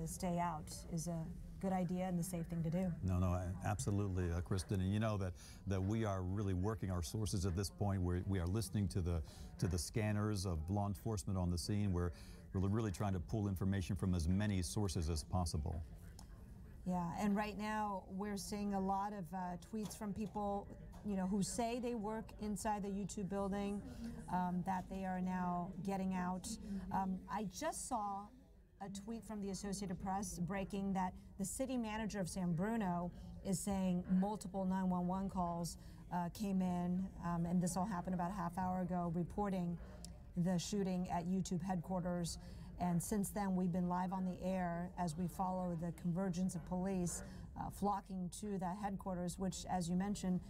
to stay out is a good idea and the safe thing to do. No, absolutely, Kristen. And you know that we are really working our sources at this point. We are listening to the scanners of law enforcement on the scene. We're really trying to pull information from as many sources as possible. Yeah, and right now we're seeing a lot of tweets from people, you know, who say they work inside the YouTube building, that they are now getting out. I just saw a tweet from the Associated Press breaking that the city manager of San Bruno is saying multiple 911 calls came in, and this all happened about a half hour ago, reporting the shooting at YouTube headquarters. And since then, we've been live on the air as we follow the convergence of police flocking to that headquarters, which, as you mentioned,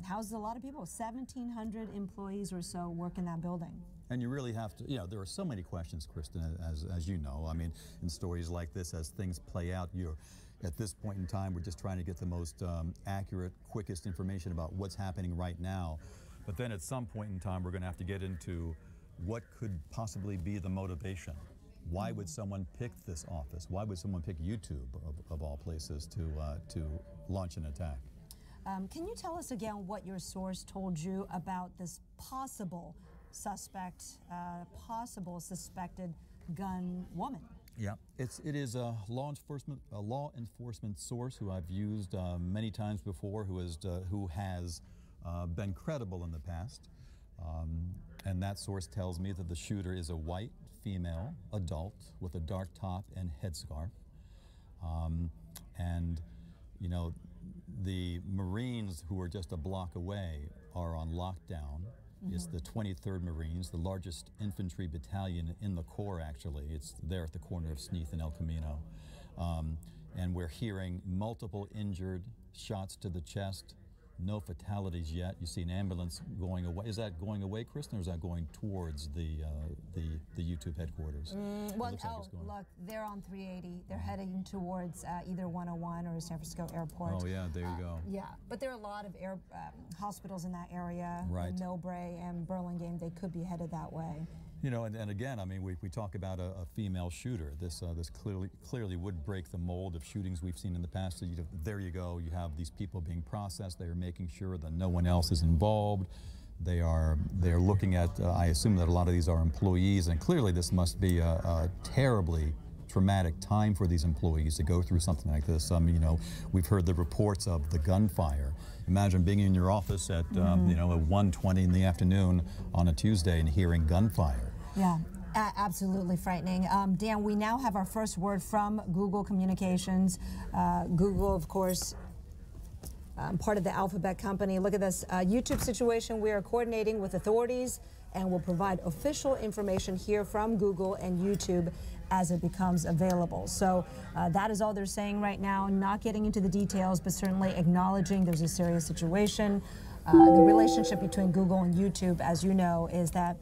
houses a lot of people. 1,700 employees or so work in that building. And you really have to, you know, there are so many questions, Kristen, as you know. I mean, in stories like this, as things play out, at this point in time, we're just trying to get the most accurate, quickest information about what's happening right now. But then at some point in time, we're going to have to get into what could possibly be the motivation. Why would someone pick this office? Why would someone pick YouTube, of all places, to launch an attack? Can you tell us again what your source told you about this possible suspect, possible suspected gun woman? Yeah, it is a law enforcement source who I've used many times before, who has been credible in the past, and that source tells me that the shooter is a white female adult with a dark top and headscarf, and you know, the Marines who are just a block away are on lockdown. It's the 23rd Marines, the largest infantry battalion in the Corps, actually. It's there at the corner of Sneath and El Camino. And we're hearing multiple injured, shots to the chest, no fatalities yet. You see an ambulance going away. Is that going away, Kristen, or is that going towards the YouTube headquarters? Well, look, they're on 380. They're heading towards either 101 or San Francisco Airport. Oh, yeah, there you go. Yeah, but there are a lot of hospitals in that area, right. Millbrae and Burlingame. They could be headed that way. You know, and again, I mean, we talk about a female shooter. This clearly would break the mold of shootings we've seen in the past. So there you go. You have these people being processed. They are making sure that no one else is involved. They are looking at. I assume that a lot of these are employees, and clearly this must be a terribly traumatic time for these employees to go through something like this. You know, we've heard the reports of the gunfire. Imagine being in your office at you know, at 1:20 in the afternoon on a Tuesday and hearing gunfire. Yeah, absolutely frightening. Dan, we now have our first word from Google Communications. Google, of course, part of the Alphabet company. Look at this YouTube situation. We are coordinating with authorities and will provide official information here from Google and YouTube as it becomes available. So that is all they're saying right now, not getting into the details, but certainly acknowledging there's a serious situation. The relationship between Google and YouTube, as you know, is that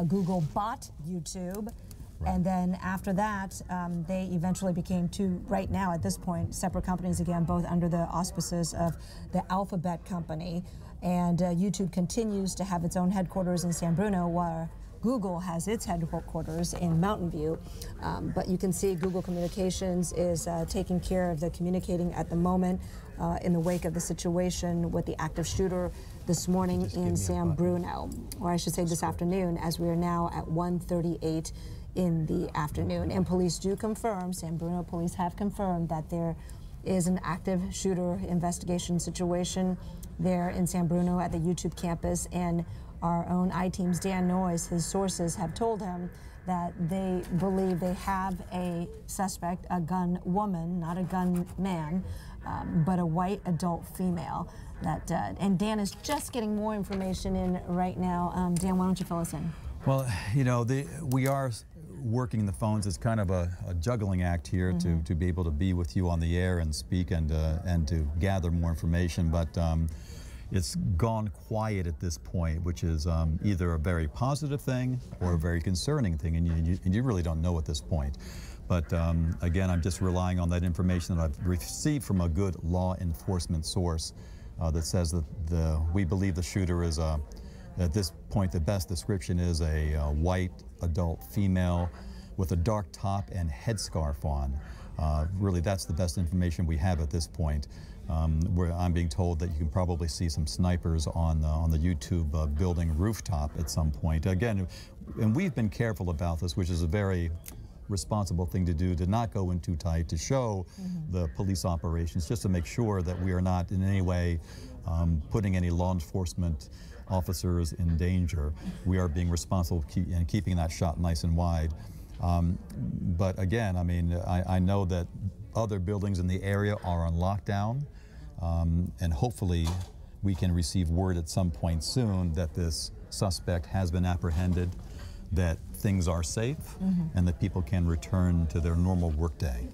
Google bought YouTube, right. And then after that, they eventually became two, right now at this point, separate companies again, both under the auspices of the Alphabet company. And YouTube continues to have its own headquarters in San Bruno, where Google has its headquarters in Mountain View. But you can see Google Communications is taking care of the communicating at the moment in the wake of the situation with the active shooter this morning in San Bruno, or I should say this afternoon, as we are now at 1:38 in the afternoon. And police do confirm, San Bruno police have confirmed that there is an active shooter investigation situation there in San Bruno at the YouTube campus. And our own I-Team's Dan Noyes, his sources have told him that they believe they have a suspect, a gun woman, not a gun man, but a white adult female. And Dan is just getting more information in right now. Dan, why don't you fill us in? Well, you know, we are working the phones. It's kind of a juggling act here to be able to be with you on the air and speak and to gather more information. But it's gone quiet at this point, which is either a very positive thing or a very concerning thing, and you really don't know at this point. But again, I'm just relying on that information that I've received from a good law enforcement source that says that we believe the shooter is, at this point, the best description is a white adult female with a dark top and headscarf on. Really, that's the best information we have at this point. Where I'm being told that you can probably see some snipers on the YouTube building rooftop at some point. Again, and we've been careful about this, which is a very responsible thing to do, to not go in too tight, to show the police operations, just to make sure that we are not in any way putting any law enforcement officers in danger. We are being responsible and keeping that shot nice and wide. But again, I mean, I know that other buildings in the area are on lockdown, and hopefully we can receive word at some point soon that this suspect has been apprehended, that things are safe, and that people can return to their normal workday.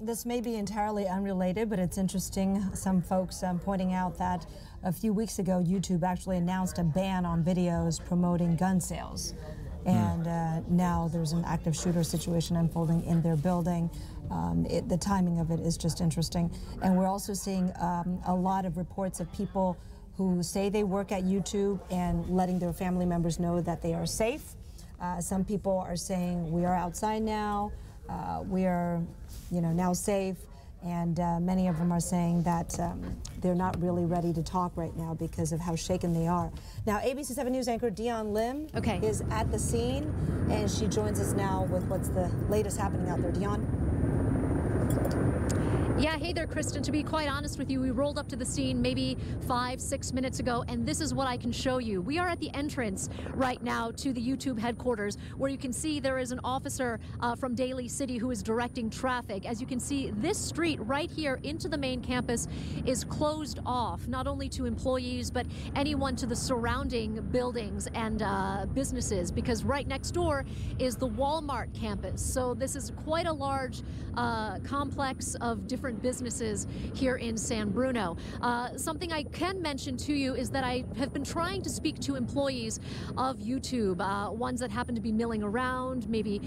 This may be entirely unrelated, but it's interesting. Some folks pointing out that a few weeks ago, YouTube actually announced a ban on videos promoting gun sales. And now there's an active shooter situation unfolding in their building. The timing of it is just interesting. And we're also seeing a lot of reports of people who say they work at YouTube and letting their family members know that they are safe. Some people are saying we are outside now, we are, now safe. And many of them are saying that they're not really ready to talk right now because of how shaken they are. Now, ABC 7 News anchor Dion Lim is at the scene, and she joins us now with what's the latest happening out there. Dion? Yeah, hey there, Kristen. To be quite honest with you, we rolled up to the scene maybe 5-6 minutes ago, and this is what I can show you. We are at the entrance right now to the YouTube headquarters, where you can see there is an officer from Daly City who is directing traffic. As you can see, this street right here into the main campus is closed off, not only to employees, but anyone to the surrounding buildings and businesses, because right next door is the Walmart campus. So this is quite a large complex of different businesses here in San Bruno. Something I can mention to you is that I have been trying to speak to employees of YouTube, ones that happen to be milling around, maybe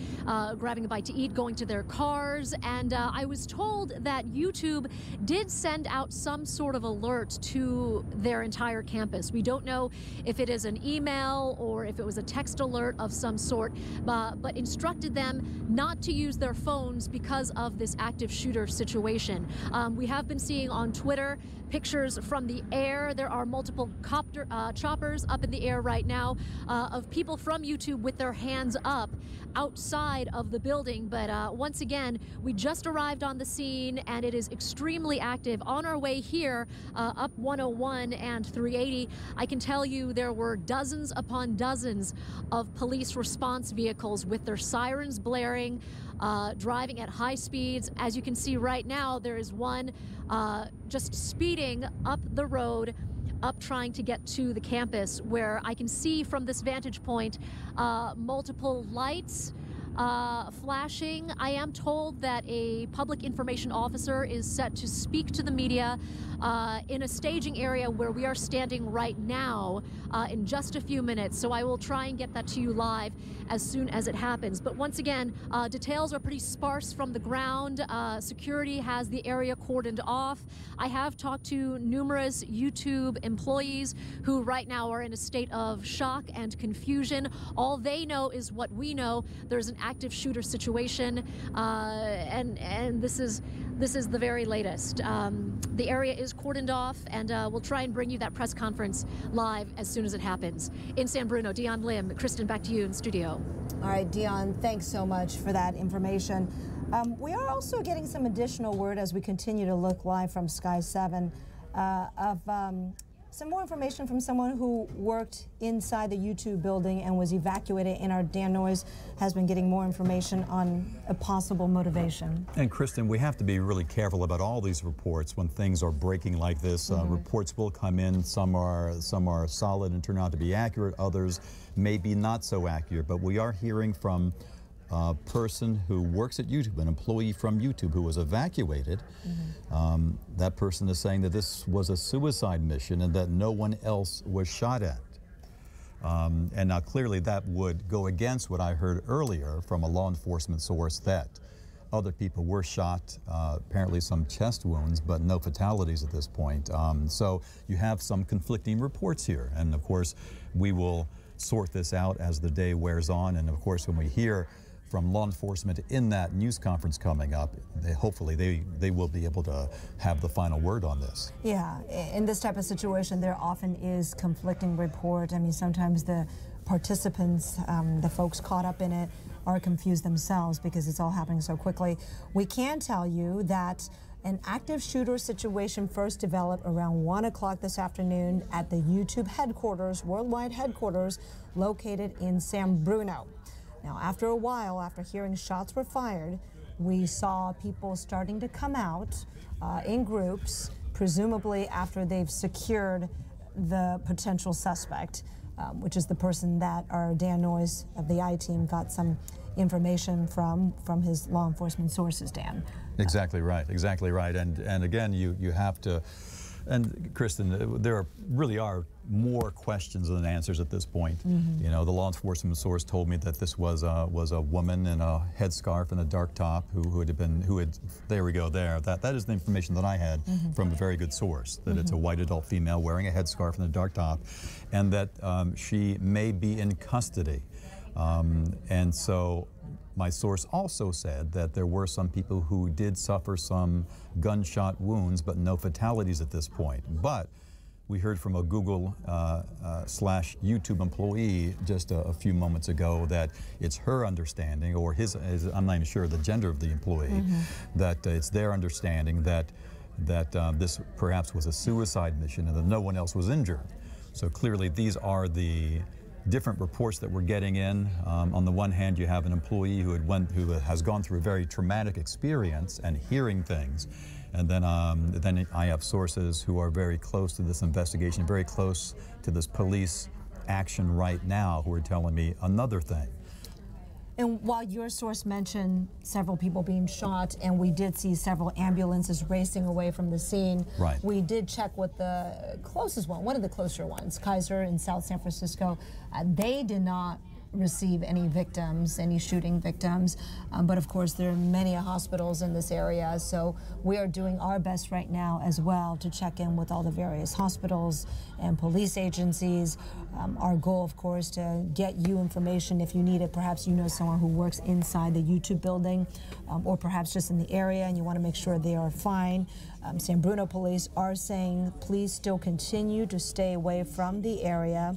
grabbing a bite to eat, going to their cars, and I was told that YouTube did send out some sort of alert to their entire campus. We don't know if it is an email or if it was a text alert of some sort, but instructed them not to use their phones because of this active shooter situation. We have been seeing on Twitter pictures from the air. There are multiple choppers up in the air right now of people from YouTube with their hands up outside of the building. But once again, we just arrived on the scene and it is extremely active. On our way here up 101 and 380, I can tell you there were dozens upon dozens of police response vehicles with their sirens blaring, driving at high speeds. As you can see right now, there is one just speeding up the road, up trying to get to the campus, where I can see from this vantage point multiple lights flashing. I am told that a public information officer is set to speak to the media in a staging area where we are standing right now in just a few minutes. So I will try and get that to you live as soon as it happens. But once again, details are pretty sparse from the ground. Security has the area cordoned off. I have talked to numerous YouTube employees who right now are in a state of shock and confusion. All they know is what we know. There's an active shooter situation, and this is the very latest. The area is cordoned off, and we'll try and bring you that press conference live as soon as it happens. In San Bruno, Dion Lim. Kristen, back to you in studio. All right, Dion, thanks so much for that information. We are also getting some additional word as we continue to look live from Sky 7 of some more information from someone who worked inside the YouTube building and was evacuated. And our Dan Noyes has been getting more information on a possible motivation. And Kristen, we have to be really careful about all these reports when things are breaking like this. Reports will come in. Some are solid and turn out to be accurate. Others may be not so accurate. But we are hearing from a person who works at YouTube, an employee from YouTube who was evacuated. That person is saying that this was a suicide mission and that no one else was shot at. And now clearly that would go against what I heard earlier from a law enforcement source, that other people were shot, apparently some chest wounds, but no fatalities at this point. So you have some conflicting reports here. And of course, we will sort this out as the day wears on. And of course, when we hear from law enforcement in that news conference coming up. Hopefully they will be able to have the final word on this. Yeah, in this type of situation, there often is conflicting report. I mean, sometimes the participants, the folks caught up in it, are confused themselves because it's all happening so quickly. We can tell you that an active shooter situation first developed around 1 o'clock this afternoon at the YouTube headquarters, worldwide headquarters, located in San Bruno. Now, after a while, after hearing shots were fired, we saw people starting to come out in groups, presumably after they've secured the potential suspect, which is the person that our Dan Noyes of the I-Team got some information from his law enforcement sources, Dan. Exactly right, exactly right. And again, you have to, and Kristen, there really are more questions than answers at this point. You know, the law enforcement source told me that this was a woman in a headscarf and a dark top who had there we go there. That is the information that I had from a very good source, that it's a white adult female wearing a headscarf and a dark top, and that she may be in custody. And so my source also said that there were some people who did suffer some gunshot wounds, but no fatalities at this point. But we heard from a Google / YouTube employee just a few moments ago that it's her understanding, or his I'm not even sure the gender of the employee, that it's their understanding that this perhaps was a suicide mission and that no one else was injured. So clearly these are the different reports that we're getting in. On the one hand, you have an employee who has gone through a very traumatic experience and hearing things. And then I have sources who are very close to this investigation, very close to this police action right now, who are telling me another thing. And while your source mentioned several people being shot, and we did see several ambulances racing away from the scene, right, we did check with the closest one of the closer ones, Kaiser in South San Francisco. They did not receive any victims, any shooting victims, but of course there are many hospitals in this area, so we are doing our best right now as well to check in with all the various hospitals and police agencies. Our goal, of course, to get you information if you need it. Perhaps you know someone who works inside the YouTube building, or perhaps just in the area, and you want to make sure they are fine. San Bruno police are saying please still continue to stay away from the area,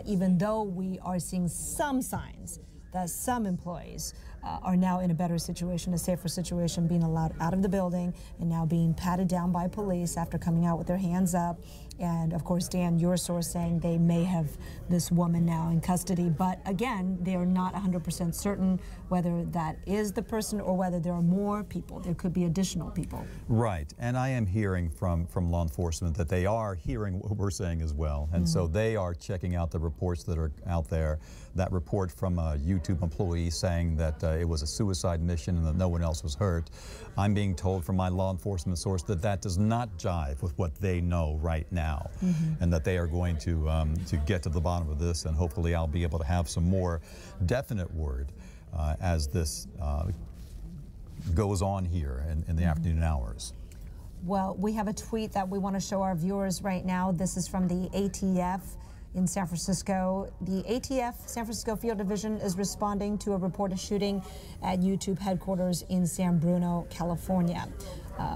even though we are seeing some signs that some employees are now in a better situation, a safer situation, being allowed out of the building and now being patted down by police after coming out with their hands up. And of course, Dan, your source saying they may have this woman now in custody, but again, they are not 100% certain whether that is the person or whether there are more people. There could be additional people. Right, and I am hearing from law enforcement that they are hearing what we're saying as well, and so they are checking out the reports that are out there. That report from a YouTube employee saying that it was a suicide mission and that no one else was hurt. I'm being told from my law enforcement source that that does not jive with what they know right now, and that they are going to get to the bottom of this, and hopefully I'll be able to have some more definite word as this goes on here in the afternoon hours. Well, we have a tweet that we want to show our viewers right now. This is from the ATF in San Francisco. The ATF San Francisco Field Division is responding to a reported shooting at YouTube headquarters in San Bruno, California.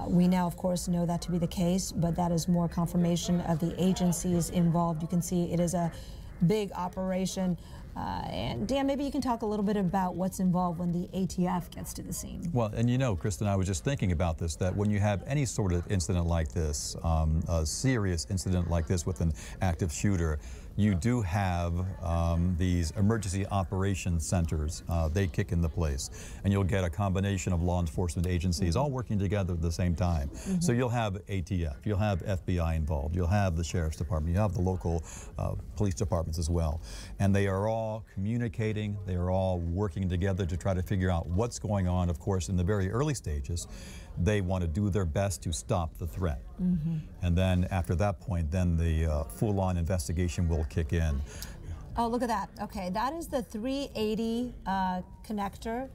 We now, of course, know that to be the case, but that is more confirmation of the agencies involved. You can see it is a big operation. And Dan, maybe you can talk a little bit about what's involved when the ATF gets to the scene. Well, and you know, Kristen, I was just thinking about this, that when you have any sort of incident like this, a serious incident like this with an active shooter, you do have these emergency operations centers. They kick into place, and you'll get a combination of law enforcement agencies all working together at the same time. So you'll have ATF, you'll have FBI involved, you'll have the Sheriff's Department, you have the local police departments as well. And they are all communicating, they are all working together to try to figure out what's going on. Of course, in the very early stages, they want to do their best to stop the threat. And then after that point, then the full-on investigation will kick in. Oh, look at that. Okay, that is the 380 connector,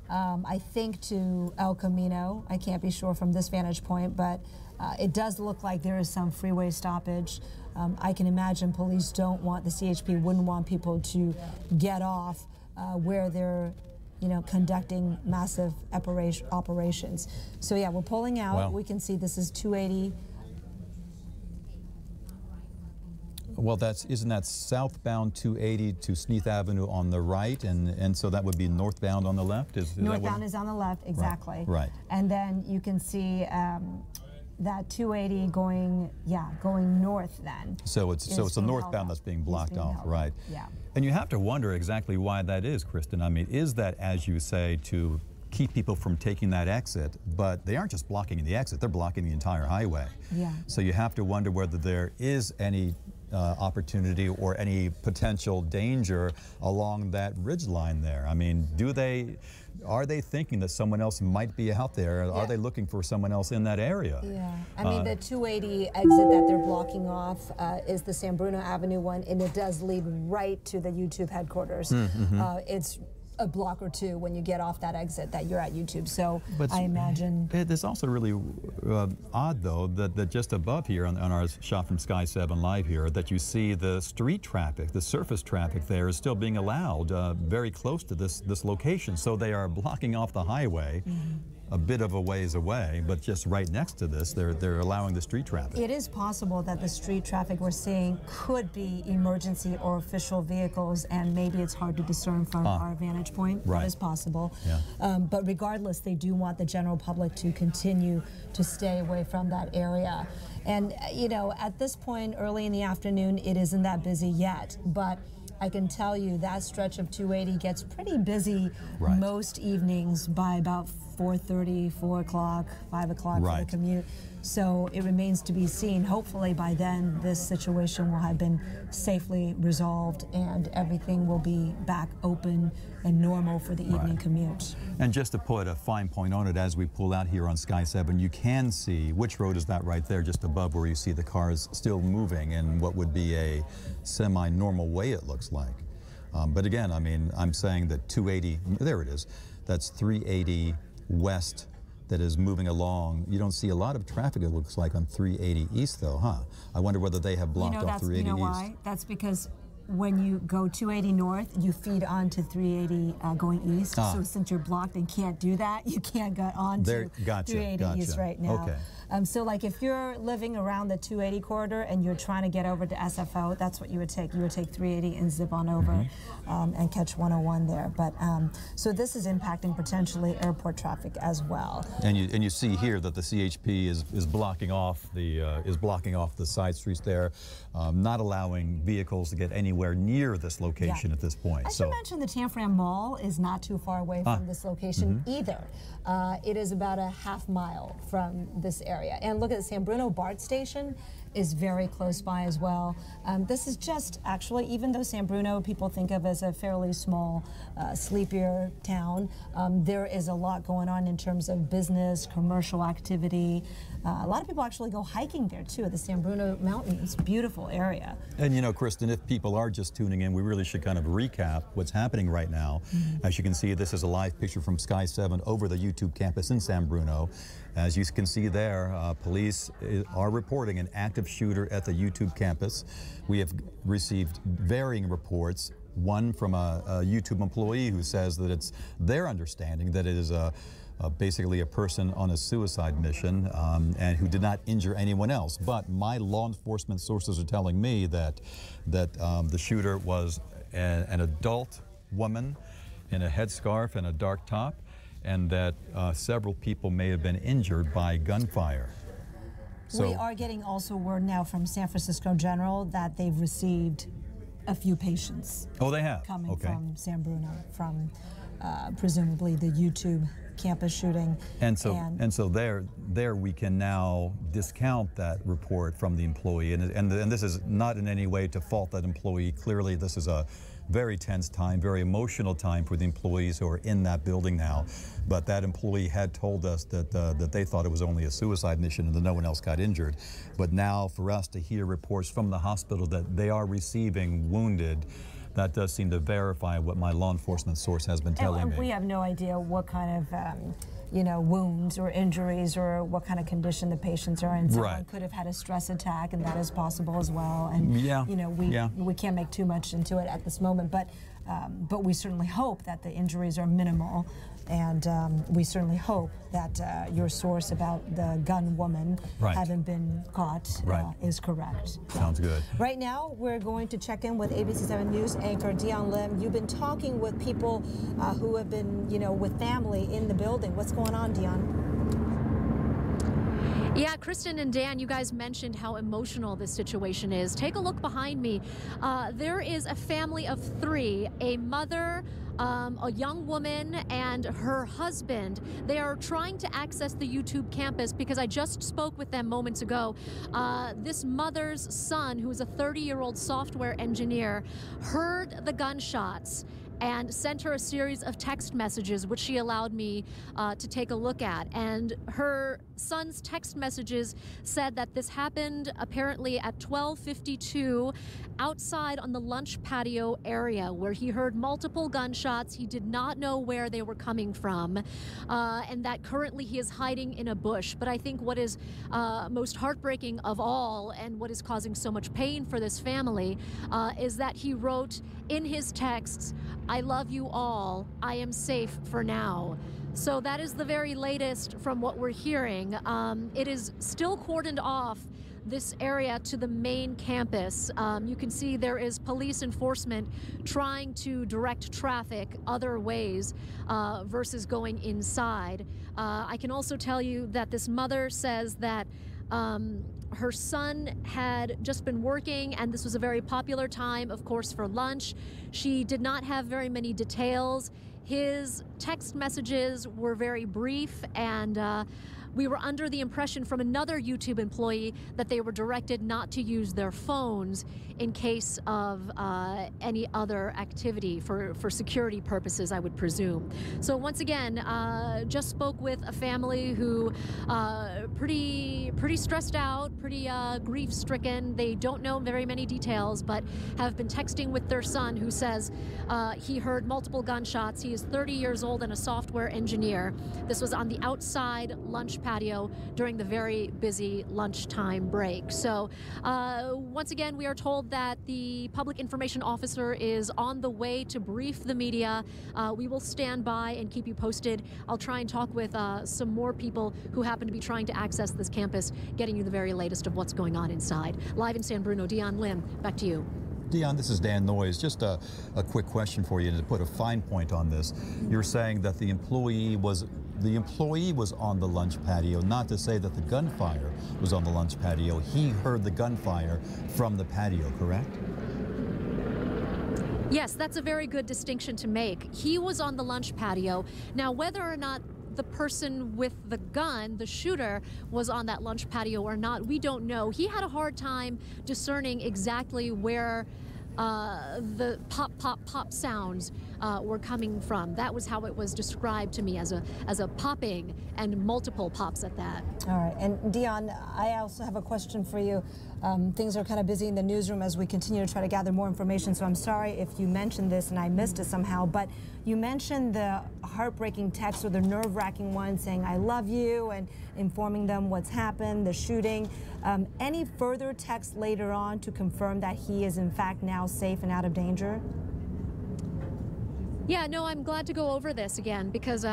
I think to El Camino. I can't be sure from this vantage point, but it does look like there is some freeway stoppage. I can imagine police don't want, the CHP wouldn't want people to get off where they're conducting massive operations. So yeah, we're pulling out. Wow. We can see this is 280. Well, isn't that southbound 280 to Sneath Avenue on the right, and so that would be northbound on the left? Northbound is on the left, exactly. Right. And then you can see that 280 going north then. So it's a northbound that's being blocked off, right? Yeah. And you have to wonder exactly why that is, Kristen. I mean, is that, as you say, to keep people from taking that exit? But they aren't just blocking the exit, they're blocking the entire highway. Yeah. So you have to wonder whether there is any opportunity or any potential danger along that ridge line there. I mean, are they thinking that someone else might be out there? Yeah. Are they looking for someone else in that area? Yeah, I mean, the 280 exit that they're blocking off is the San Bruno Avenue one, and it does lead right to the YouTube headquarters. It's a block or two when you get off that exit that you're at YouTube. So I imagine it's also really odd, though, that just above here on our shot from Sky 7 Live here, that you see the street traffic, the surface traffic there is still being allowed very close to this location. So they are blocking off the highway. A bit of a ways away, but just right next to this, they're allowing the street traffic. It is possible that the street traffic we're seeing could be emergency or official vehicles, and maybe it's hard to discern from our vantage point. Right. That is possible. Yeah. But regardless, they do want the general public to continue to stay away from that area. And at this point, early in the afternoon, it isn't that busy yet, but I can tell you that stretch of 280 gets pretty busy most evenings by about 4:30, 4 o'clock, 5 o'clock for the commute. So it remains to be seen. Hopefully by then this situation will have been safely resolved and everything will be back open and normal for the evening commute. And just to put a fine point on it, as we pull out here on Sky 7, you can see, which road is that right there just above where you see the cars still moving in what would be a semi-normal way, it looks like. But again, I mean, I'm saying that 280, there it is, that's 380 west that is moving along. You don't see a lot of traffic, it looks like, on 380 east, though, huh? I wonder whether they have blocked off 380 east. You know why? That's because when you go 280 north, you feed onto 380 going east. So since you're blocked and can't do that, you can't get on to 380 east right now. Okay. So like if you're living around the 280 corridor and you're trying to get over to SFO, that's what you would take. You would take 380 and zip on over and catch 101 there. But so this is impacting potentially airport traffic as well. And you see here that the CHP is blocking off the side streets there, not allowing vehicles to get anywhere near this location at this point. I should mention the Tanforan Mall is not too far away from this location either. It is about a half mile from this area. And look at the San Bruno BART station is very close by as well. This is just actually, even though San Bruno people think of as a fairly small, sleepier town, there is a lot going on in terms of business, commercial activity. A lot of people actually go hiking there too, the San Bruno Mountains. Beautiful area. And Kristen, if people are just tuning in, we really should kind of recap what's happening right now. As you can see, this is a live picture from Sky 7 over the YouTube campus in San Bruno. As you can see there, police are reporting an active shooter at the YouTube campus. We have received varying reports, one from a YouTube employee who says that it's their understanding that it is basically a person on a suicide mission and who did not injure anyone else. But my law enforcement sources are telling me that the shooter was an adult woman in a headscarf and a dark top, and that several people may have been injured by gunfire. So we are getting also word now from San Francisco General that they've received a few patients. Oh, they have? Coming from San Bruno, from presumably the YouTube campus shooting. And so there we can now discount that report from the employee, and this is not in any way to fault that employee. Clearly this is a very tense time, very emotional time for the employees who are in that building now. But that employee had told us that they thought it was only a suicide mission and that no one else got injured. But now for us to hear reports from the hospital that they are receiving wounded, that does seem to verify what my law enforcement source has been telling me. We have no idea what kind of wounds or injuries or what kind of condition the patients are in. Someone could have had a stress attack, and that is possible as well. And we can't make too much into it at this moment. But but we certainly hope that the injuries are minimal. And we certainly hope that your source about the gun woman having been caught is correct. Sounds good. Right now, we're going to check in with ABC7 News anchor Dion Lim. You've been talking with people who have been, with family in the building. What's going on, Dion? Yeah, Kristen and Dan, you guys mentioned how emotional this situation is. Take a look behind me. There is a family of three, a mother, a young woman, and her husband. They are trying to access the YouTube campus because I just spoke with them moments ago. This mother's son, who is a 30-year-old software engineer, heard the gunshots and sent her a series of text messages, which she allowed me to take a look at. And her son's text messages said that this happened apparently at 12:52 outside on the lunch patio area, where he heard multiple gunshots. He did not know where they were coming from, and that currently he is hiding in a bush. But I think what is most heartbreaking of all, and what is causing so much pain for this family, is that he wrote in his texts, "I love you all. I am safe for now." So that is the very latest from what we're hearing. It is still cordoned off, this area, to the main campus. You can see there is police enforcement trying to direct traffic other ways versus going inside. I can also tell you that this mother says that her son had just been working, and this was a very popular time, of course, for lunch. She did not have very many details. His text messages were very brief, and we were under the impression from another YouTube employee that they were directed not to use their phones in case of any other activity for security purposes, I would presume. So once again, just spoke with a family who pretty stressed out, pretty grief-stricken. They don't know very many details, but have been texting with their son, who says he heard multiple gunshots. He is 30 years old and a software engineer. This was on the outside lunch patio during the very busy lunchtime break. So once again, we are told that the public information officer is on the way to brief the media. We will stand by and keep you posted. I'll try and talk with some more people who happen to be trying to access this campus, getting you the very latest of what's going on inside. Live in San Bruno, Dion Lim, back to you. Dion, this is Dan Noyes. Just a quick question for you to put a fine point on this. You're saying that the employee was on the lunch patio, not to say that the gunfire was on the lunch patio. He heard the gunfire from the patio, correct? Yes, that's a very good distinction to make. He was on the lunch patio. Now, whether or not the person with the gun, the shooter, was on that lunch patio or not, we don't know. He had a hard time discerning exactly where the pop, pop, pop sounds were coming from. That was how it was described to me, as a popping and multiple pops at that. All right, and Dion, I also have a question for you. Things are kind of busy in the newsroom as we continue to try to gather more information, so I'm sorry if you mentioned this and I missed it somehow, but you mentioned the heartbreaking text, or the nerve-wracking one, saying "I love you" and informing them what's happened, the shooting. Any further text later on to confirm that he is in fact now safe and out of danger? Yeah, no, I'm glad to go over this again because,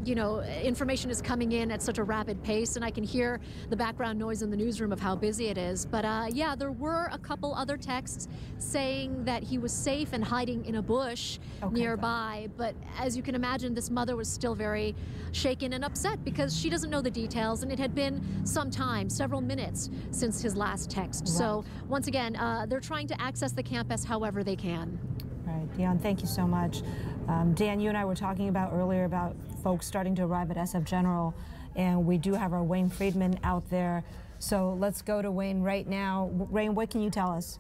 you know, information is coming in at such a rapid pace, and I can hear the background noise in the newsroom of how busy it is. But yeah, there were a couple other texts saying that he was safe and hiding in a bush nearby. But as you can imagine, this mother was still very shaken and upset because she doesn't know the details, and it had been some time, several minutes, since his last text. Right. So once again, they're trying to access the campus however they can. Right, Dion, thank you so much. Dan, you and I were talking about earlier about folks starting to arrive at SF General, and we do have our Wayne Friedman out there. So let's go to Wayne right now. Wayne, what can you tell us?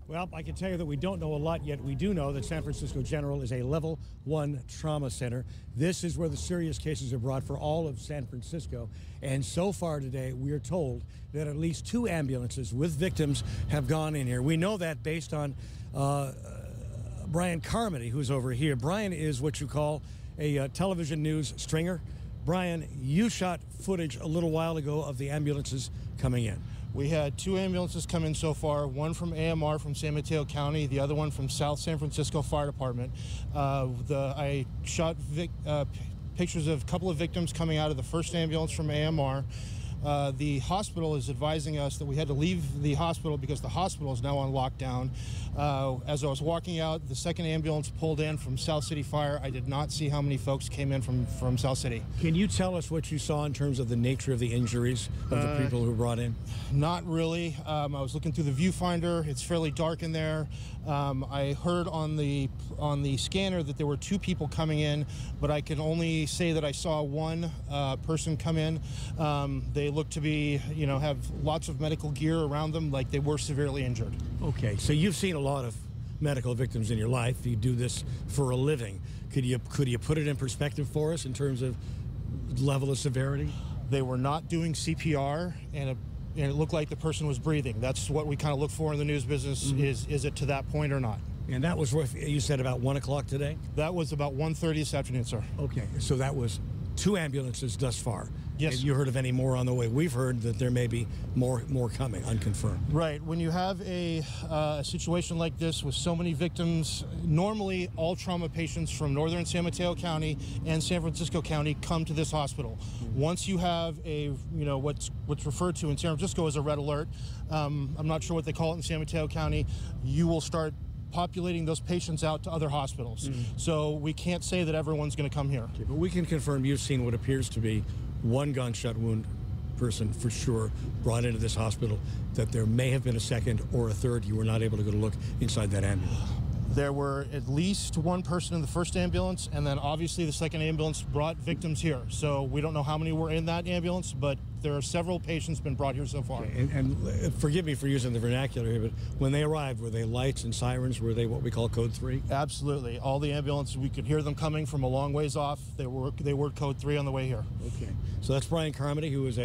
Well, I can tell you that we don't know a lot yet. We do know that San Francisco General is a level 1 trauma center. This is where the serious cases are brought for all of San Francisco. And so far today, we are told that at least 2 ambulances with victims have gone in here. We know that based on Brian Carmody, who's over here. Brian is what you call a television news stringer. Brian, you shot footage a little while ago of the ambulances coming in. We had 2 ambulances come in so far, one from AMR from San Mateo County, the other one from South San Francisco Fire Department. I shot pictures of a couple of victims coming out of the first ambulance from AMR. The hospital is advising us that we had to leave the hospital because the hospital is now on lockdown. As I was walking out, the second ambulance pulled in from South City Fire. I did not see how many folks came in from South City. Can you tell us what you saw in terms of the nature of the injuries of the people who were brought in? Not really. I was looking through the viewfinder. It's fairly dark in there. I heard on the scanner that there were 2 people coming in, but I can only say that I saw one person come in. They look to be, have lots of medical gear around them, like they were severely injured. Okay, so you've seen a lot of medical victims in your life. You do this for a living. Could you put it in perspective for us in terms of level of severity? They were not doing CPR, and it looked like the person was breathing. That's what we kind of look for in the news business. Is it to that point or not? And that was what you said about 1 o'clock today? That was about 1:30 this afternoon, sir. Okay, so that was 2 ambulances thus far. Yes. Have you heard of any more on the way? We've heard that there may be more coming, unconfirmed. Right. When you have a situation like this with so many victims, normally all trauma patients from northern San Mateo County and San Francisco County come to this hospital. Once you have what's referred to in San Francisco as a red alert, I'm not sure what they call it in San Mateo County, you will start populating those patients out to other hospitals. So we can't say that everyone's going to come here. Okay, but we can confirm you've seen what appears to be 1 gunshot wound person for sure brought into this hospital, that there may have been a second or a third. You were not able to go to look inside that ambulance. There were at least 1 person in the first ambulance, and then obviously the second ambulance brought victims here. So we don't know how many were in that ambulance, but there are several patients been brought here so far. Okay, and forgive me for using the vernacular here, but when they arrived, were they lights and sirens? Were they what we call code 3? Absolutely. All the ambulances, we could hear them coming from a long ways off. They were code 3 on the way here. Okay. So that's Brian Carmody, who is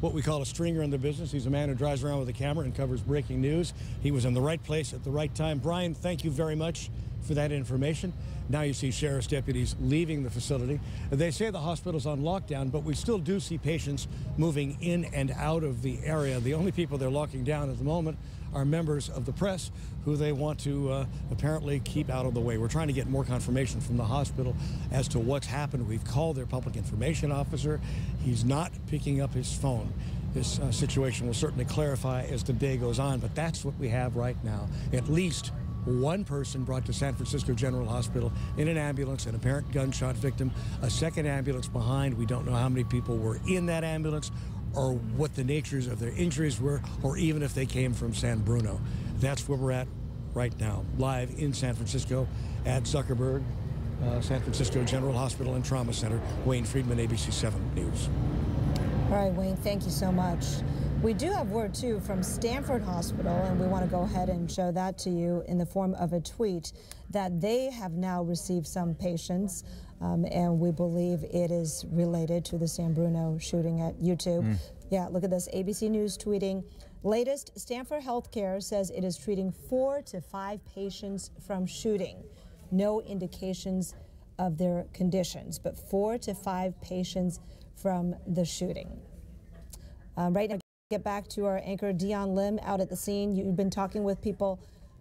what we call a stringer in the business. He's a man who drives around with a camera and covers breaking news. He was in the right place at the right time. Brian, thank you very much for that information. Now you see sheriff's deputies leaving the facility. They say the hospital's on lockdown, but we still do see patients moving in and out of the area. The only people they're locking down at the moment are members of the press who they want to apparently keep out of the way. We're trying to get more confirmation from the hospital as to what's happened. We've called their public information officer. He's not picking up his phone. This situation will certainly clarify as the day goes on, but that's what we have right now. At least 1 person brought to San Francisco General Hospital in an ambulance, an apparent gunshot victim. A second ambulance behind. We don't know how many people were in that ambulance or what the natures of their injuries were, or even if they came from San Bruno. That's where we're at right now, live in San Francisco at Zuckerberg, San Francisco General Hospital and Trauma Center. Wayne Friedman, ABC 7 News. All right, Wayne, thank you so much. We do have word, too, from Stanford Hospital, and we want to go ahead and show that to you in the form of a tweet, that they have now received some patients, and we believe it is related to the San Bruno shooting at YouTube. Yeah, look at this. ABC News tweeting, latest, Stanford Health Care says it is treating 4 to 5 patients from shooting. No indications of their conditions, but 4 to 5 patients from the shooting. Right now, get back to our anchor, Dion Lim, out at the scene. You've been talking with people.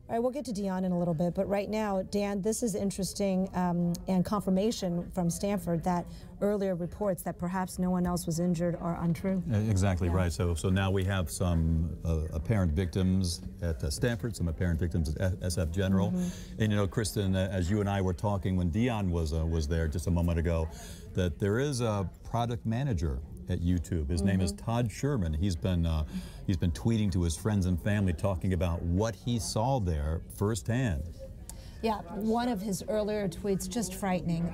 All right, we'll get to Dion in a little bit, but right now, Dan, this is interesting and confirmation from Stanford that earlier reports that perhaps no one else was injured are untrue. Exactly right. So now we have some apparent victims at Stanford, some apparent victims at SF General. And you know, Kristen, as you and I were talking when Dion was there just a moment ago, that there is a product manager at YouTube. His name is Todd Sherman. He's been tweeting to his friends and family, talking about what he saw there firsthand. Yeah, one of his earlier tweets, just frightening.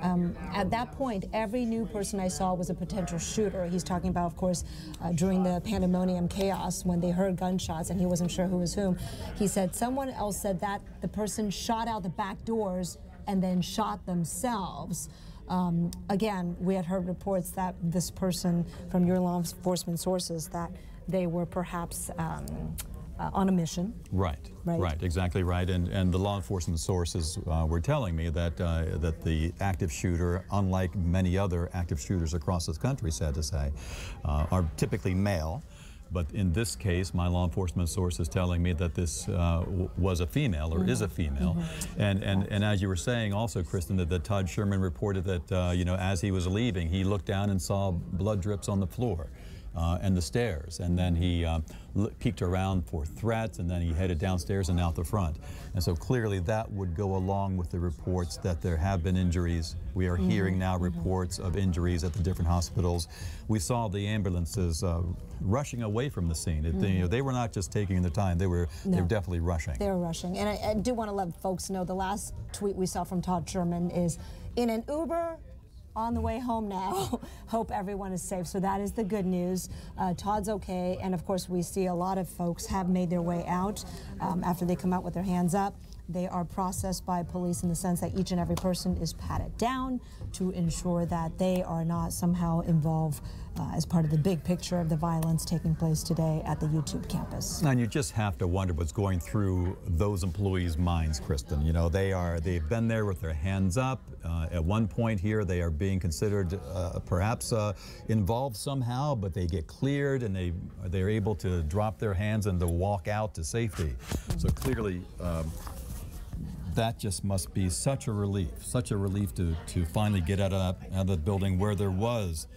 At that point, every new person I saw was a potential shooter. He's talking about, of course, during the pandemonium chaos when they heard gunshots and he wasn't sure who was whom. He said someone else said that the person shot out the back doors and then shot themselves. Again, we had heard reports that this person, from your law enforcement sources, that they were perhaps on a mission. Right, exactly right. And the law enforcement sources were telling me that that the active shooter, unlike many other active shooters across this country, sad to say, are typically male. But in this case, my law enforcement source is telling me that this was a female, or is a female. And as you were saying also, Kristen, that Todd Sherman reported that, you know, as he was leaving, he looked down and saw blood drips on the floor and the stairs. And then he peeked around for threats, and then he headed downstairs and out the front. And so clearly that would go along with the reports that there have been injuries. We are hearing now reports of injuries at the different hospitals. We saw the ambulances rushing away from the scene. You know, they were not just taking their time, they were definitely rushing. They were rushing. And I do want to let folks know the last tweet we saw from Todd Sherman is, in an Uber on the way home now. Hope everyone is safe. So that is the good news. Todd's okay. And of course, we see a lot of folks have made their way out after they come out with their hands up. They are processed by police in the sense that each and every person is patted down to ensure that they are not somehow involved as part of the big picture of the violence taking place today at the YouTube campus. And you just have to wonder what's going through those employees' minds, Kristen. You know, they've been there with their hands up. At one point here, they are being considered perhaps involved somehow, but they get cleared and they're able to drop their hands and to walk out to safety. So clearly, that just must be such a relief to finally get out of the building where there was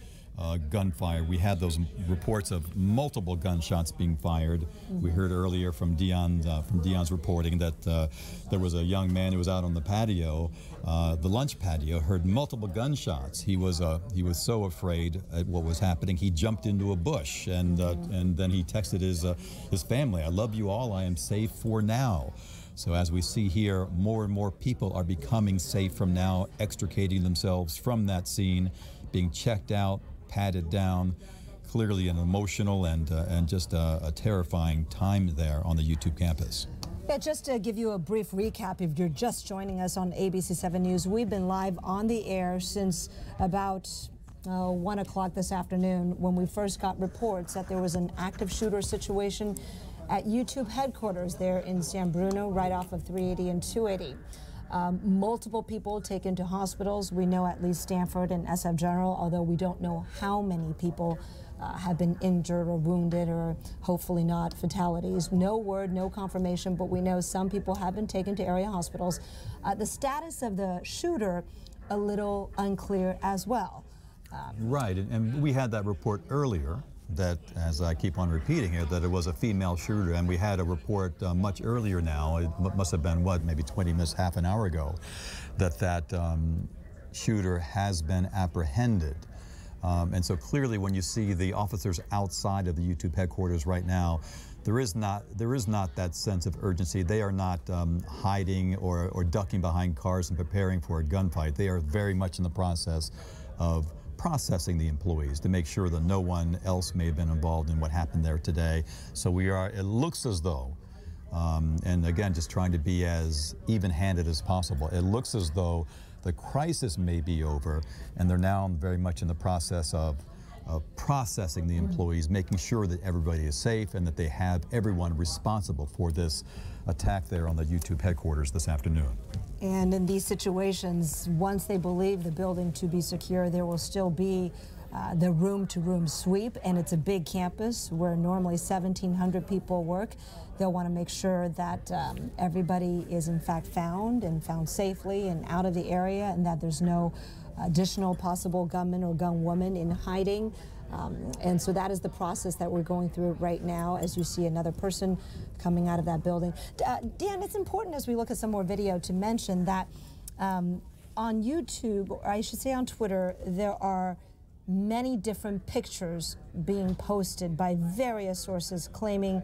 gunfire. We had those reports of multiple gunshots being fired. We heard earlier from Dion's reporting that there was a young man who was out on the patio, the lunch patio, heard multiple gunshots. He was so afraid at what was happening, he jumped into a bush, and then he texted his family, "I love you all. I am safe for now." So as we see here, more and more people are becoming safe from now, extricating themselves from that scene, being checked out, patted down. Clearly an emotional and just a terrifying time there on the YouTube campus. Yeah, just to give you a brief recap, if you're just joining us on ABC 7 News, we've been live on the air since about 1 o'clock this afternoon when we first got reports that there was an active shooter situation at YouTube headquarters there in San Bruno, right off of 380 and 280. Multiple people taken to hospitals. We know at least Stanford and SF General, although we don't know how many people have been injured or wounded, or hopefully not fatalities. No word, no confirmation, but we know some people have been taken to area hospitals. The status of the shooter, a little unclear as well. Right, and we had that report earlier that, as I keep on repeating here, that it was a female shooter, and we had a report much earlier now, it must have been, what, maybe 20 minutes, half an hour ago, that shooter has been apprehended. And so clearly when you see the officers outside of the YouTube headquarters right now, there is not that sense of urgency. They are not hiding or ducking behind cars and preparing for a gunfight. They are very much in the process of processing the employees to make sure that no one else may have been involved in what happened there today. So it looks as though, and again, just trying to be as even-handed as possible, it looks as though the crisis may be over, and they're now very much in the process of processing the employees, making sure that everybody is safe and that they have everyone responsible for this attack there on the YouTube headquarters this afternoon. And in these situations, once they believe the building to be secure, there will still be the room-to-room sweep, and it's a big campus where normally 1,700 people work. They'll want to make sure that everybody is in fact found safely and out of the area, and that there's no additional possible gunman or gunwoman in hiding. And so that is the process that we're going through right now as you see another person coming out of that building. Dan, it's important as we look at some more video to mention that on YouTube, or I should say on Twitter, there are many different pictures being posted by various sources claiming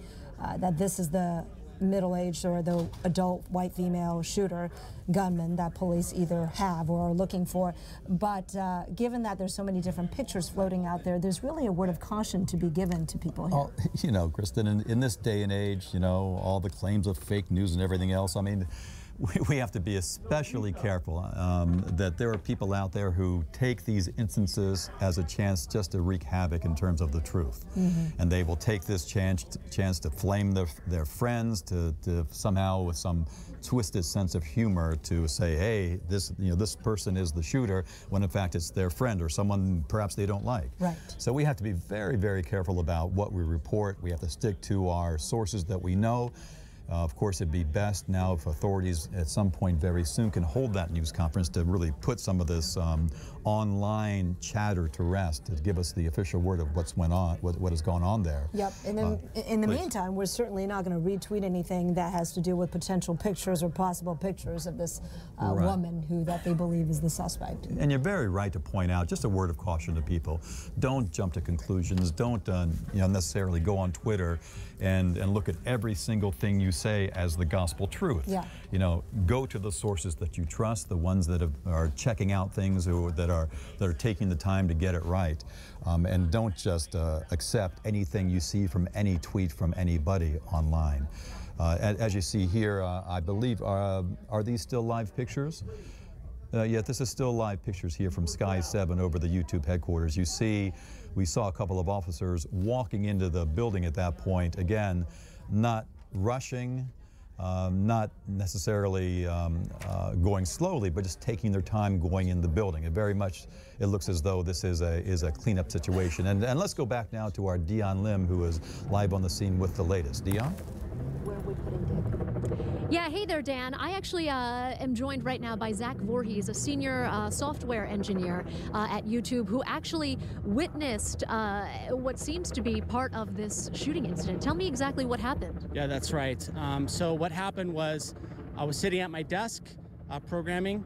that this is the middle-aged or the adult white female shooter gunman that police either have or are looking for. But given that there's so many different pictures floating out there, there's really a word of caution to be given to people here. Oh, you know, Kristen, in this day and age, you know, all the claims of fake news and everything else, I mean, we have to be especially careful that there are people out there who take these instances as a chance just to wreak havoc in terms of the truth. And they will take this chance to flame their friends, to somehow with some twisted sense of humor to say, hey, this person is the shooter, when in fact it's their friend or someone perhaps they don't like. Right. So we have to be very, very careful about what we report. We have to stick to our sources that we know. Of course, it'd be best now if authorities at some point very soon can hold that news conference to really put some of this online chatter to rest, to give us the official word of what has gone on there. Yep, and then in the meantime, we're certainly not going to retweet anything that has to do with potential pictures or possible pictures of this woman that they believe is the suspect. And you're very right to point out, just a word of caution to people, don't jump to conclusions, don't necessarily go on Twitter and look at every single thing you say as the gospel truth. Yeah. Go to the sources that you trust, the ones that are checking out things or that are taking the time to get it right, and don't just accept anything you see from any tweet from anybody online. As you see here, I believe, are these still live pictures? Yeah, this is still live pictures here from Sky 7 over the YouTube headquarters. You see, we saw a couple of officers walking into the building at that point. Again, not rushing, not necessarily going slowly, but just taking their time going in the building. It looks as though this is a cleanup situation. And let's go back now to our Dion Lim, who is live on the scene with the latest. Dion? Where are we putting Dick? Yeah, hey there, Dan. I actually am joined right now by Zach Voorhees, a senior software engineer at YouTube, who actually witnessed what seems to be part of this shooting incident. Tell me exactly what happened. Yeah, that's right. So what happened was I was sitting at my desk programming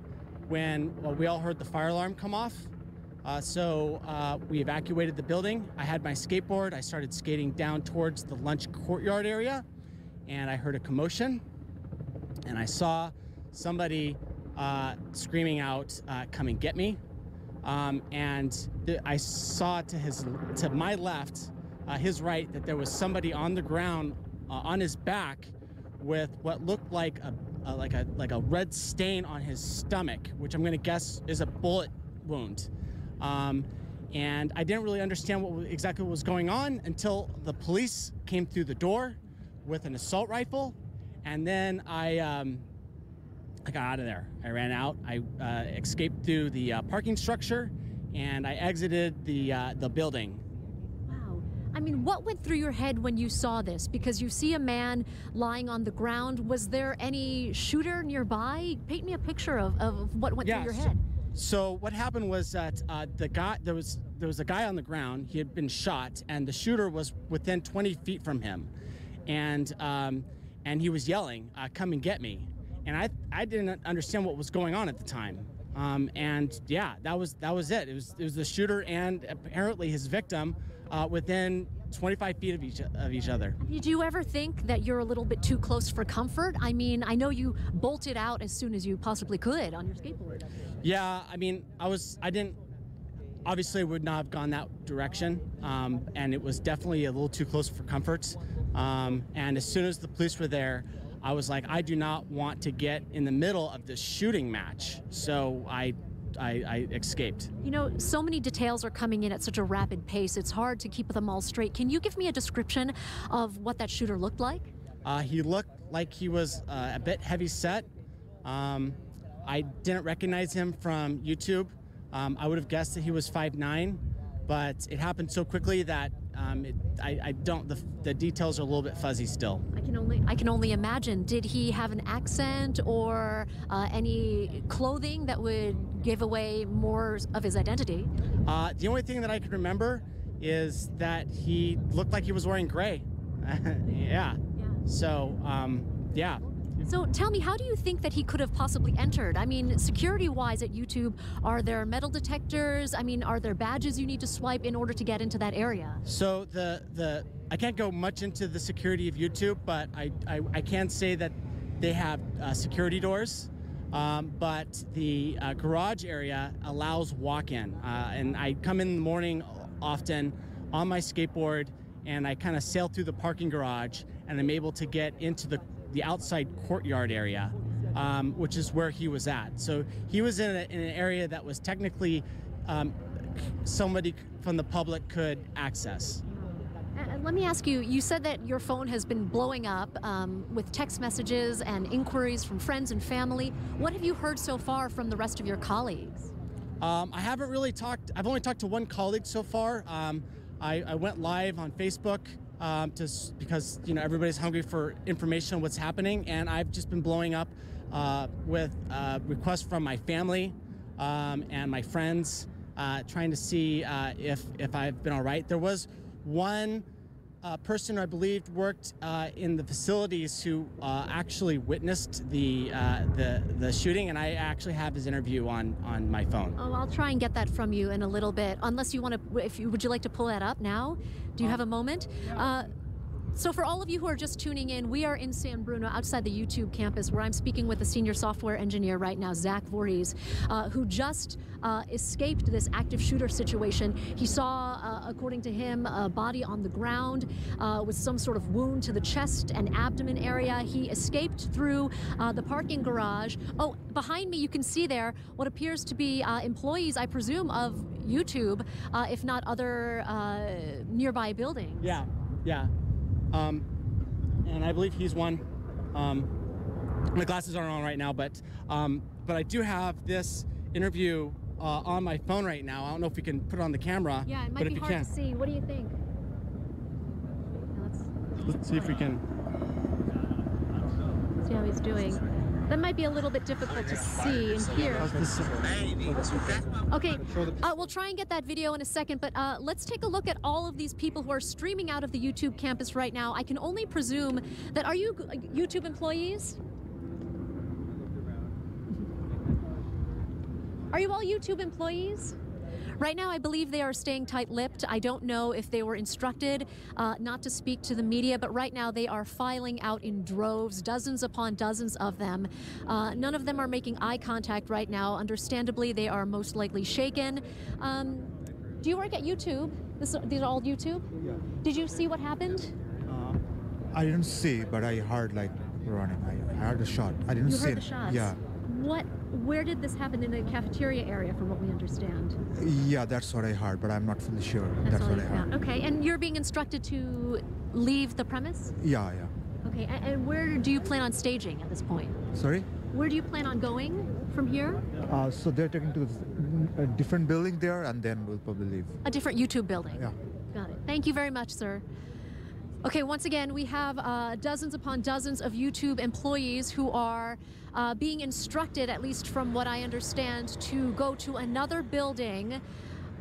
when we all heard the fire alarm come off. So we evacuated the building. I had my skateboard. I started skating down towards the lunch courtyard area, and I heard a commotion. And I saw somebody screaming out, "Come and get me!" And I saw to my left, his right, that there was somebody on the ground on his back with what looked like a red stain on his stomach, which I'm going to guess is a bullet wound. And I didn't really understand exactly what was going on until the police came through the door with an assault rifle. And then I got out of there. I ran out. I escaped through the parking structure, and I exited the building. Wow. I mean, what went through your head when you saw this? Because you see a man lying on the ground. Was there any shooter nearby? Paint me a picture of what went through your head. So what happened was that there was a guy on the ground. He had been shot, and the shooter was within 20 feet from him, and he was yelling, "Come and get me!" And I didn't understand what was going on at the time. And yeah, that was it. It was the shooter and apparently his victim within 25 feet of each other. Did you ever think that you're a little bit too close for comfort? I mean, I know you bolted out as soon as you possibly could on your skateboard. Yeah, I mean, obviously I would not have gone that direction, and it was definitely a little too close for comfort. And as soon as the police were there, I was like, I do not want to get in the middle of this shooting match. So I escaped. So many details are coming in at such a rapid pace. It's hard to keep them all straight. Can you give me a description of what that shooter looked like? He looked like he was a bit heavy set. I didn't recognize him from YouTube. I would have guessed that he was 5'9", but it happened so quickly that the details are a little bit fuzzy still. I can only imagine. Did he have an accent or any clothing that would give away more of his identity? The only thing that I can remember is that he looked like he was wearing gray. Yeah. So, yeah. So tell me, how do you think that he could have possibly entered? I mean, security-wise at YouTube, are there metal detectors? I mean, are there badges you need to swipe in order to get into that area? So I can't go much into the security of YouTube, but I can say that they have security doors, but the garage area allows walk-in. And I come in the morning often on my skateboard, and I kind of sail through the parking garage, and I'm able to get into the outside courtyard area. which is where he was at. So he was in an area that was technically somebody from the public could access. Let me ask you, you said that your phone has been blowing up with text messages and inquiries from friends and family. What have you heard so far from the rest of your colleagues? I haven't really talked, I've only talked to one colleague so far. I went live on Facebook because everybody's hungry for information on what's happening, and I've just been blowing up with requests from my family and my friends, trying to see if I've been all right. There was one person I believe worked in the facilities who actually witnessed the shooting, and I actually have his interview on my phone. Oh, I'll try and get that from you in a little bit. Unless you want to, would you like to pull that up now? Do you have a moment? So for all of you who are just tuning in, we are in San Bruno outside the YouTube campus where I'm speaking with a senior software engineer right now, Zach Voorhees, who just escaped this active shooter situation. He saw, according to him, a body on the ground with some sort of wound to the chest and abdomen area. He escaped through the parking garage. Oh, behind me you can see there what appears to be employees, I presume, of YouTube, if not other nearby buildings. Yeah, yeah. And I believe he's one. My glasses aren't on right now, but I do have this interview on my phone right now. I don't know if we can put it on the camera. Yeah, it might be hard to see. What do you think? Let's see if we can see how he's doing. That might be a little bit difficult to see and hear. Okay, we'll try and get that video in a second, but let's take a look at all of these people who are streaming out of the YouTube campus right now. I can only presume that, are you YouTube employees? Are you all YouTube employees? Right now, I believe they are staying tight-lipped. I don't know if they were instructed not to speak to the media, but right now they are filing out in droves, dozens upon dozens of them. None of them are making eye contact right now. Understandably, they are most likely shaken. Do you work at YouTube? These are all YouTube? Yeah. Did you see what happened? I didn't see, but I heard like running. I heard a shot. I didn't see it. You heard the shots? Yeah. Where did this happen? In a cafeteria area, from what we understand? Yeah, that's what I heard, but I'm not fully sure. That's what I heard. Okay, and you're being instructed to leave the premise? Yeah, yeah. Okay, and where do you plan on staging at this point? Sorry? Where do you plan on going from here? So they're taking to a different building there, and then we'll probably leave. A different YouTube building? Yeah. Got it. Thank you very much, sir. Okay, once again, we have dozens upon dozens of YouTube employees who are being instructed, at least from what I understand, to go to another building.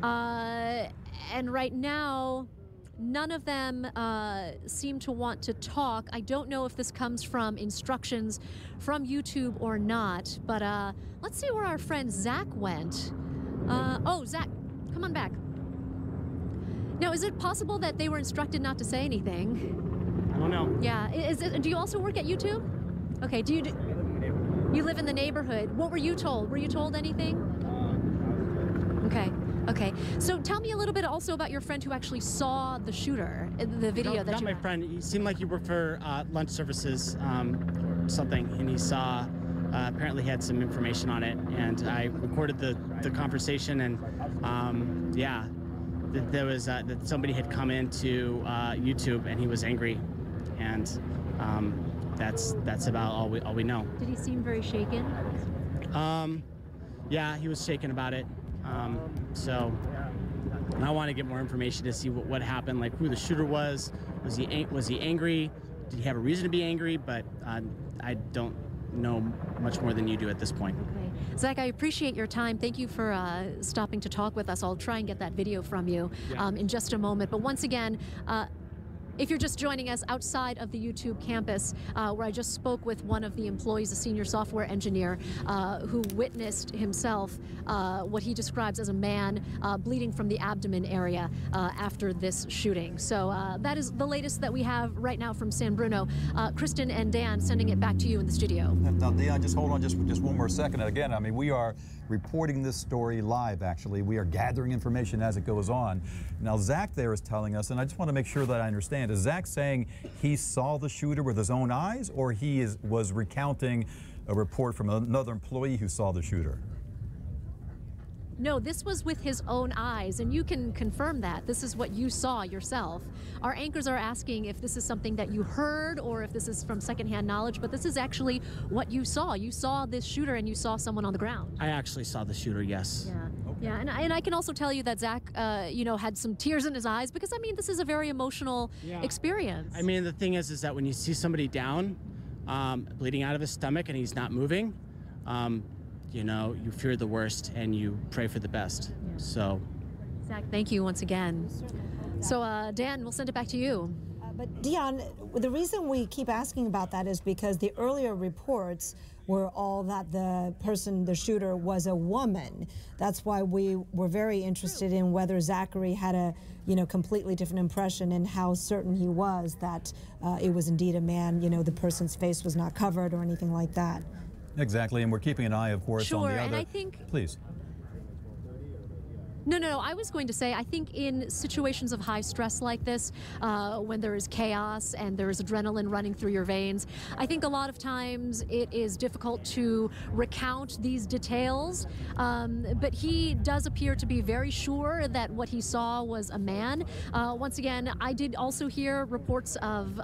And right now, none of them seem to want to talk. I don't know if this comes from instructions from YouTube or not, but let's see where our friend Zach went. Oh, Zach, come on back. Now, is it possible that they were instructed not to say anything? I don't know. Yeah. Do you also work at YouTube? Okay. You live in the neighborhood? What were you told? Were you told anything? Okay. Okay. So tell me a little bit also about your friend who actually saw the shooter, the video that you my had. friend. He seemed like he worked for lunch services or something, and he saw. Apparently, he had some information on it, and I recorded the conversation, and yeah. There was that somebody had come into YouTube and he was angry, and that's about all we know. Did he seem very shaken? Yeah, he was shaken about it. So I want to get more information to see what happened, like who the shooter was. Was he angry? Did he have a reason to be angry? But I don't know much more than you do at this point. Okay. Zach, I appreciate your time. Thank you for stopping to talk with us. I'll try and get that video from you in just a moment. But once again, if you're just joining us outside of the YouTube campus, where I just spoke with one of the employees, a senior software engineer, who witnessed himself what he describes as a man bleeding from the abdomen area after this shooting. So that is the latest that we have right now from San Bruno. Kristen and Dan, sending it back to you in the studio. Now, Dion, just hold on just one more second. And again, I mean, we are reporting this story live, actually. We are gathering information as it goes on. Now, Zach there is telling us, and I just want to make sure that I understand, is Zach saying he saw the shooter with his own eyes, or he was recounting a report from another employee who saw the shooter. No, this was with his own eyes, and you can confirm that. This is what you saw yourself. Our anchors are asking if this is something that you heard or if this is from secondhand knowledge, but this is actually what you saw. You saw this shooter and you saw someone on the ground. I actually saw the shooter, yes. Yeah, okay. Yeah, and I can also tell you that Zach, you know, had some tears in his eyes because, I mean, this is a very emotional experience. I mean, the thing is that when you see somebody down, bleeding out of his stomach and he's not moving, you know, you fear the worst and you pray for the best. Yeah. So, Zach, thank you once again. So, Dan, we'll send it back to you. But Dion, the reason we keep asking about that is because the earlier reports were all that the shooter was a woman. That's why we were very interested in whether Zachary had a, you know, completely different impression and how certain he was that it was indeed a man. You know, the person's face was not covered or anything like that. Exactly, and we're keeping an eye, of course, on the other. And I think, please. No, I was going to say, I think in situations of high stress like this, when there is chaos and there is adrenaline running through your veins, I think a lot of times it is difficult to recount these details, but he does appear to be very sure that what he saw was a man. Once again, I did also hear reports of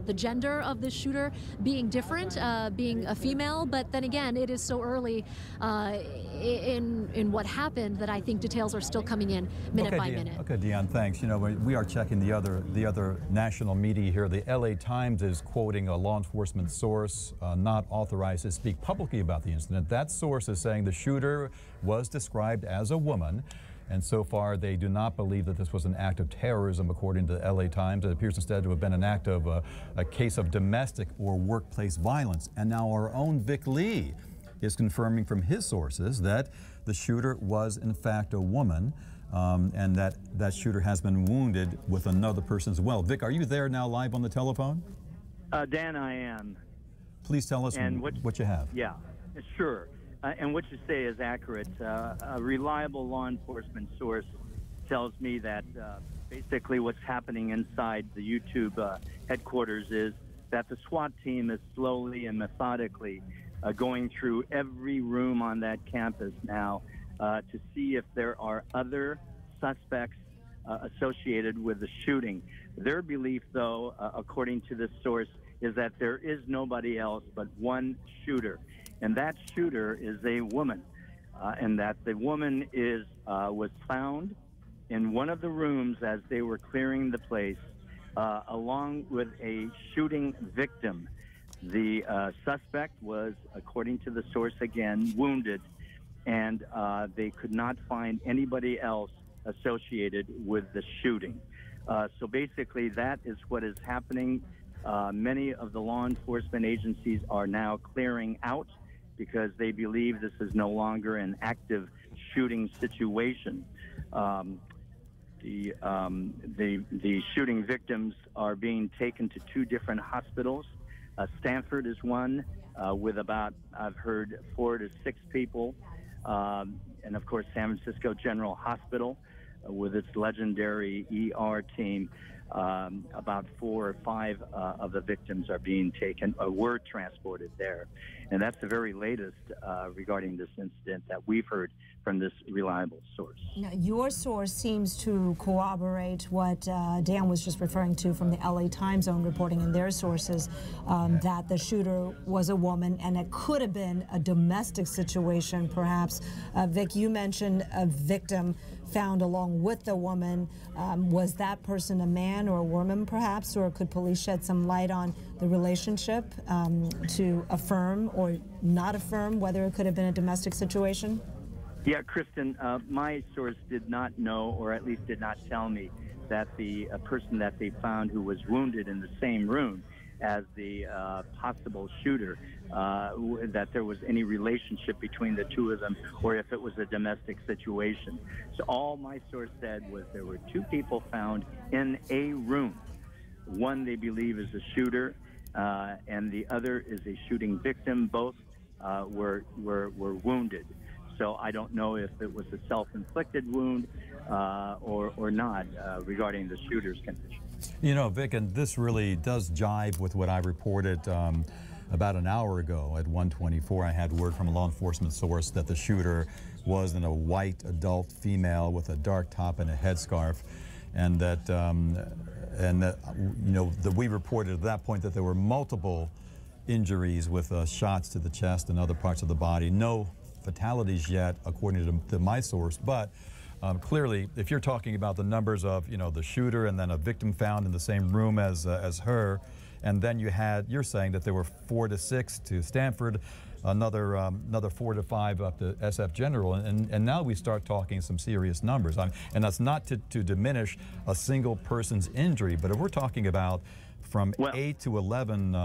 the gender of this shooter being different, being a female, but then again, it is so early in what happened that I think details are still coming in minute by minute. Okay, Dion, thanks. You know, we are checking the other national media here. The LA Times is quoting a law enforcement source not authorized to speak publicly about the incident. That source is saying the shooter was described as a woman, and so far they do not believe that this was an act of terrorism, according to the LA Times. It appears instead to have been an act of a case of domestic or workplace violence. And now our own Vic Lee is confirming from his sources that the shooter was in fact a woman, and that shooter has been wounded with another person as well. Vic, are you there now live on the telephone? Dan, I am. Please tell us what you have. Yeah, sure. And what you say is accurate. A reliable law enforcement source tells me that basically what's happening inside the YouTube headquarters is that the SWAT team is slowly and methodically going through every room on that campus now to see if there are other suspects associated with the shooting. Their belief, though, according to this source, is that there is nobody else but one shooter, and that shooter is a woman, and that the woman was found in one of the rooms as they were clearing the place, along with a shooting victim. The suspect was, according to the source again, wounded, and they could not find anybody else associated with the shooting. So basically that is what is happening. Many of the law enforcement agencies are now clearing out because they believe this is no longer an active shooting situation. The shooting victims are being taken to two different hospitals. Stanford is one with about, I've heard, 4 to 6 people. And of course, San Francisco General Hospital with its legendary ER team. About 4 or 5 of the victims are being taken, were transported there. And that's the very latest regarding this incident that we've heard from this reliable source. Now, your source seems to corroborate what Dan was just referring to from the LA Times own reporting in their sources, that the shooter was a woman and it could have been a domestic situation, perhaps. Vic, you mentioned a victim found along with the woman. Was that person a man or a woman, perhaps, or could police shed some light on the relationship to affirm or not affirm whether it could have been a domestic situation? Yeah, Kristen, my source did not know, or at least did not tell me, that the person that they found who was wounded in the same room as the possible shooter, that there was any relationship between the two of them, or if it was a domestic situation. So all my source said was there were 2 people found in a room. One they believe is a shooter, and the other is a shooting victim. Both were wounded. So I don't know if it was a self-inflicted wound or not regarding the shooter's condition. You know, Vic, and this really does jive with what I reported About an hour ago at 1:24, I had word from a law enforcement source that the shooter was in a white adult female with a dark top and a headscarf, and that we reported at that point that there were multiple injuries with shots to the chest and other parts of the body. No fatalities yet, according to my source, but clearly, if you're talking about the numbers of the shooter and then a victim found in the same room as her, and then you're saying that there were 4 to 6 to Stanford, another 4 to 5 up to SF General, and now we start talking some serious numbers. And that's not to diminish a single person's injury, but if we're talking about from 8 to 11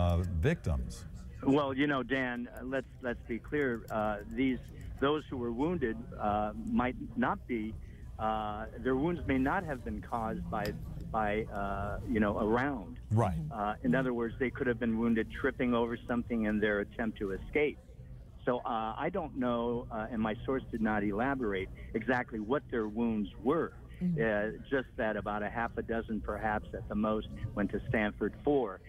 victims. Well, Dan, let's be clear. Those who were wounded might not be. Their wounds may not have been caused by a round. Right. In other words, they could have been wounded tripping over something in their attempt to escape. So I don't know, and my source did not elaborate exactly what their wounds were. Just that about a half a dozen, perhaps at the most, went to Stanford 4.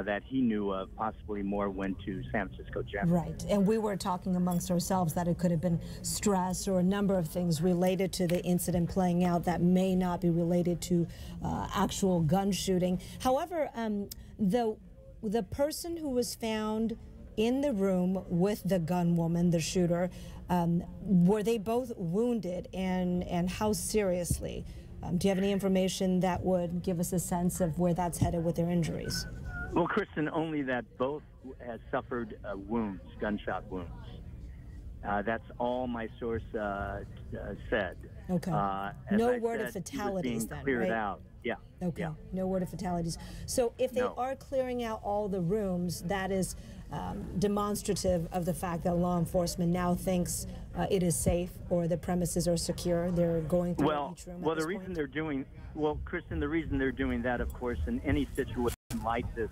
That he knew of, possibly more went to San Francisco General. Right, and we were talking amongst ourselves that it could have been stress or a number of things related to the incident playing out that may not be related to actual gun shooting. However, the person who was found in the room with the gun woman, the shooter, were they both wounded, and how seriously? Do you have any information that would give us a sense of where that's headed with their injuries? Well, Kristen, only that both has suffered wounds, gunshot wounds. That's all my source said. Okay. No word of fatalities then, cleared right? out. Yeah. Okay. Yeah. No word of fatalities. So if they are clearing out all the rooms, that is demonstrative of the fact that law enforcement now thinks it is safe or the premises are secure. They're going through each room. Well, the reason they're doing, Kristen, the reason they're doing that, of course, in any situation like this,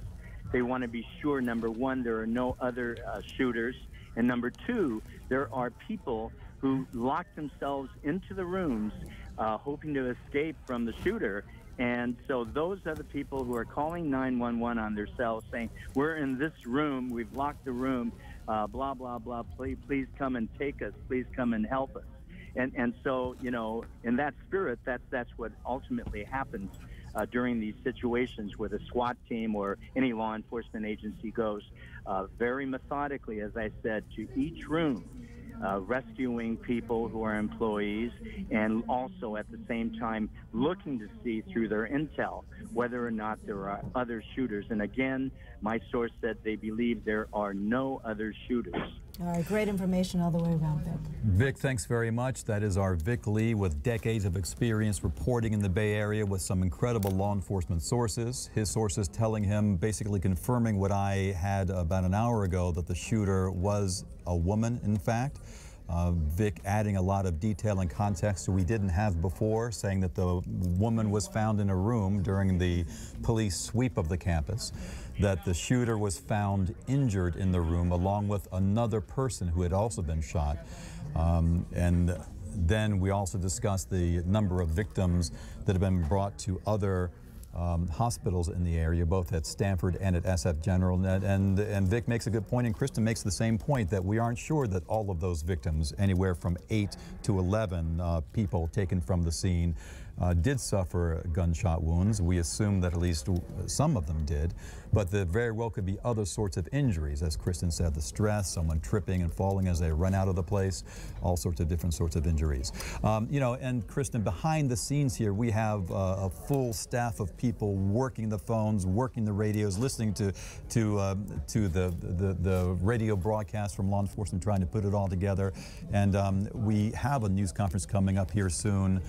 they want to be sure, number one, there are no other shooters, and number two, there are people who lock themselves into the rooms hoping to escape from the shooter. And so those are the people who are calling 911 on their cells saying, we're in this room, we've locked the room, blah, blah, blah, please come and take us, please come and help us. And so, in that spirit, that's what ultimately happens during these situations where the SWAT team or any law enforcement agency goes very methodically, as I said, to each room, rescuing people who are employees, and also at the same time looking to see through their intel whether or not there are other shooters. And again, my source said they believe there are no other shooters. All right, great information all the way around, Vic. Vic, thanks very much. That is our Vic Lee with decades of experience reporting in the Bay Area with some incredible law enforcement sources. His sources telling him, basically confirming what I had about an hour ago, that the shooter was a woman, in fact. Vic adding a lot of detail and context we didn't have before, saying that the woman was found in a room during the police sweep of the campus, that the shooter was found injured in the room along with another person who had also been shot. And then we also discussed the number of victims that have been brought to other hospitals in the area, both at Stanford and at SF General. And Vic makes a good point, and Kristen makes the same point, that we aren't sure that all of those victims, anywhere from 8 to 11 people taken from the scene, did suffer gunshot wounds. We assume that at least some of them did, but there very well could be other sorts of injuries, as Kristen said, the stress, someone tripping and falling as they run out of the place, all sorts of different sorts of injuries. And Kristen, behind the scenes here, we have a full staff of people working the phones, working the radios, listening to the radio broadcast from law enforcement, trying to put it all together. And we have a news conference coming up here soon.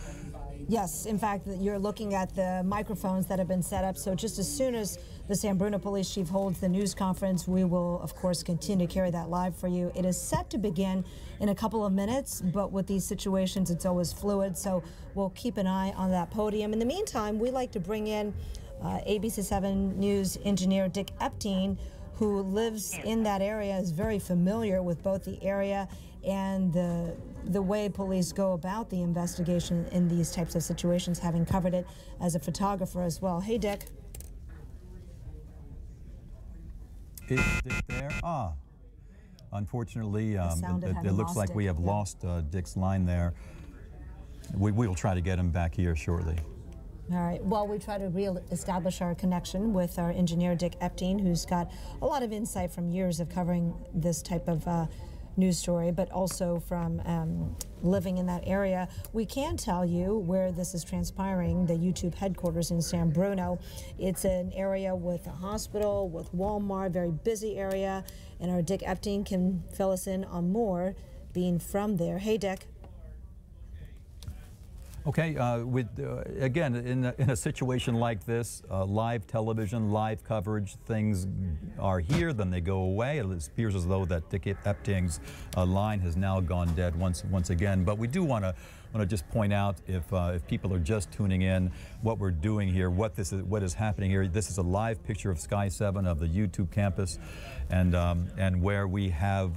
Yes, in fact, you're looking at the microphones that have been set up. So just as soon as the San Bruno Police Chief holds the news conference, we will, of course, continue to carry that live for you. It is set to begin in a couple of minutes, but with these situations, it's always fluid. So we'll keep an eye on that podium. In the meantime, we like to bring in ABC 7 News engineer Dick Epstein, who lives in that area, is very familiar with both the area and the way police go about the investigation in these types of situations, having covered it as a photographer as well. Hey, Dick. Is Dick there? Ah, unfortunately, it looks like we have lost Dick's line there. We will try to get him back here shortly. All right. Well, we try to re-establish our connection with our engineer, Dick Epting, who's got a lot of insight from years of covering this type of news story, but also from living in that area. We can tell you where this is transpiring, the YouTube headquarters in San Bruno. It's an area with a hospital, with Walmart, very busy area, and our Dick Epting can fill us in on more, being from there. Hey, Dick. Okay, again, in a situation like this, live television, live coverage, things are here, then they go away. It appears as though that Dick Epting's line has now gone dead once again. But we do want to just point out, if people are just tuning in, what we're doing here, what is happening here. This is a live picture of Sky 7 of the YouTube campus, and where we have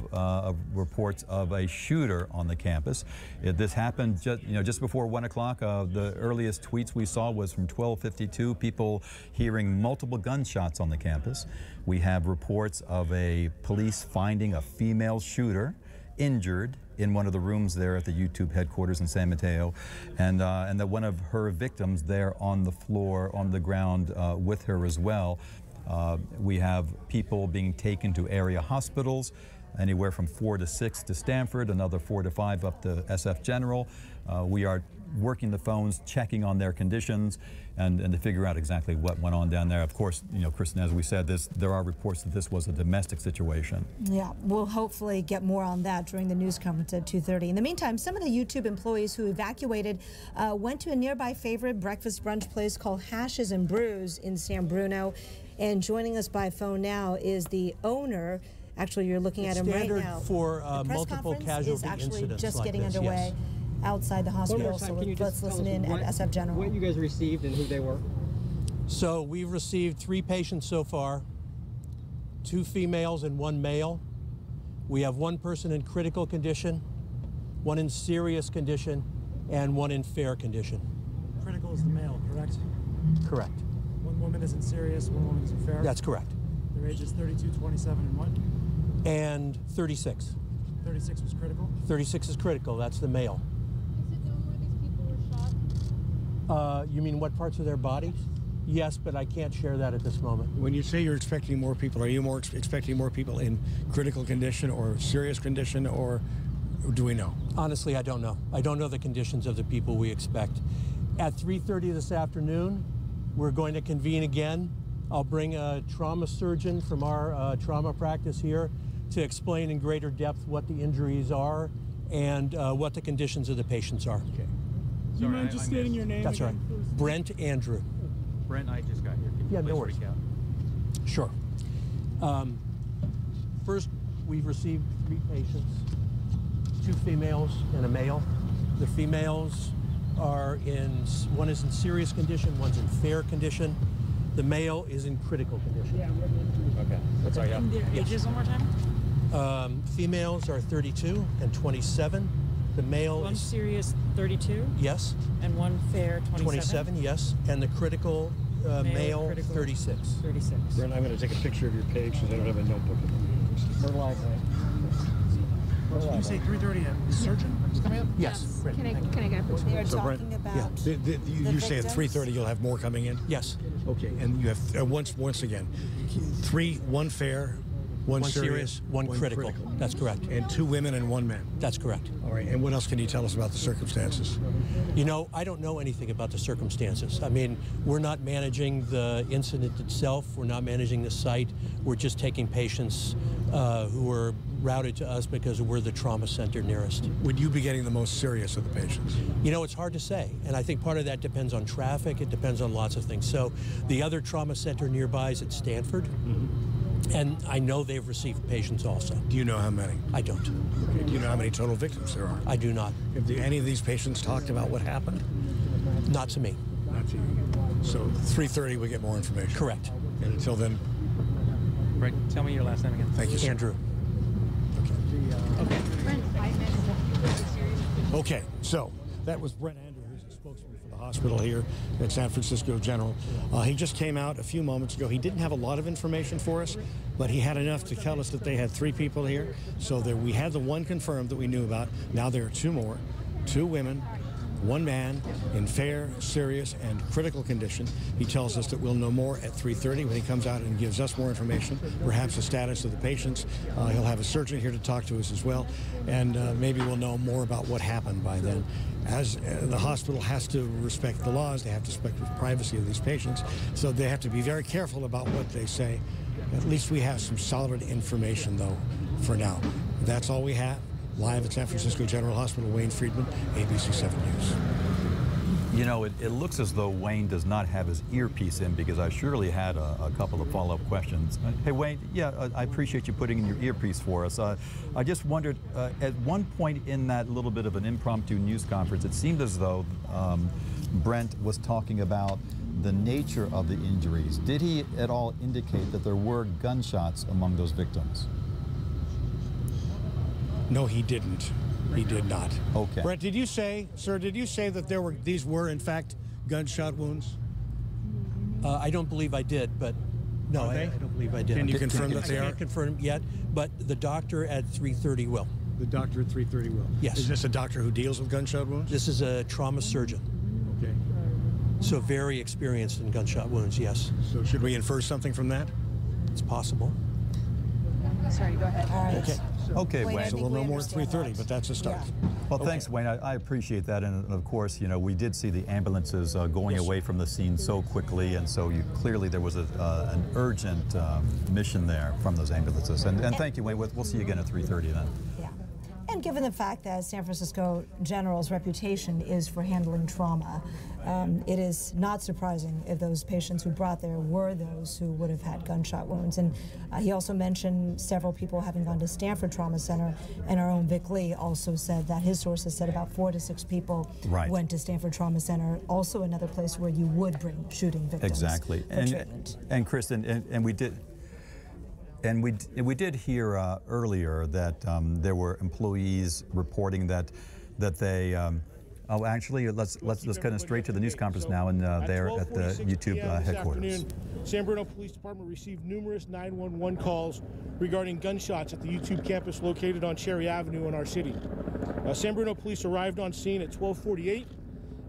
reports of a shooter on the campus. This happened just before 1 o'clock. The earliest tweets we saw was from 12:52. People hearing multiple gunshots on the campus. We have reports of a police finding a female shooter injured in one of the rooms there at the YouTube headquarters in San Mateo, and that one of her victims there on the floor, on the ground with her as well. We have people being taken to area hospitals, anywhere from 4 to 6 to Stanford, another 4 to 5 up to SF General. We are working the phones, checking on their conditions, and to figure out exactly what went on down there. Of course, Kristen, as we said, there are reports that this was a domestic situation. Yeah, we'll hopefully get more on that during the news conference at 2:30. In the meantime, some of the YouTube employees who evacuated went to a nearby favorite breakfast brunch place called Hashes and Brews in San Bruno. And joining us by phone now is the owner. Actually, you're looking at him right now. Standard for multiple casualty is actually incidents just like getting this, underway. Yes. Outside the hospital, so let's listen in at SF General. What you guys received and who they were? So we've received 3 patients so far, 2 females and 1 male. We have 1 person in critical condition, 1 in serious condition, and 1 in fair condition. Critical is the male, correct? Correct. 1 woman is in serious, 1 woman is in fair? That's correct. Their ages 32, 27, and what? And 36. 36 was critical? 36 is critical, that's the male. You mean what parts of their bodies? Yes, but I can't share that at this moment. When you say you're expecting more people, are you expecting more people in critical condition or serious condition, or do we know? Honestly, I don't know. I don't know the conditions of the people we expect. At 3:30 this afternoon, we're going to convene again. I'll bring a trauma surgeon from our trauma practice here to explain in greater depth what the injuries are and what the conditions of the patients are. Okay. Do you mind just stating your name? That's again, right. please? Brent Andrew. Brent, I just got here. Can you no worries. recap? Sure. First, we've received 3 patients, 2 females and a male. The females are one is in serious condition, one's in fair condition. The male is in critical condition. Okay. That's all you have. Their ages one more time? Females are 32 and 27. The male One is serious 32? Yes. And 1 fair 27? 27, yes. And the critical male critical 36. 36. Brent, I'm going to take a picture of your page because I don't have a notebook. We're live, right? You say 3:30, a surgeon is coming up? Yes. Can I get a picture? They're So, talking Brent, about You say at 3:30 you'll have more coming in? Yes. Okay, and you have, once again, 3, 1 fair, 1 serious, 1 critical. That's correct. And 2 women and 1 man. That's correct. All right, and what else can you tell us about the circumstances? You know, I don't know anything about the circumstances. I mean, we're not managing the incident itself. We're not managing the site. We're just taking patients who were routed to us because we're the trauma center nearest. Would you be getting the most serious of the patients? You know, it's hard to say. And I think part of that depends on traffic. It depends on lots of things. So the other trauma center nearby is at Stanford. And I know they've received patients also. Do you know how many? I don't. Okay. Do you know how many total victims there are? I do not. Have any of these patients talked about what happened? Not to me. Not to you. So 3:30 we get more information. Correct. And until then, Right. Tell me your last name again. thank you, sir. Andrew. Okay, so that was Brent Andrew, who's the spokesman for the Hospital here at San Francisco General. He just came out a few moments ago. He didn't have a lot of information for us, but he had enough to tell us that they had 3 people here. So that we had the one confirmed that we knew about. Now there are 2 more, 2 women, 1 man in fair, serious, and critical condition. He tells us that we'll know more at 3:30 when he comes out and gives us more information, perhaps the status of the patients. He'll have a surgeon here to talk to us as well, and maybe we'll know more about what happened by then. As the hospital has to respect the laws, they have to respect the privacy of these patients, so they have to be very careful about what they say. At least we have some solid information, though, for now. That's all we have. Live at San Francisco General Hospital, Wayne Friedman, ABC 7 News. You know, it looks as though Wayne does not have his earpiece in, because I surely had a couple of follow-up questions. Hey, Wayne, I appreciate you putting in your earpiece for us. I just wondered, at one point in that little bit of an impromptu news conference, it seemed as though Brent was talking about the nature of the injuries. Did he at all indicate that there were gunshots among those victims? No, he didn't. He did not. Okay. Brett, did you say, sir, did you say that these were in fact gunshot wounds? I don't believe I did, but no, I don't believe I did. Can you confirm that they are? I can't confirm yet, but the doctor at 3:30 will. The doctor at 3:30 will? Yes. Is this a doctor who deals with gunshot wounds? This is a trauma surgeon. Okay. So very experienced in gunshot wounds, yes. So should we infer something from that? It's possible. Sorry, go ahead. All right. Okay. Okay, Wayne. So we'll know more at 3:30, but that's a start. Yeah. Well, thanks, Wayne. I appreciate that. And of course, you know, we did see the ambulances going away from the scene so quickly, and so clearly there was an urgent mission there from those ambulances. And thank you, Wayne. We'll see you again at 3:30 then. Yeah. And given the fact that San Francisco General's reputation is for handling trauma, it is not surprising if those patients who brought there were those who would have had gunshot wounds. And he also mentioned several people having gone to Stanford Trauma Center, and our own Vic Lee also said that his sources said about 4 to 6 people went to Stanford Trauma Center, also another place where you would bring shooting victims. Exactly. And Kristen, and we did. And we did hear earlier that there were employees reporting that they. Oh, actually, let's cut straight to the news conference now, and they're at the YouTube headquarters. San Bruno Police Department received numerous 911 calls regarding gunshots at the YouTube campus located on Cherry Avenue in our city. San Bruno Police arrived on scene at 12:48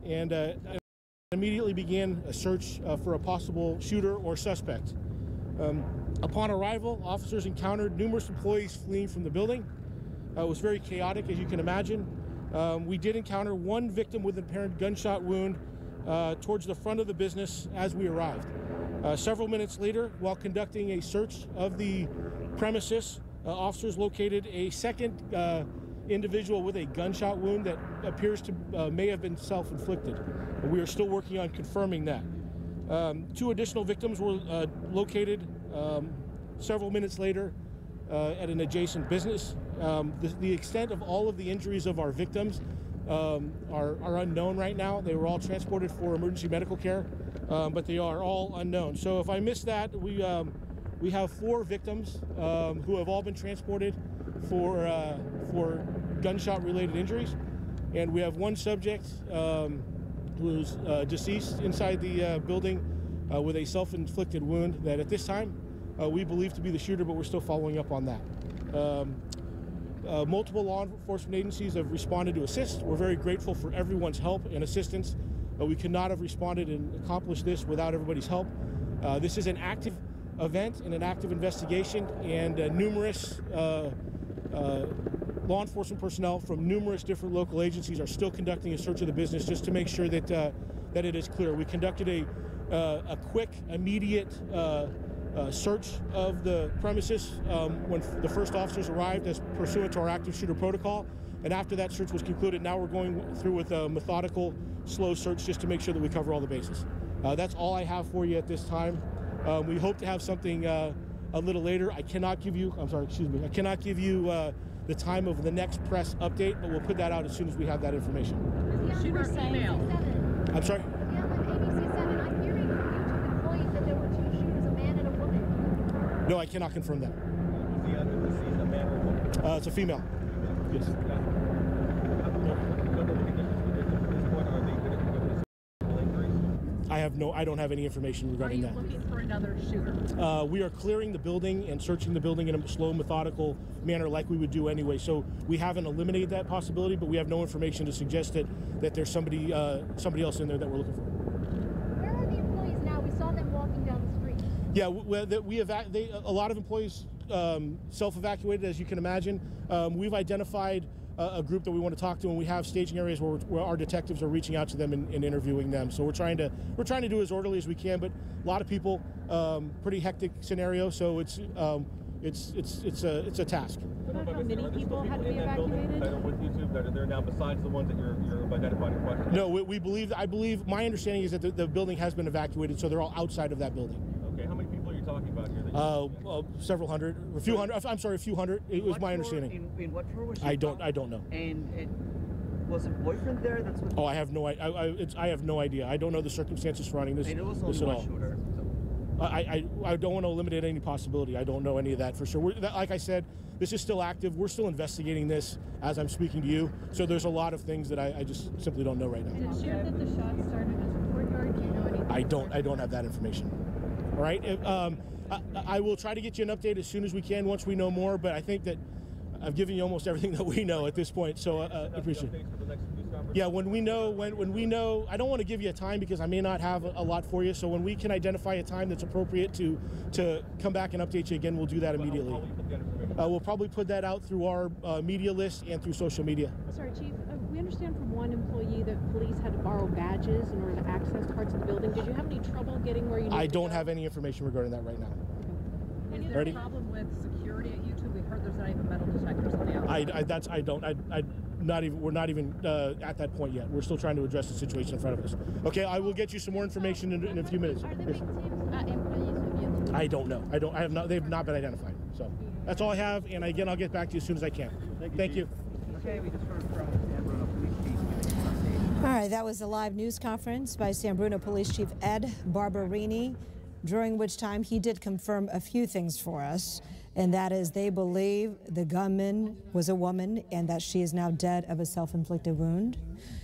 and immediately began a search for a possible shooter or suspect. Upon arrival, officers encountered numerous employees fleeing from the building. It was very chaotic, as you can imagine. We did encounter 1 victim with an apparent gunshot wound towards the front of the business as we arrived. Several minutes later, while conducting a search of the premises, officers located a second individual with a gunshot wound that appears to may have been self-inflicted. We are still working on confirming that. 2 additional victims were located several minutes later at an adjacent business. The extent of all of the injuries of our victims are unknown right now. They were all transported for emergency medical care, but they are all unknown. So if I missed that, we have 4 victims who have all been transported for gunshot-related injuries, and we have 1 subject who's deceased inside the building with a self-inflicted wound that at this time we believe to be the shooter, but we're still following up on that. Multiple law enforcement agencies have responded to assist. We're very grateful for everyone's help and assistance. We could not have responded and accomplished this without everybody's help. This is an active event and an active investigation, and numerous law enforcement personnel from numerous different local agencies are still conducting a search of the business just to make sure that that it is clear. We conducted a quick, immediate search of the premises when the first officers arrived as pursuant to our active shooter protocol, and after that search was concluded, now we're going through with a methodical, slow search just to make sure that we cover all the bases. That's all I have for you at this time. We hope to have something a little later. I cannot give you, I cannot give you the time of the next press update, but we'll put that out as soon as we have that information. I'm sorry? No, I cannot confirm that. It's a female. Yes. don't have any information regarding that. Are you looking for another shooter? We are clearing the building and searching the building in a slow, methodical manner like we would do anyway. So we haven't eliminated that possibility, but we have no information to suggest that there's somebody else in there that we're looking for. Where are the employees now? We saw them walking down the street. Yeah, a lot of employees self-evacuated, as you can imagine. We've identified a group that we want to talk to, and we have staging areas where our detectives are reaching out to them and interviewing them. So we're trying to do as orderly as we can, but a lot of people, pretty hectic scenario. So it's a task. How many people had to be evacuated? With YouTube that are there now, besides the ones that you're identifying in question? No, I believe my understanding is that the building has been evacuated, so they're all outside of that building. Okay, how many people are you talking about here? Several hundred, a few hundred. I'm sorry, a few hundred. It was my understanding. In what floor was she? I don't know. And was her boyfriend there? That's what. Oh, I have no idea. I don't know the circumstances surrounding this. And it was this only at all. one shooter. I don't want to eliminate any possibility. I don't know any of that for sure. Like I said, this is still active. We're still investigating this as I'm speaking to you. So there's a lot of things that I just simply don't know right now. Is it shared that the shots started as a courtyard? Do you know anything? I don't have that information. All right. I will try to get you an update as soon as we can once we know more. But I think that I've given you almost everything that we know at this point. So I appreciate it. Yeah, when we know, I don't want to give you a time because I may not have a lot for you. So when we can identify a time that's appropriate to come back and update you again, we'll do that immediately. We'll probably put that out through our media list and through social media. Sorry, Chief. We understand from one employee that police had to borrow badges in order to access parts of the building. Did you have any trouble getting where you needed to go? I don't have any information regarding that right now. Is there a problem with security at YouTube? We heard there's not even metal detectors on the outside. We're not even at that point yet. We're still trying to address the situation in front of us. Okay, I will get you some more information in a few minutes. Are the victims employees of YouTube? I don't know. They've not been identified. So that's all I have. And again, I'll get back to you as soon as I can. Thank you. Okay, we just heard from San Bruno Police Chief. All right, that was a live news conference by San Bruno Police Chief Ed Barberini, during which time he did confirm a few things for us. And that is they believe the gunman was a woman and that she is now dead of a self-inflicted wound.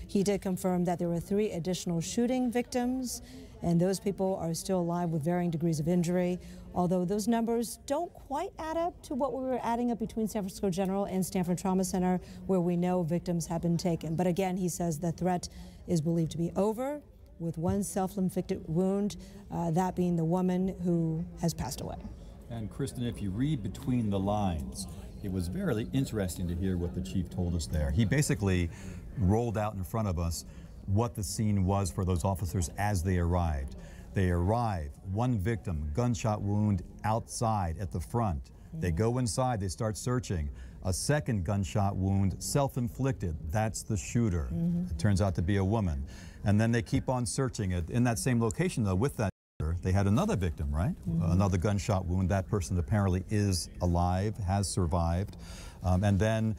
He did confirm that there were 3 additional shooting victims, and those people are still alive with varying degrees of injury, although those numbers don't quite add up to what we were adding up between San Francisco General and Stanford Trauma Center, where we know victims have been taken. But again, he says the threat is believed to be over, with 1 self-inflicted wound, that being the woman who has passed away. And Kristen, if you read between the lines, it was very interesting to hear what the chief told us there. He basically rolled out in front of us what the scene was for those officers as they arrived. They arrive, 1 victim, gunshot wound outside at the front. They go inside, they start searching. A 2nd gunshot wound, self-inflicted. That's the shooter. It turns out to be a woman. And then they keep on searching it in that same location, though, with that. They had another victim, right? Another gunshot wound. That person apparently is alive, has survived. And then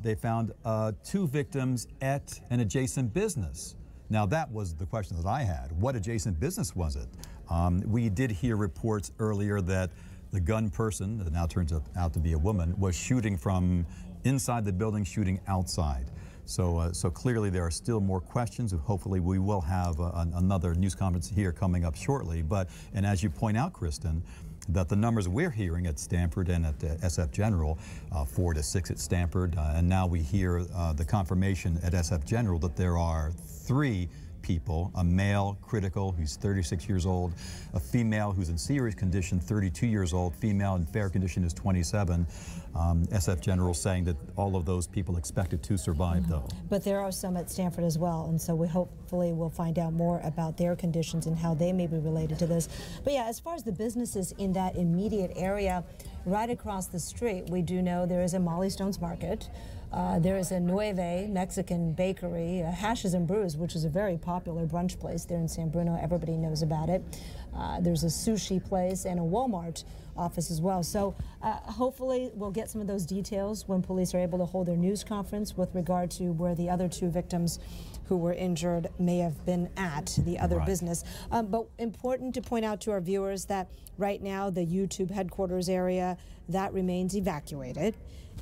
they found 2 victims at an adjacent business. Now, that was the question that I had. What adjacent business was it? We did hear reports earlier that the gun person, that now turns out to be a woman, was shooting from inside the building, shooting outside. So clearly there are still more questions. Hopefully we will have another news conference here coming up shortly. And as you point out, Kristen, that the numbers we're hearing at Stanford and at SF General, 4 to 6 at Stanford, and now we hear the confirmation at SF General that there are 3 people, a male critical who's 36 years old, a female who's in serious condition, 32 years old, female in fair condition is 27. SF General saying that all of those people expected to survive, though. But there are some at Stanford as well, and so we hopefully will find out more about their conditions and how they may be related to this. But yeah, as far as the businesses in that immediate area, right across the street, we do know there is a Molly Stone's Market. There is a Nueve Mexican bakery, Hashes and Brews, which is a very popular brunch place there in San Bruno. Everybody knows about it. There's a sushi place and a Walmart office as well. So hopefully we'll get some of those details when police are able to hold their news conference with regard to where the other 2 victims who were injured may have been at the other Right. business. But important to point out to our viewers that right now the YouTube headquarters area, that remains evacuated.